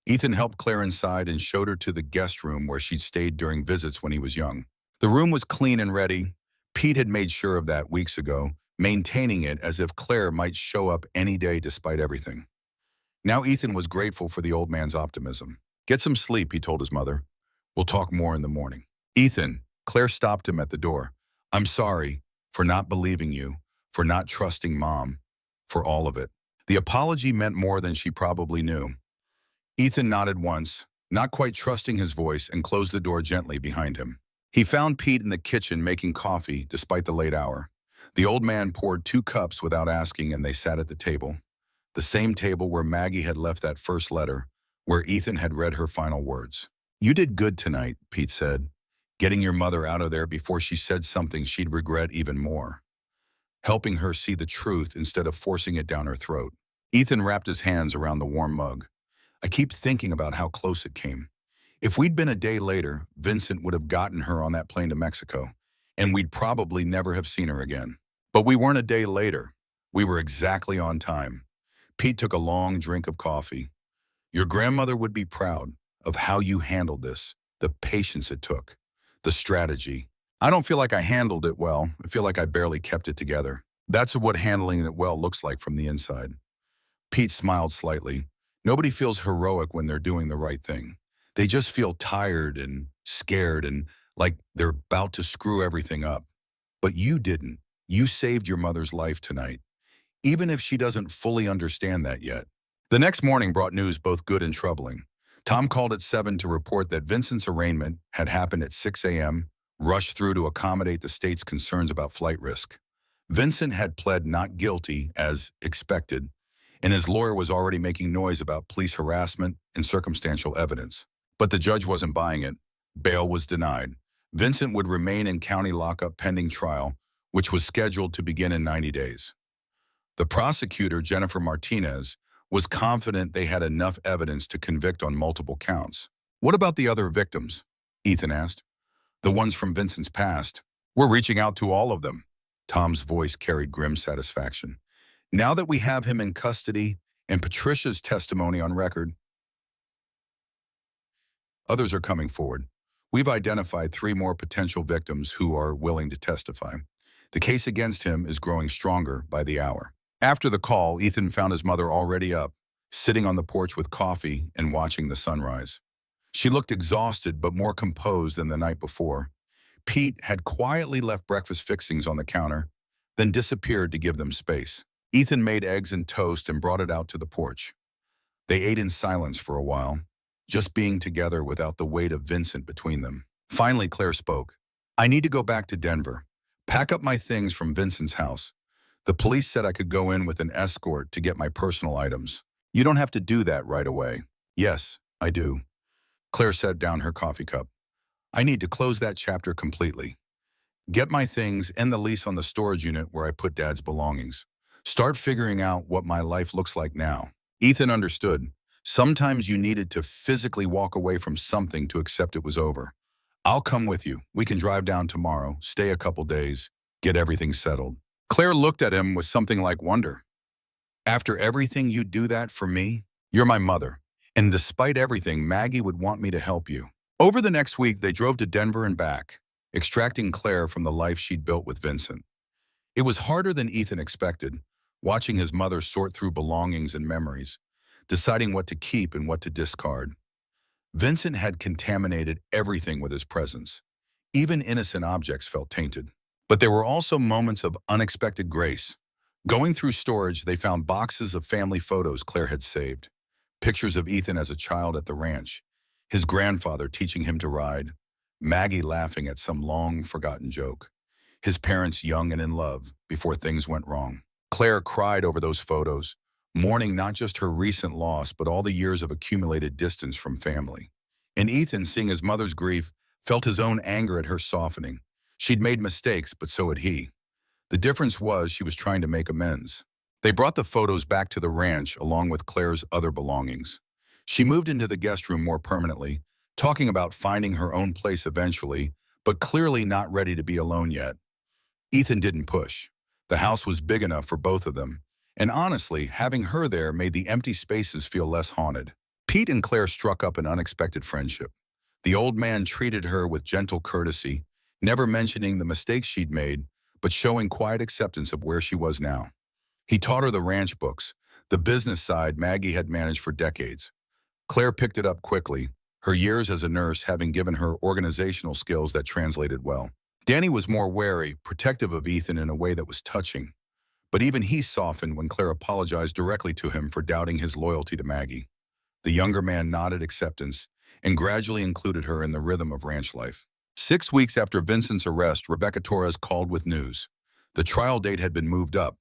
Ethan helped Claire inside and showed her to the guest room where she'd stayed during visits when he was young. The room was clean and ready. Pete had made sure of that weeks ago, maintaining it as if Claire might show up any day despite everything. Now Ethan was grateful for the old man's optimism. "Get some sleep," he told his mother. "We'll talk more in the morning." "Ethan," Claire stopped him at the door. "I'm sorry for not believing you, for not trusting Mom, for all of it." The apology meant more than she probably knew. Ethan nodded once, not quite trusting his voice, and closed the door gently behind him. He found Pete in the kitchen making coffee despite the late hour. The old man poured 2 cups without asking, and they sat at the table. The same table where Maggie had left that first letter, where Ethan had read her final words. "You did good tonight," Pete said, "getting your mother out of there before she said something she'd regret even more. Helping her see the truth instead of forcing it down her throat." Ethan wrapped his hands around the warm mug. "I keep thinking about how close it came. If we'd been a day later, Vincent would have gotten her on that plane to Mexico, and we'd probably never have seen her again. But we weren't a day later. We were exactly on time." Pete took a long drink of coffee. "Your grandmother would be proud of how you handled this, the patience it took, the strategy. I don't feel like I handled it well. I feel like I barely kept it together. That's what handling it well looks like from the inside." Pete smiled slightly. Nobody feels heroic when they're doing the right thing. They just feel tired and scared and like they're about to screw everything up. But you didn't. You saved your mother's life tonight, even if she doesn't fully understand that yet. The next morning brought news both good and troubling. Tom called at 7 to report that Vincent's arraignment had happened at 6 a.m., rushed through to accommodate the state's concerns about flight risk. Vincent had pled not guilty, as expected, and his lawyer was already making noise about police harassment and circumstantial evidence. But the judge wasn't buying it. Bail was denied. Vincent would remain in county lockup pending trial, which was scheduled to begin in 90 days. The prosecutor, Jennifer Martinez, was confident they had enough evidence to convict on multiple counts. "What about the other victims?" Ethan asked. "The ones from Vincent's past. We're reaching out to all of them." Tom's voice carried grim satisfaction. Now that we have him in custody and Patricia's testimony on record, others are coming forward. We've identified 3 more potential victims who are willing to testify. The case against him is growing stronger by the hour. After the call, Ethan found his mother already up, sitting on the porch with coffee and watching the sunrise. She looked exhausted but more composed than the night before. Pete had quietly left breakfast fixings on the counter, then disappeared to give them space. Ethan made eggs and toast and brought it out to the porch. They ate in silence for a while, just being together without the weight of Vincent between them. Finally, Claire spoke. I need to go back to Denver. Pack up my things from Vincent's house. The police said I could go in with an escort to get my personal items. You don't have to do that right away. Yes, I do. Claire set down her coffee cup. I need to close that chapter completely. Get my things and the lease on the storage unit where I put Dad's belongings. Start figuring out what my life looks like now. Ethan understood. Sometimes you needed to physically walk away from something to accept it was over. I'll come with you. We can drive down tomorrow, stay a couple days, get everything settled. Claire looked at him with something like wonder. After everything you do that for me? You're my mother. And despite everything, Maggie would want me to help you. Over the next week, they drove to Denver and back, extracting Claire from the life she'd built with Vincent. It was harder than Ethan expected, watching his mother sort through belongings and memories, deciding what to keep and what to discard. Vincent had contaminated everything with his presence. Even innocent objects felt tainted. But there were also moments of unexpected grace. Going through storage, they found boxes of family photos Claire had saved. Pictures of Ethan as a child at the ranch, his grandfather teaching him to ride, Maggie laughing at some long-forgotten joke, his parents young and in love before things went wrong. Claire cried over those photos, mourning not just her recent loss, but all the years of accumulated distance from family. And Ethan, seeing his mother's grief, felt his own anger at her softening. She'd made mistakes, but so had he. The difference was she was trying to make amends. They brought the photos back to the ranch along with Claire's other belongings. She moved into the guest room more permanently, talking about finding her own place eventually, but clearly not ready to be alone yet. Ethan didn't push. The house was big enough for both of them, and honestly, having her there made the empty spaces feel less haunted. Pete and Claire struck up an unexpected friendship. The old man treated her with gentle courtesy, never mentioning the mistakes she'd made, but showing quiet acceptance of where she was now. He taught her the ranch books, the business side Maggie had managed for decades. Claire picked it up quickly, her years as a nurse having given her organizational skills that translated well. Danny was more wary, protective of Ethan in a way that was touching. But even he softened when Claire apologized directly to him for doubting his loyalty to Maggie. The younger man nodded acceptance and gradually included her in the rhythm of ranch life. 6 weeks after Vincent's arrest, Rebecca Torres called with news. The trial date had been moved up.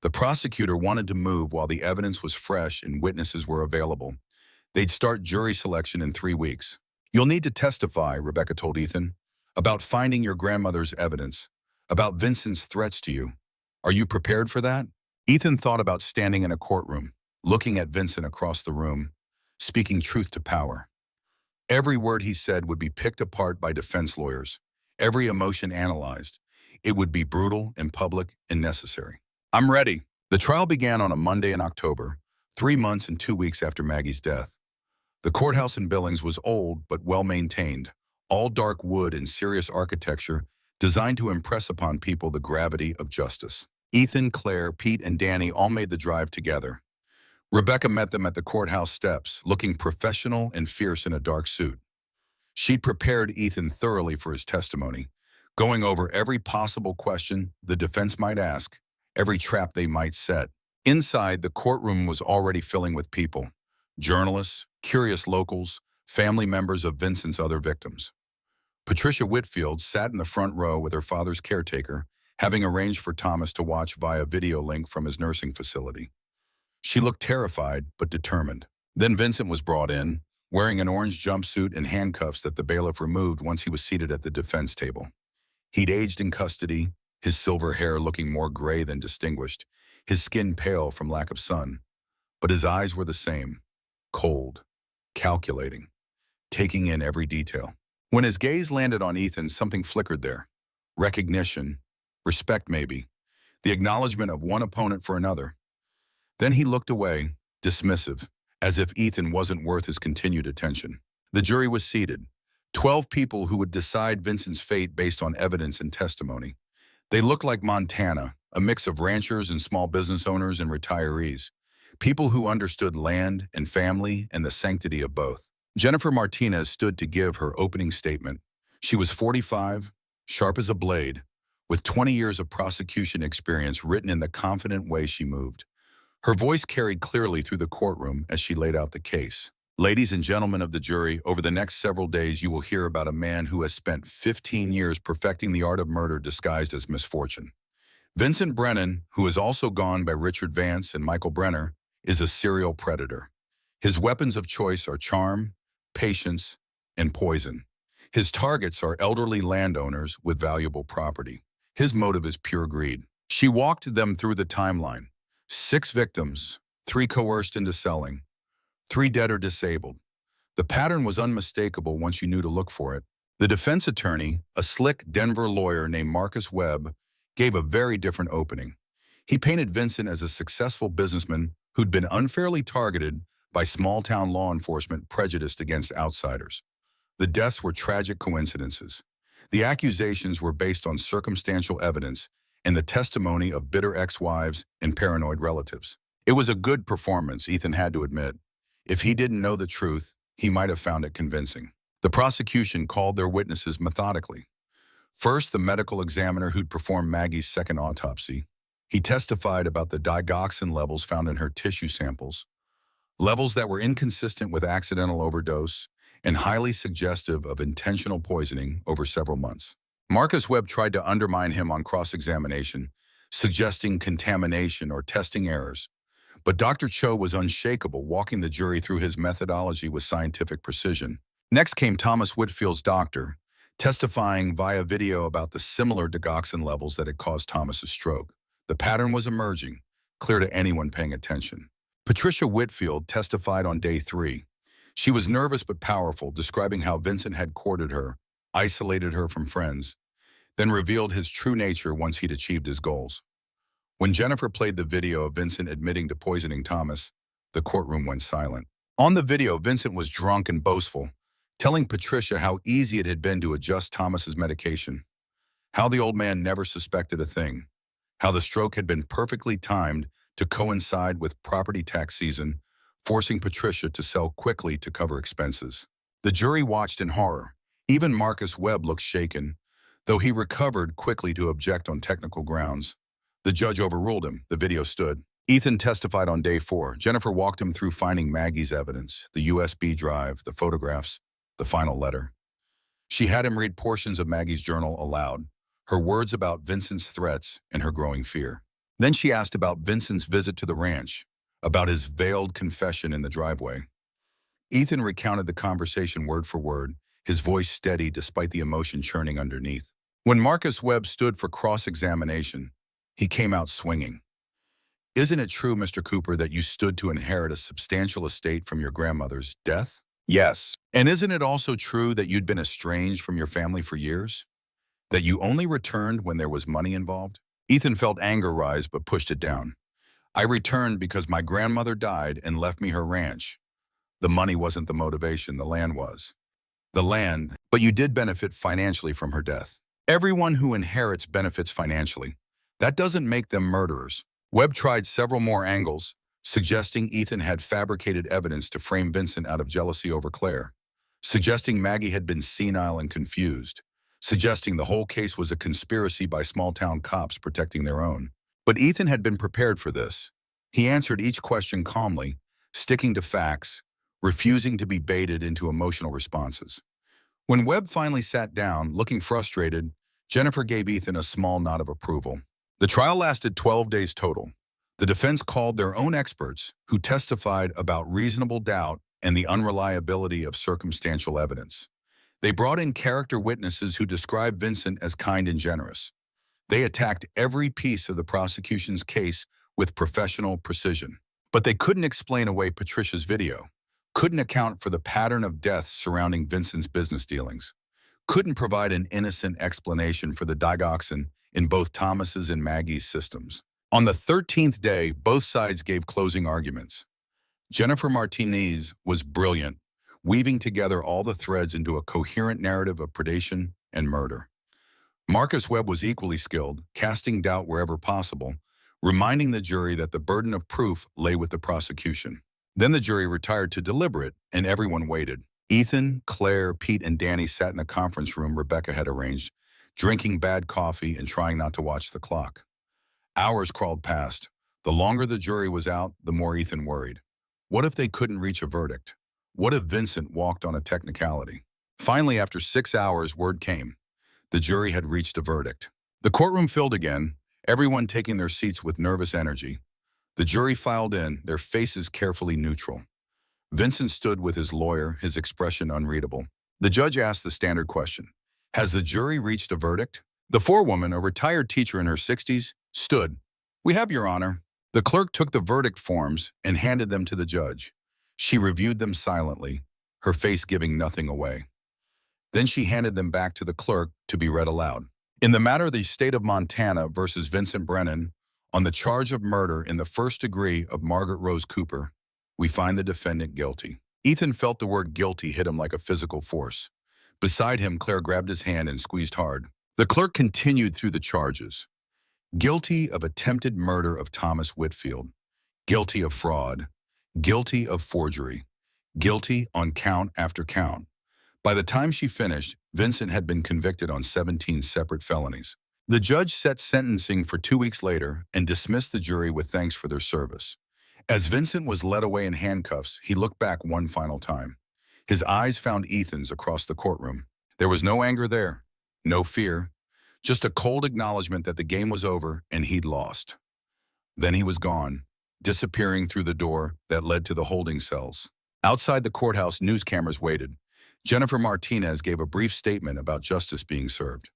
The prosecutor wanted to move while the evidence was fresh and witnesses were available. They'd start jury selection in 3 weeks. You'll need to testify, Rebecca told Ethan, about finding your grandmother's evidence, about Vincent's threats to you. Are you prepared for that? Ethan thought about standing in a courtroom, looking at Vincent across the room, speaking truth to power. Every word he said would be picked apart by defense lawyers, every emotion analyzed. It would be brutal and public and necessary. I'm ready. The trial began on a Monday in October, 3 months and 2 weeks after Maggie's death. The courthouse in Billings was old but well-maintained, all dark wood and serious architecture designed to impress upon people the gravity of justice. Ethan, Claire, Pete, and Danny all made the drive together. Rebecca met them at the courthouse steps, looking professional and fierce in a dark suit. She'd prepared Ethan thoroughly for his testimony, going over every possible question the defense might ask, every trap they might set. Inside, the courtroom was already filling with people, journalists, curious locals, family members of Vincent's other victims. Patricia Whitfield sat in the front row with her father's caretaker, having arranged for Thomas to watch via video link from his nursing facility. She looked terrified but determined. Then Vincent was brought in, wearing an orange jumpsuit and handcuffs that the bailiff removed once he was seated at the defense table. He'd aged in custody, his silver hair looking more gray than distinguished, his skin pale from lack of sun. But his eyes were the same, cold, calculating, taking in every detail. When his gaze landed on Ethan, something flickered there. Recognition, respect maybe, the acknowledgement of one opponent for another. Then he looked away, dismissive, as if Ethan wasn't worth his continued attention. The jury was seated, 12 people who would decide Vincent's fate based on evidence and testimony. They looked like Montana, a mix of ranchers and small business owners and retirees, people who understood land and family and the sanctity of both. Jennifer Martinez stood to give her opening statement. She was 45, sharp as a blade, with 20 years of prosecution experience written in the confident way she moved. Her voice carried clearly through the courtroom as she laid out the case. Ladies and gentlemen of the jury, over the next several days you will hear about a man who has spent 15 years perfecting the art of murder disguised as misfortune. Vincent Brennan, who is also gone by Richard Vance and Michael Brenner, is a serial predator. His weapons of choice are charm, patience, and poison. His targets are elderly landowners with valuable property. His motive is pure greed. She walked them through the timeline. 6 victims, 3 coerced into selling, 3 dead or disabled. The pattern was unmistakable once you knew to look for it. The defense attorney, a slick Denver lawyer named Marcus Webb, gave a very different opening. He painted Vincent as a successful businessman who'd been unfairly targeted by small-town law enforcement prejudiced against outsiders. The deaths were tragic coincidences. The accusations were based on circumstantial evidence and the testimony of bitter ex-wives and paranoid relatives. It was a good performance, Ethan had to admit. If he didn't know the truth, he might have found it convincing. The prosecution called their witnesses methodically. First, the medical examiner who'd performed Maggie's second autopsy. He testified about the digoxin levels found in her tissue samples, levels that were inconsistent with accidental overdose and highly suggestive of intentional poisoning over several months. Marcus Webb tried to undermine him on cross-examination, suggesting contamination or testing errors. But Dr. Cho was unshakable, walking the jury through his methodology with scientific precision. Next came Thomas Whitfield's doctor, testifying via video about the similar digoxin levels that had caused Thomas's stroke. The pattern was emerging, clear to anyone paying attention. Patricia Whitfield testified on day 3. She was nervous but powerful, describing how Vincent had courted her, isolated her from friends, then revealed his true nature once he'd achieved his goals. When Jennifer played the video of Vincent admitting to poisoning Thomas, the courtroom went silent. On the video, Vincent was drunk and boastful, telling Patricia how easy it had been to adjust Thomas's medication, how the old man never suspected a thing, how the stroke had been perfectly timed to coincide with property tax season, forcing Patricia to sell quickly to cover expenses. The jury watched in horror. Even Marcus Webb looked shaken, though he recovered quickly to object on technical grounds. The judge overruled him. The video stood. Ethan testified on day 4. Jennifer walked him through finding Maggie's evidence, the USB drive, the photographs, the final letter. She had him read portions of Maggie's journal aloud, her words about Vincent's threats and her growing fear. Then she asked about Vincent's visit to the ranch, about his veiled confession in the driveway. Ethan recounted the conversation word for word, his voice steady despite the emotion churning underneath. When Marcus Webb stood for cross-examination, he came out swinging. Isn't it true, Mr. Cooper, that you stood to inherit a substantial estate from your grandmother's death? Yes. And isn't it also true that you'd been estranged from your family for years? That you only returned when there was money involved? Ethan felt anger rise but pushed it down. I returned because my grandmother died and left me her ranch. The money wasn't the motivation, the land was. The land, but you did benefit financially from her death. Everyone who inherits benefits financially. That doesn't make them murderers. Webb tried several more angles, suggesting Ethan had fabricated evidence to frame Vincent out of jealousy over Claire, suggesting Maggie had been senile and confused, suggesting the whole case was a conspiracy by small-town cops protecting their own. But Ethan had been prepared for this. He answered each question calmly, sticking to facts, refusing to be baited into emotional responses. When Webb finally sat down, looking frustrated, Jennifer gave Ethan a small nod of approval. The trial lasted 12 days total. The defense called their own experts who testified about reasonable doubt and the unreliability of circumstantial evidence. They brought in character witnesses who described Vincent as kind and generous. They attacked every piece of the prosecution's case with professional precision. But they couldn't explain away Patricia's video, couldn't account for the pattern of deaths surrounding Vincent's business dealings, couldn't provide an innocent explanation for the digoxin in both Thomas's and Maggie's systems. On the 13th day, both sides gave closing arguments. Jennifer Martinez was brilliant, weaving together all the threads into a coherent narrative of predation and murder. Marcus Webb was equally skilled, casting doubt wherever possible, reminding the jury that the burden of proof lay with the prosecution. Then the jury retired to deliberate, and everyone waited. Ethan, Claire, Pete, and Danny sat in a conference room Rebecca had arranged, drinking bad coffee and trying not to watch the clock. Hours crawled past. The longer the jury was out, the more Ethan worried. What if they couldn't reach a verdict? What if Vincent walked on a technicality? Finally, after 6 hours, word came. The jury had reached a verdict. The courtroom filled again, everyone taking their seats with nervous energy. The jury filed in, their faces carefully neutral. Vincent stood with his lawyer, his expression unreadable. The judge asked the standard question. Has the jury reached a verdict? The forewoman, a retired teacher in her 60s, stood. We have, Your Honor. The clerk took the verdict forms and handed them to the judge. She reviewed them silently, her face giving nothing away. Then she handed them back to the clerk to be read aloud. In the matter of the state of Montana versus Vincent Brennan, on the charge of murder in the first degree of Margaret Rose Cooper, we find the defendant guilty. Ethan felt the word guilty hit him like a physical force. Beside him, Claire grabbed his hand and squeezed hard. The clerk continued through the charges. Guilty of attempted murder of Thomas Whitfield. Guilty of fraud. Guilty of forgery. Guilty on count after count. By the time she finished, Vincent had been convicted on 17 separate felonies. The judge set sentencing for 2 weeks later and dismissed the jury with thanks for their service. As Vincent was led away in handcuffs, he looked back one final time. His eyes found Ethan's across the courtroom. There was no anger there, no fear, just a cold acknowledgement that the game was over and he'd lost. Then he was gone, disappearing through the door that led to the holding cells. Outside the courthouse, news cameras waited. Jennifer Martinez gave a brief statement about justice being served.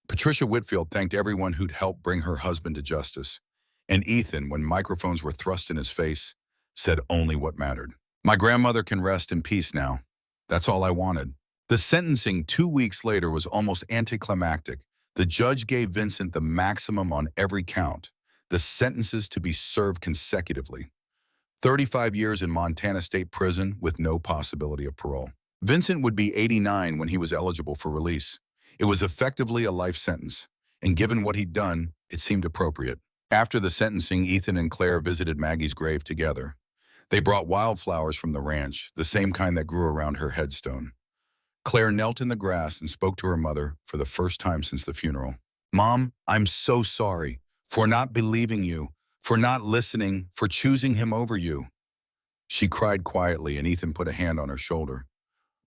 Patricia Whitfield thanked everyone who'd helped bring her husband to justice. And Ethan, when microphones were thrust in his face, said only what mattered. My grandmother can rest in peace now. That's all I wanted. The sentencing 2 weeks later was almost anticlimactic. The judge gave Vincent the maximum on every count, the sentences to be served consecutively. 35 years in Montana State Prison with no possibility of parole. Vincent would be 89 when he was eligible for release. It was effectively a life sentence, and given what he'd done, it seemed appropriate. After the sentencing, Ethan and Claire visited Maggie's grave together. They brought wildflowers from the ranch, the same kind that grew around her headstone. Claire knelt in the grass and spoke to her mother for the first time since the funeral. Mom, I'm so sorry for not believing you, for not listening, for choosing him over you. She cried quietly, and Ethan put a hand on her shoulder.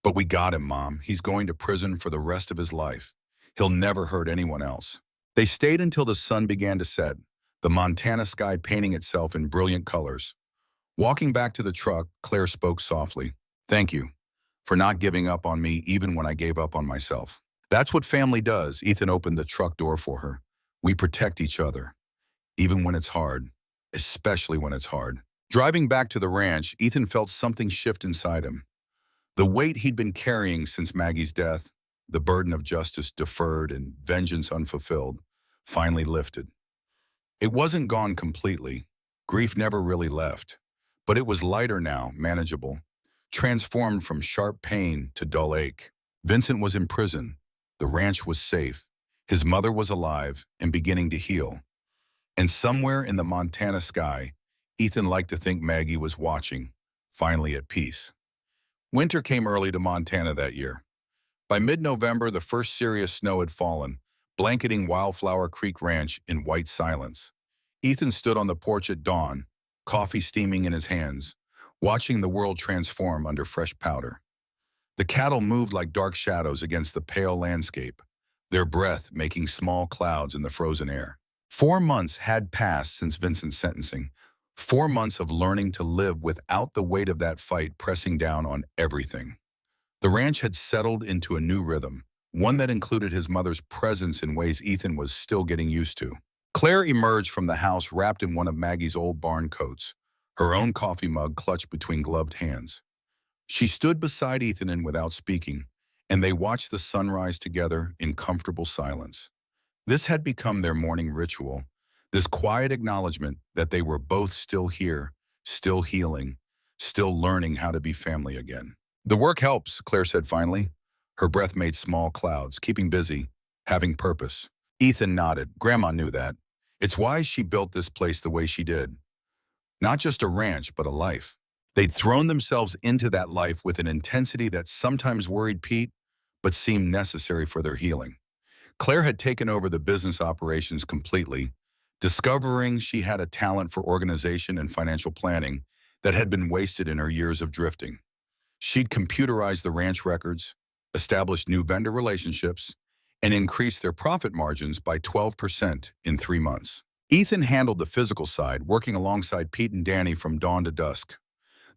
But we got him, Mom. He's going to prison for the rest of his life. He'll never hurt anyone else. They stayed until the sun began to set, the Montana sky painting itself in brilliant colors. Walking back to the truck, Claire spoke softly. Thank you for not giving up on me even when I gave up on myself. That's what family does. Ethan opened the truck door for her. We protect each other, even when it's hard, especially when it's hard. Driving back to the ranch, Ethan felt something shift inside him. The weight he'd been carrying since Maggie's death, the burden of justice deferred and vengeance unfulfilled, finally lifted. It wasn't gone completely. Grief never really left. But it was lighter now, manageable, transformed from sharp pain to dull ache. Vincent was in prison. The ranch was safe. His mother was alive and beginning to heal. And somewhere in the Montana sky, Ethan liked to think Maggie was watching, finally at peace. Winter came early to Montana that year. By mid-November, the first serious snow had fallen, blanketing Wildflower Creek Ranch in white silence. Ethan stood on the porch at dawn, coffee steaming in his hands, watching the world transform under fresh powder. The cattle moved like dark shadows against the pale landscape, their breath making small clouds in the frozen air. 4 months had passed since Vincent's sentencing. 4 months of learning to live without the weight of that fight pressing down on everything. The ranch had settled into a new rhythm, one that included his mother's presence in ways Ethan was still getting used to. Claire emerged from the house wrapped in one of Maggie's old barn coats, her own coffee mug clutched between gloved hands. She stood beside Ethan without speaking, and they watched the sunrise together in comfortable silence. This had become their morning ritual, this quiet acknowledgement that they were both still here, still healing, still learning how to be family again. The work helps, Claire said finally. Her breath made small clouds, keeping busy, having purpose. Ethan nodded. Grandma knew that. It's why she built this place the way she did. Not just a ranch, but a life. They'd thrown themselves into that life with an intensity that sometimes worried Pete, but seemed necessary for their healing. Claire had taken over the business operations completely, discovering she had a talent for organization and financial planning that had been wasted in her years of drifting. She'd computerized the ranch records, established new vendor relationships, and increased their profit margins by 12% in 3 months. Ethan handled the physical side, working alongside Pete and Danny from dawn to dusk.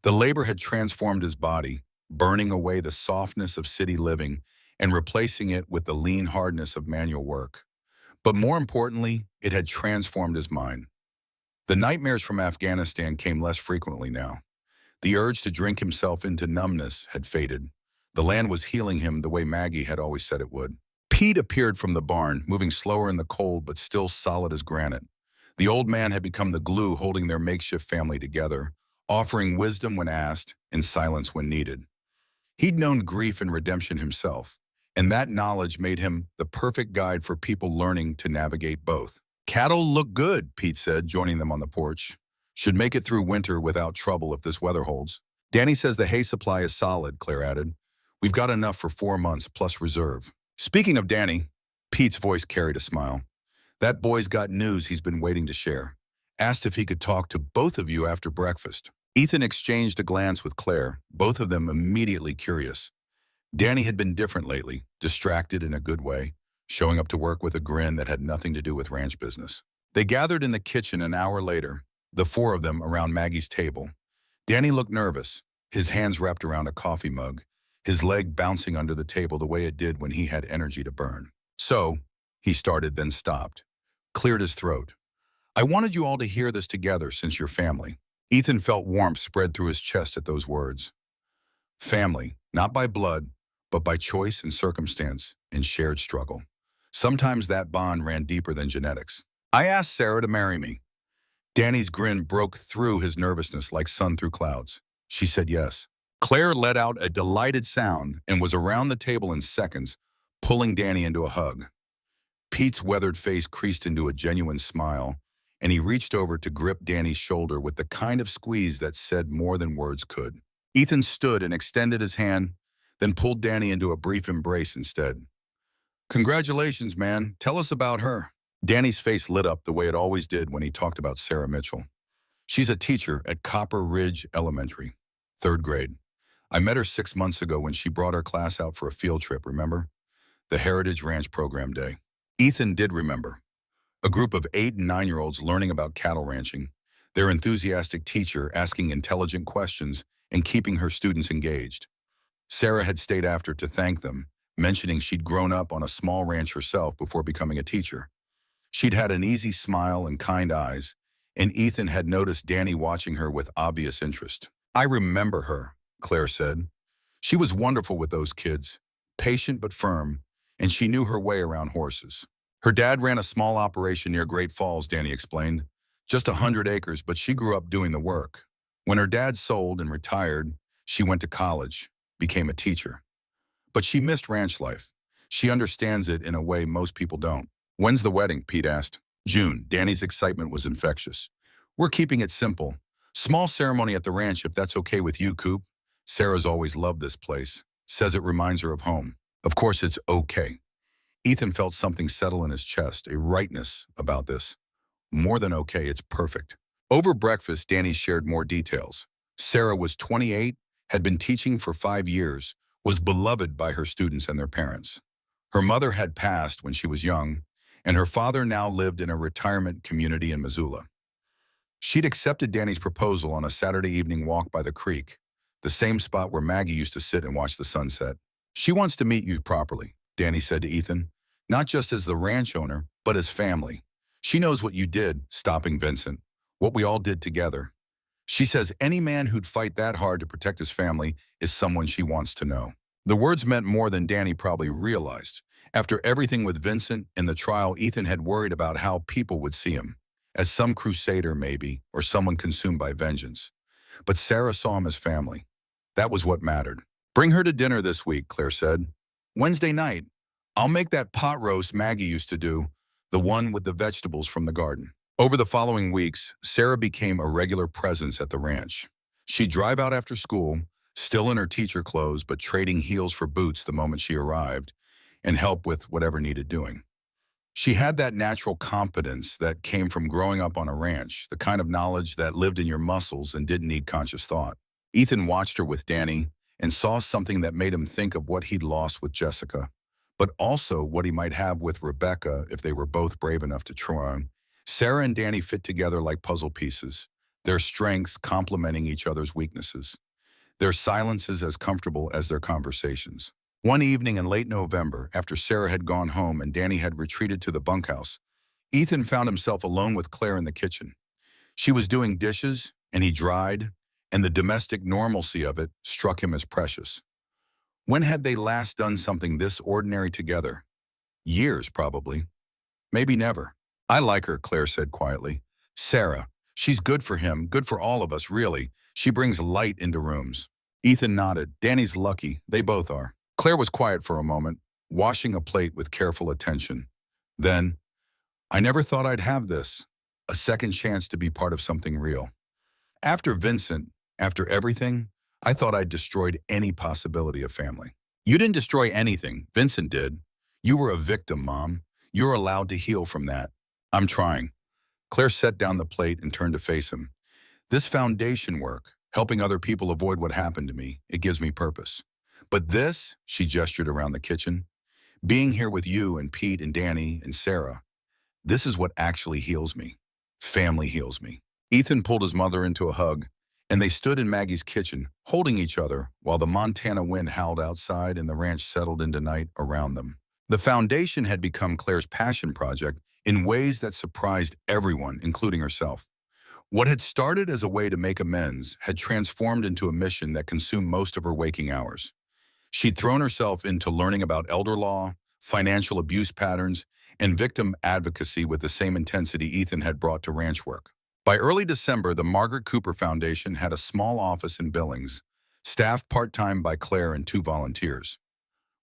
The labor had transformed his body, burning away the softness of city living and replacing it with the lean hardness of manual work. But more importantly, it had transformed his mind. The nightmares from Afghanistan came less frequently now. The urge to drink himself into numbness had faded. The land was healing him the way Maggie had always said it would. Pete appeared from the barn, moving slower in the cold but still solid as granite. The old man had become the glue holding their makeshift family together, offering wisdom when asked and silence when needed. He'd known grief and redemption himself, and that knowledge made him the perfect guide for people learning to navigate both. Cattle look good, Pete said, joining them on the porch. Should make it through winter without trouble if this weather holds. Danny says the hay supply is solid, Claire added. We've got enough for 4 months plus reserve. Speaking of Danny, Pete's voice carried a smile. That boy's got news he's been waiting to share. Asked if he could talk to both of you after breakfast. Ethan exchanged a glance with Claire, both of them immediately curious. Danny had been different lately, distracted in a good way, showing up to work with a grin that had nothing to do with ranch business. They gathered in the kitchen an hour later, the four of them around Maggie's table. Danny looked nervous, his hands wrapped around a coffee mug, his leg bouncing under the table the way it did when he had energy to burn. So, he started, then stopped, cleared his throat. I wanted you all to hear this together since you're family. Ethan felt warmth spread through his chest at those words. Family, not by blood, but by choice and circumstance and shared struggle. Sometimes that bond ran deeper than genetics. I asked Sarah to marry me. Danny's grin broke through his nervousness like sun through clouds. She said yes. Claire let out a delighted sound and was around the table in seconds, pulling Danny into a hug. Pete's weathered face creased into a genuine smile, and he reached over to grip Danny's shoulder with the kind of squeeze that said more than words could. Ethan stood and extended his hand, then pulled Danny into a brief embrace instead. Congratulations, man. Tell us about her. Danny's face lit up the way it always did when he talked about Sarah Mitchell. She's a teacher at Copper Ridge Elementary, 3rd grade. I met her 6 months ago when she brought her class out for a field trip, remember? The Heritage Ranch Program Day. Ethan did remember. A group of 8 and 9-year-olds learning about cattle ranching, their enthusiastic teacher asking intelligent questions and keeping her students engaged. Sarah had stayed after to thank them, mentioning she'd grown up on a small ranch herself before becoming a teacher. She'd had an easy smile and kind eyes, and Ethan had noticed Danny watching her with obvious interest. I remember her, Claire said. She was wonderful with those kids, patient but firm, and she knew her way around horses. Her dad ran a small operation near Great Falls, Danny explained. Just 100 acres, but she grew up doing the work. When her dad sold and retired, she went to college, became a teacher. But she missed ranch life. She understands it in a way most people don't. When's the wedding? Pete asked. June. Danny's excitement was infectious. We're keeping it simple. Small ceremony at the ranch if that's okay with you, Coop. Sarah's always loved this place. Says it reminds her of home. Of course it's okay. Ethan felt something settle in his chest, a rightness about this. More than okay, it's perfect. Over breakfast, Danny shared more details. Sarah was 28, had been teaching for 5 years, was beloved by her students and their parents. Her mother had passed when she was young, and her father now lived in a retirement community in Missoula. She'd accepted Danny's proposal on a Saturday evening walk by the creek, the same spot where Maggie used to sit and watch the sunset. She wants to meet you properly, Danny said to Ethan, not just as the ranch owner, but as family. She knows what you did, stopping Vincent, what we all did together. She says any man who'd fight that hard to protect his family is someone she wants to know. The words meant more than Danny probably realized, After everything with Vincent and the trial, Ethan had worried about how people would see him, as some crusader maybe, or someone consumed by vengeance. But Sarah saw him as family. That was what mattered. "Bring her to dinner this week," Claire said. "Wednesday night. I'll make that pot roast Maggie used to do, the one with the vegetables from the garden." Over the following weeks, Sarah became a regular presence at the ranch. She'd drive out after school, still in her teacher clothes but trading heels for boots the moment she arrived, and help with whatever needed doing. She had that natural competence that came from growing up on a ranch, the kind of knowledge that lived in your muscles and didn't need conscious thought. Ethan watched her with Danny and saw something that made him think of what he'd lost with Jessica, but also what he might have with Rebecca if they were both brave enough to try. Sarah and Danny fit together like puzzle pieces, their strengths complementing each other's weaknesses, their silences as comfortable as their conversations. One evening in late November, after Sarah had gone home and Danny had retreated to the bunkhouse, Ethan found himself alone with Claire in the kitchen. She was doing dishes, and he dried, and the domestic normalcy of it struck him as precious. When had they last done something this ordinary together? Years, probably. Maybe never. "I like her," Claire said quietly. "Sarah. She's good for him, good for all of us, really. She brings light into rooms." Ethan nodded. "Danny's lucky. They both are." Claire was quiet for a moment, washing a plate with careful attention. Then, "I never thought I'd have this, a second chance to be part of something real. After Vincent, after everything, I thought I'd destroyed any possibility of family." "You didn't destroy anything. Vincent did. You were a victim, Mom. You're allowed to heal from that." "I'm trying." Claire set down the plate and turned to face him. "This foundation work, helping other people avoid what happened to me, it gives me purpose. But this," she gestured around the kitchen, "being here with you and Pete and Danny and Sarah, this is what actually heals me. Family heals me." Ethan pulled his mother into a hug, and they stood in Maggie's kitchen, holding each other while the Montana wind howled outside and the ranch settled into night around them. The foundation had become Claire's passion project in ways that surprised everyone, including herself. What had started as a way to make amends had transformed into a mission that consumed most of her waking hours. She'd thrown herself into learning about elder law, financial abuse patterns, and victim advocacy with the same intensity Ethan had brought to ranch work. By early December, the Margaret Cooper Foundation had a small office in Billings, staffed part-time by Claire and 2 volunteers.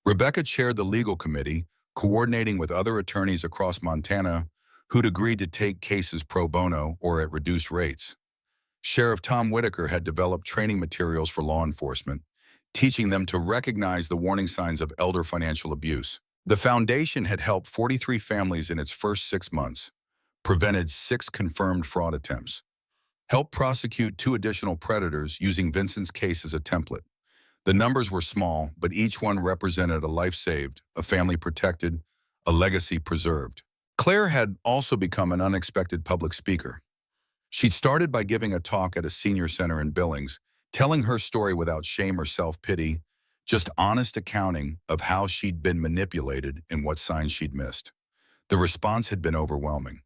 Rebecca chaired the legal committee, coordinating with other attorneys across Montana who'd agreed to take cases pro bono or at reduced rates. Sheriff Tom Whitaker had developed training materials for law enforcement, teaching them to recognize the warning signs of elder financial abuse. The foundation had helped 43 families in its first 6 months, prevented 6 confirmed fraud attempts, helped prosecute 2 additional predators using Vincent's case as a template. The numbers were small, but each one represented a life saved, a family protected, a legacy preserved. Claire had also become an unexpected public speaker. She'd started by giving a talk at a senior center in Billings, telling her story without shame or self-pity, just honest accounting of how she'd been manipulated and what signs she'd missed. The response had been overwhelming.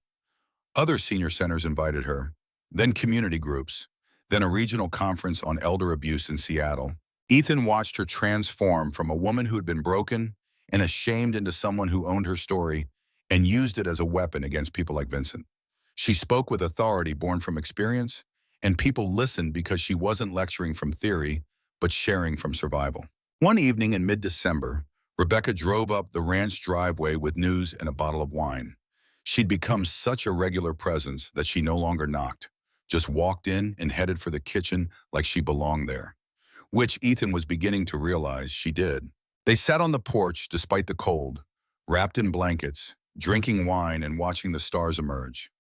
Other senior centers invited her, then community groups, then a regional conference on elder abuse in Seattle. Ethan watched her transform from a woman who had been broken and ashamed into someone who owned her story and used it as a weapon against people like Vincent. She spoke with authority born from experience, and people listened because she wasn't lecturing from theory, but sharing from survival. One evening in mid-December, Rebecca drove up the ranch driveway with news and a bottle of wine. She'd become such a regular presence that she no longer knocked, just walked in and headed for the kitchen like she belonged there, which Ethan was beginning to realize she did. They sat on the porch despite the cold, wrapped in blankets, drinking wine and watching the stars emerge.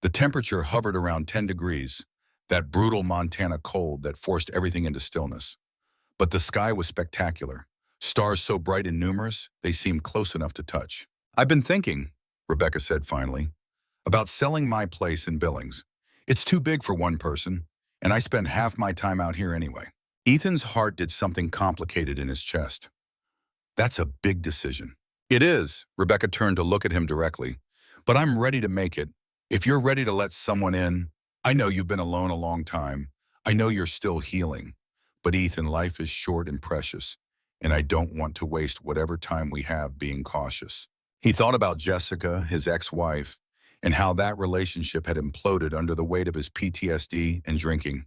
The temperature hovered around 10 degrees, that brutal Montana cold that forced everything into stillness. But the sky was spectacular, stars so bright and numerous they seemed close enough to touch. "I've been thinking," Rebecca said finally, "about selling my place in Billings. It's too big for one person, and I spend half my time out here anyway." Ethan's heart did something complicated in his chest. "That's a big decision." "It is," Rebecca turned to look at him directly, "but I'm ready to make it. If you're ready to let someone in, I know you've been alone a long time. I know you're still healing. But Ethan, life is short and precious. and I don't want to waste whatever time we have being cautious. He thought about Jessica, his ex-wife, and how that relationship had imploded under the weight of his PTSD and drinking.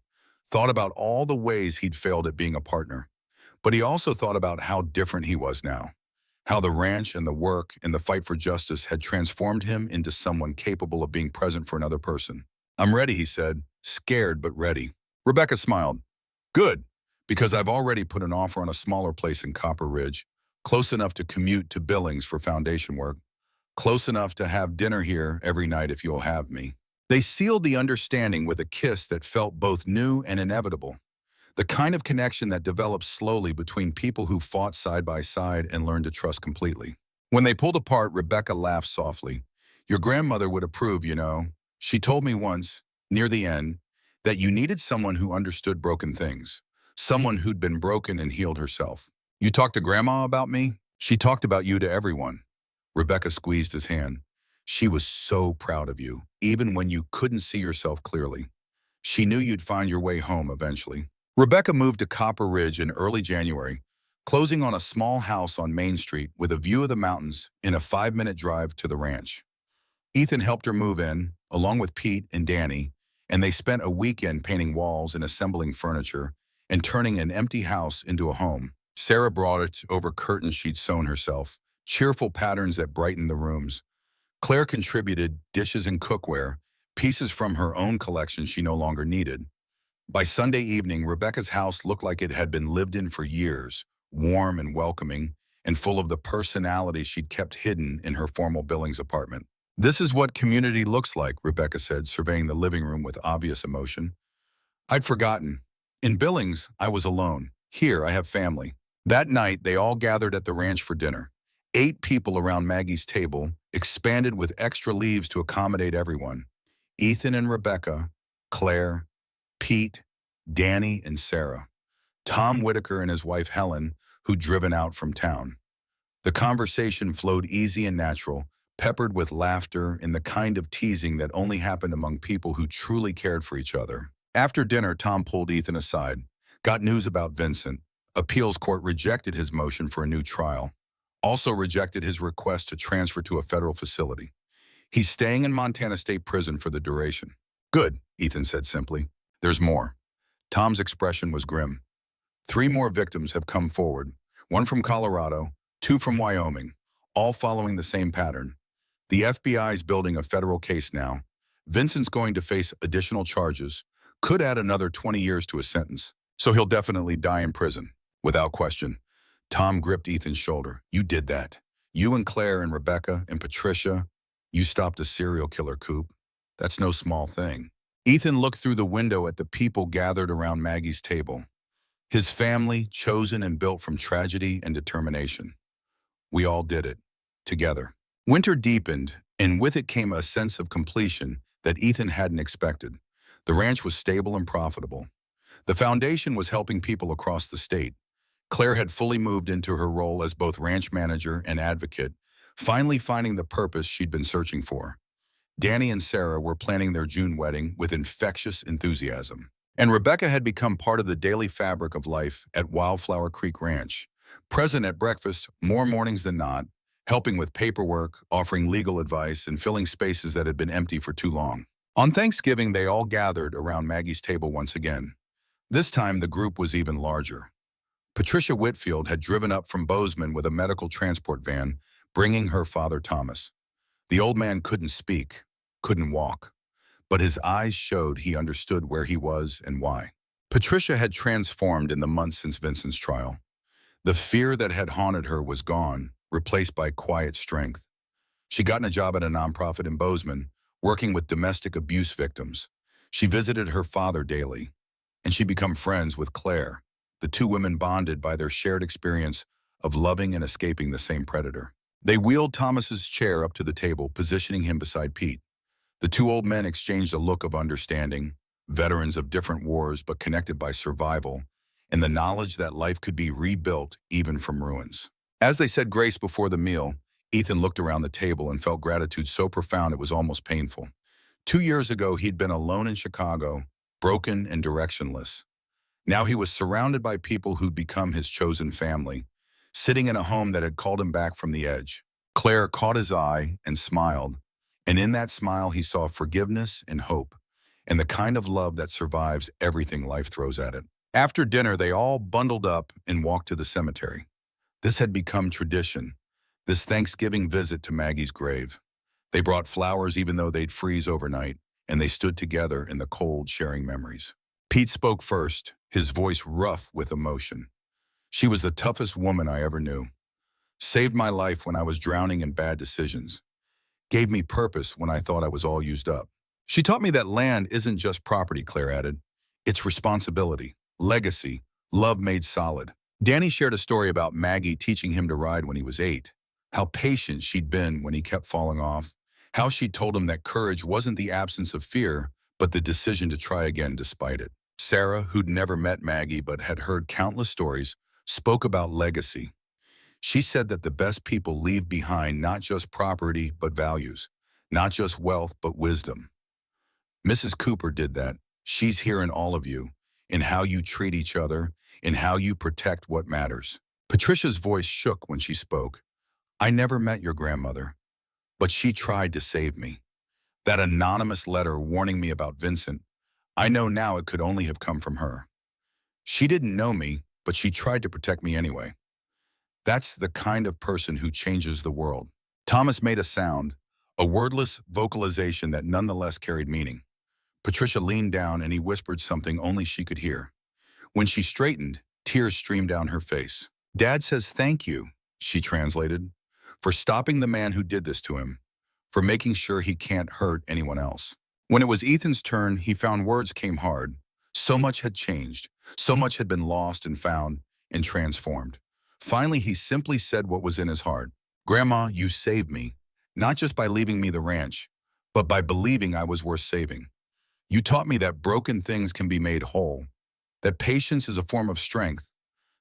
Thought about all the ways he'd failed at being a partner. But he also thought about how different he was now, how the ranch and the work and the fight for justice had transformed him into someone capable of being present for another person. "I'm ready," he said, scared but ready. Rebecca smiled. "Good, because I've already put an offer on a smaller place in Copper Ridge, close enough to commute to Billings for foundation work, close enough to have dinner here every night if you'll have me." They sealed the understanding with a kiss that felt both new and inevitable. The kind of connection that develops slowly between people who fought side by side and learned to trust completely. When they pulled apart, Rebecca laughed softly. "Your grandmother would approve, you know. She told me once, near the end, that you needed someone who understood broken things, someone who'd been broken and healed herself. You talked to Grandma about me? She talked about you to everyone." Rebecca squeezed his hand. "She was so proud of you, even when you couldn't see yourself clearly. She knew you'd find your way home eventually." Rebecca moved to Copper Ridge in early January, closing on a small house on Main Street with a view of the mountains in a 5-minute drive to the ranch. Ethan helped her move in, along with Pete and Danny, and they spent a weekend painting walls and assembling furniture and turning an empty house into a home. Sarah brought it over curtains she'd sewn herself, cheerful patterns that brightened the rooms. Claire contributed dishes and cookware, pieces from her own collection she no longer needed. By Sunday evening, Rebecca's house looked like it had been lived in for years, warm and welcoming, and full of the personality she'd kept hidden in her formal Billings apartment. "This is what community looks like," Rebecca said, surveying the living room with obvious emotion. "I'd forgotten. In Billings, I was alone. Here, I have family." That night, they all gathered at the ranch for dinner. 8 people around Maggie's table, expanded with extra leaves to accommodate everyone. Ethan and Rebecca, Claire, Pete, Danny, and Sarah. Tom Whitaker and his wife Helen, who'd driven out from town. The conversation flowed easy and natural, peppered with laughter and the kind of teasing that only happened among people who truly cared for each other. After dinner, Tom pulled Ethan aside. "Got news about Vincent. Appeals court rejected his motion for a new trial. Also rejected his request to transfer to a federal facility. He's staying in Montana State Prison for the duration." "Good," Ethan said simply. "There's more." Tom's expression was grim. 3 more victims have come forward, 1 from Colorado, 2 from Wyoming, all following the same pattern. The FBI's building a federal case now. Vincent's going to face additional charges, could add another 20 years to his sentence, so he'll definitely die in prison, without question. Tom gripped Ethan's shoulder. "You did that. You and Claire and Rebecca and Patricia, you stopped a serial killer, Coop. That's no small thing." Ethan looked through the window at the people gathered around Maggie's table. His family, chosen and built from tragedy and determination. We all did it, together. Winter deepened, and with it came a sense of completion that Ethan hadn't expected. The ranch was stable and profitable. The foundation was helping people across the state. Claire had fully moved into her role as both ranch manager and advocate, finally finding the purpose she'd been searching for. Danny and Sarah were planning their June wedding with infectious enthusiasm. And Rebecca had become part of the daily fabric of life at Wildflower Creek Ranch, present at breakfast more mornings than not, helping with paperwork, offering legal advice, and filling spaces that had been empty for too long. On Thanksgiving, they all gathered around Maggie's table once again. This time, the group was even larger. Patricia Whitfield had driven up from Bozeman with a medical transport van, bringing her father Thomas. The old man couldn't speak, couldn't walk, but his eyes showed he understood where he was and why. Patricia had transformed in the months since Vincent's trial. The fear that had haunted her was gone, replaced by quiet strength. She'd gotten a job at a nonprofit in Bozeman, working with domestic abuse victims. She visited her father daily, and she'd become friends with Claire. The 2 women bonded by their shared experience of loving and escaping the same predator. They wheeled Thomas's chair up to the table, positioning him beside Pete. The 2 old men exchanged a look of understanding, veterans of different wars but connected by survival, and the knowledge that life could be rebuilt even from ruins. As they said grace before the meal, Ethan looked around the table and felt gratitude so profound it was almost painful. 2 years ago, he'd been alone in Chicago, broken and directionless. Now he was surrounded by people who'd become his chosen family, sitting in a home that had called him back from the edge. Claire caught his eye and smiled, and in that smile he saw forgiveness and hope, and the kind of love that survives everything life throws at it. After dinner, they all bundled up and walked to the cemetery. This had become tradition, this Thanksgiving visit to Maggie's grave. They brought flowers even though they'd freeze overnight, and they stood together in the cold, sharing memories. Pete spoke first, his voice rough with emotion. She was the toughest woman I ever knew. Saved my life when I was drowning in bad decisions. Gave me purpose when I thought I was all used up. She taught me that land isn't just property, Claire added. It's responsibility, legacy, love made solid. Danny shared a story about Maggie teaching him to ride when he was 8, how patient she'd been when he kept falling off, how she told him that courage wasn't the absence of fear, but the decision to try again despite it. Sarah, who'd never met Maggie but had heard countless stories, spoke about legacy. She said that the best people leave behind not just property but values, not just wealth but wisdom. Mrs. Cooper did that. She's here in all of you, in how you treat each other, in how you protect what matters. Patricia's voice shook when she spoke. I never met your grandmother, but she tried to save me. That anonymous letter warning me about Vincent, I know now it could only have come from her. She didn't know me, but she tried to protect me anyway. That's the kind of person who changes the world. Thomas made a sound, a wordless vocalization that nonetheless carried meaning. Patricia leaned down and he whispered something only she could hear. When she straightened, tears streamed down her face. Dad says thank you, she translated, for stopping the man who did this to him, for making sure he can't hurt anyone else. When it was Ethan's turn, he found words came hard. So much had changed. So much had been lost and found and transformed. Finally, he simply said what was in his heart. Grandma, you saved me, not just by leaving me the ranch, but by believing I was worth saving. You taught me that broken things can be made whole, that patience is a form of strength,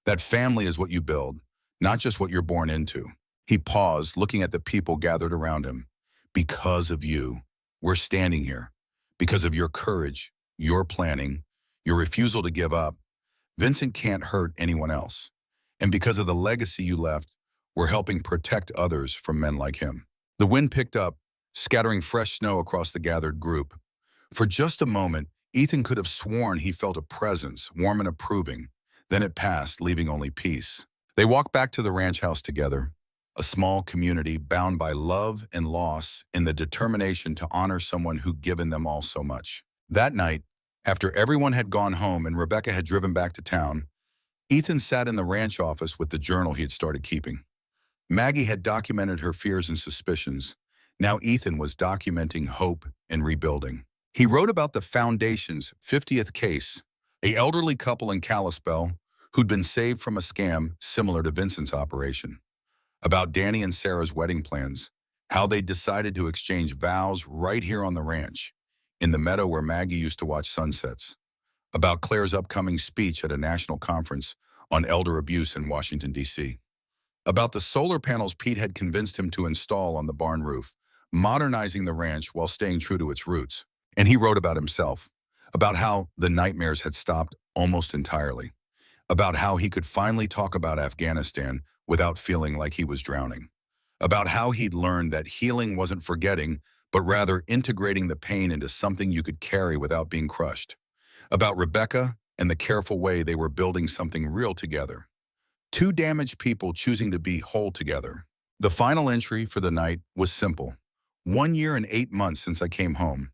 that family is what you build, not just what you're born into. He paused, looking at the people gathered around him. Because of you, we're standing here. Because of your courage, your planning, your refusal to give up, Vincent can't hurt anyone else. And because of the legacy you left, we're helping protect others from men like him. The wind picked up, scattering fresh snow across the gathered group. For just a moment, Ethan could have sworn he felt a presence, warm and approving. Then it passed, leaving only peace. They walked back to the ranch house together, a small community bound by love and loss in the determination to honor someone who'd given them all so much. That night, after everyone had gone home and Rebecca had driven back to town, Ethan sat in the ranch office with the journal he had started keeping. Maggie had documented her fears and suspicions. Now Ethan was documenting hope and rebuilding. He wrote about the Foundation's 50th case, an elderly couple in Kalispell who'd been saved from a scam similar to Vincent's operation. About Danny and Sarah's wedding plans, how they decided to exchange vows right here on the ranch, in the meadow where Maggie used to watch sunsets. About Claire's upcoming speech at a national conference on elder abuse in Washington, D.C. About the solar panels Pete had convinced him to install on the barn roof, modernizing the ranch while staying true to its roots. And he wrote about himself, about how the nightmares had stopped almost entirely, about how he could finally talk about Afghanistan without feeling like he was drowning, about how he'd learned that healing wasn't forgetting, but rather integrating the pain into something you could carry without being crushed, about Rebecca and the careful way they were building something real together. Two damaged people choosing to be whole together. The final entry for the night was simple. 1 year and 8 months since I came home.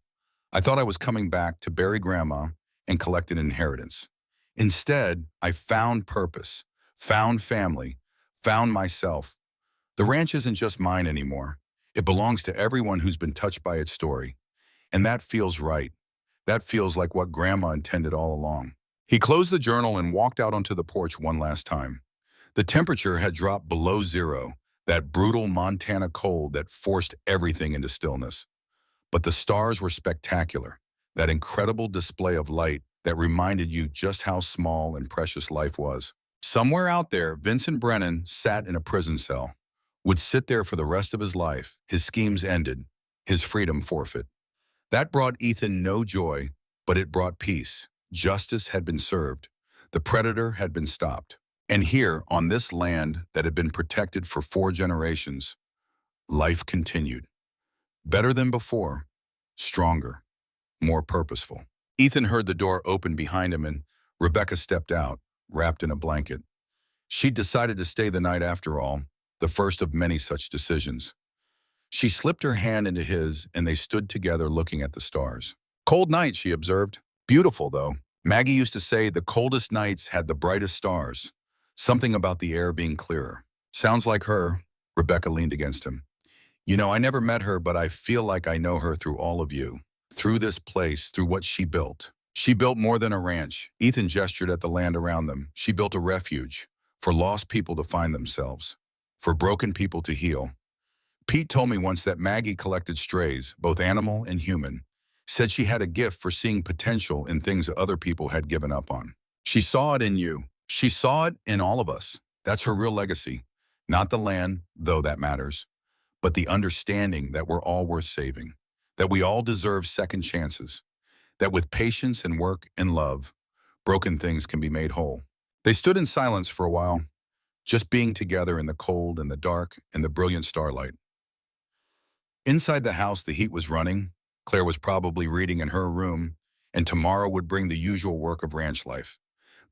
I thought I was coming back to bury Grandma and collect an inheritance. Instead, I found purpose, found family, found myself. The ranch isn't just mine anymore. It belongs to everyone who's been touched by its story. And that feels right. That feels like what Grandma intended all along. He closed the journal and walked out onto the porch one last time. The temperature had dropped below zero, that brutal Montana cold that forced everything into stillness. But the stars were spectacular, that incredible display of light that reminded you just how small and precious life was. Somewhere out there, Vincent Brennan sat in a prison cell, would sit there for the rest of his life, his schemes ended, his freedom forfeit. That brought Ethan no joy, but it brought peace. Justice had been served. The predator had been stopped. And here, on this land that had been protected for 4 generations, life continued. Better than before, stronger, more purposeful. Ethan heard the door open behind him and Rebecca stepped out, wrapped in a blanket. She'd decided to stay the night after all, the first of many such decisions. She slipped her hand into his and they stood together looking at the stars. Cold night, she observed. Beautiful, though. Maggie used to say the coldest nights had the brightest stars. Something about the air being clearer. Sounds like her. Rebecca leaned against him. You know, I never met her, but I feel like I know her through all of you. Through this place, through what she built. She built more than a ranch. Ethan gestured at the land around them. She built a refuge for lost people to find themselves, for broken people to heal. Pete told me once that Maggie collected strays, both animal and human, said she had a gift for seeing potential in things that other people had given up on. She saw it in you. She saw it in all of us. That's her real legacy. Not the land, though that matters, but the understanding that we're all worth saving, that we all deserve second chances, that with patience and work and love, broken things can be made whole. They stood in silence for a while, just being together in the cold and the dark and the brilliant starlight. Inside the house, the heat was running. Claire was probably reading in her room, and tomorrow would bring the usual work of ranch life.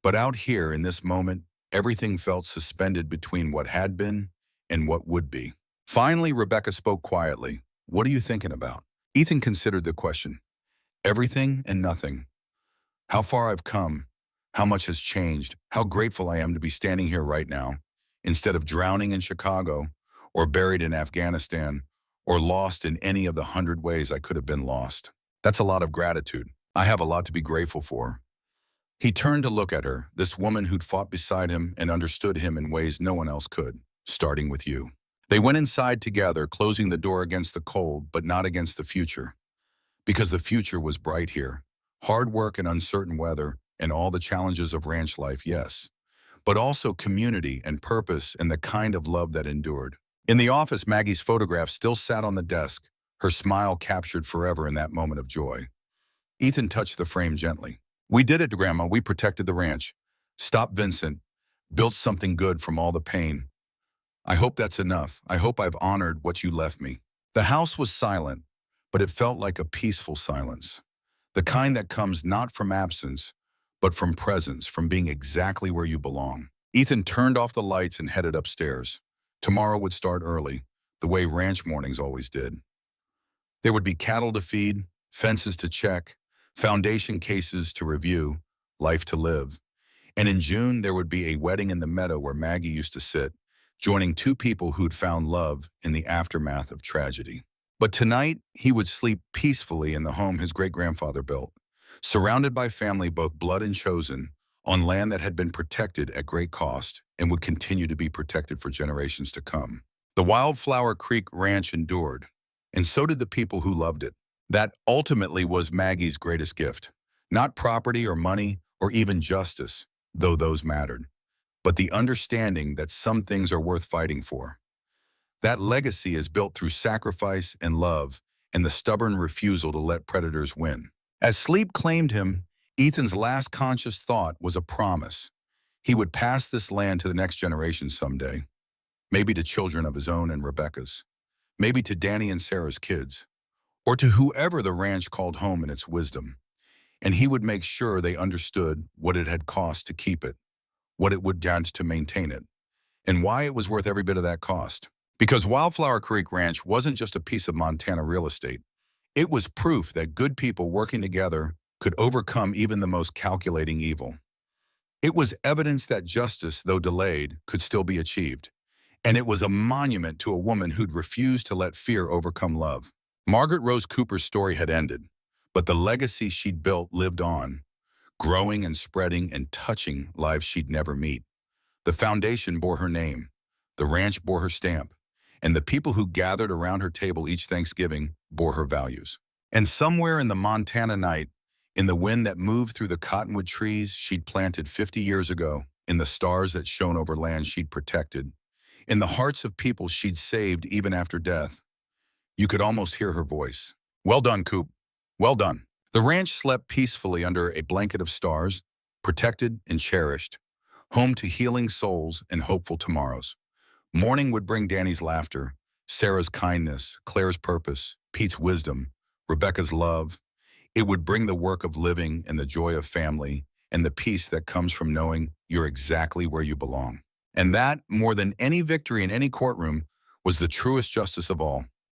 But out here, in this moment, everything felt suspended between what had been and what would be. Finally, Rebecca spoke quietly. What are you thinking about? Ethan considered the question. Everything and nothing. How far I've come, how much has changed, how grateful I am to be standing here right now, instead of drowning in Chicago, or buried in Afghanistan, or lost in any of the 100 ways I could have been lost. That's a lot of gratitude. I have a lot to be grateful for. He turned to look at her, this woman who'd fought beside him and understood him in ways no one else could, starting with you. They went inside together, closing the door against the cold, but not against the future. Because the future was bright here. Hard work and uncertain weather, and all the challenges of ranch life, yes. But also community and purpose and the kind of love that endured. In the office, Maggie's photograph still sat on the desk, her smile captured forever in that moment of joy. Ethan touched the frame gently. We did it, Grandma. We protected the ranch. Stopped Vincent. Built something good from all the pain. I hope that's enough. I hope I've honored what you left me. The house was silent, but it felt like a peaceful silence. The kind that comes not from absence, but from presence, from being exactly where you belong. Ethan turned off the lights and headed upstairs. Tomorrow would start early, the way ranch mornings always did. There would be cattle to feed, fences to check, foundation cases to review, life to live. And in June, there would be a wedding in the meadow where Maggie used to sit, joining 2 people who'd found love in the aftermath of tragedy. But tonight, he would sleep peacefully in the home his great-grandfather built, surrounded by family both blood and chosen, on land that had been protected at great cost and would continue to be protected for generations to come. The Wildflower Creek Ranch endured, and so did the people who loved it. That ultimately was Maggie's greatest gift. Not property or money or even justice, though those mattered, but the understanding that some things are worth fighting for. That legacy is built through sacrifice and love and the stubborn refusal to let predators win. As sleep claimed him, Ethan's last conscious thought was a promise. He would pass this land to the next generation someday, maybe to children of his own and Rebecca's, maybe to Danny and Sarah's kids, or to whoever the ranch called home in its wisdom. And he would make sure they understood what it had cost to keep it, what it would dance to maintain it, and why it was worth every bit of that cost. Because Wildflower Creek Ranch wasn't just a piece of Montana real estate. It was proof that good people working together could overcome even the most calculating evil. It was evidence that justice, though delayed, could still be achieved. And it was a monument to a woman who'd refused to let fear overcome love. Margaret Rose Cooper's story had ended, but the legacy she'd built lived on, growing and spreading and touching lives she'd never meet. The foundation bore her name, the ranch bore her stamp, and the people who gathered around her table each Thanksgiving bore her values. And somewhere in the Montana night, in the wind that moved through the cottonwood trees she'd planted 50 years ago, in the stars that shone over land she'd protected, in the hearts of people she'd saved even after death, you could almost hear her voice. Well done, Coop. Well done. The ranch slept peacefully under a blanket of stars, protected and cherished, home to healing souls and hopeful tomorrows. Morning would bring Danny's laughter, Sarah's kindness, Claire's purpose, Pete's wisdom, Rebecca's love. It would bring the work of living and the joy of family and the peace that comes from knowing you're exactly where you belong. And that, more than any victory in any courtroom, was the truest justice of all.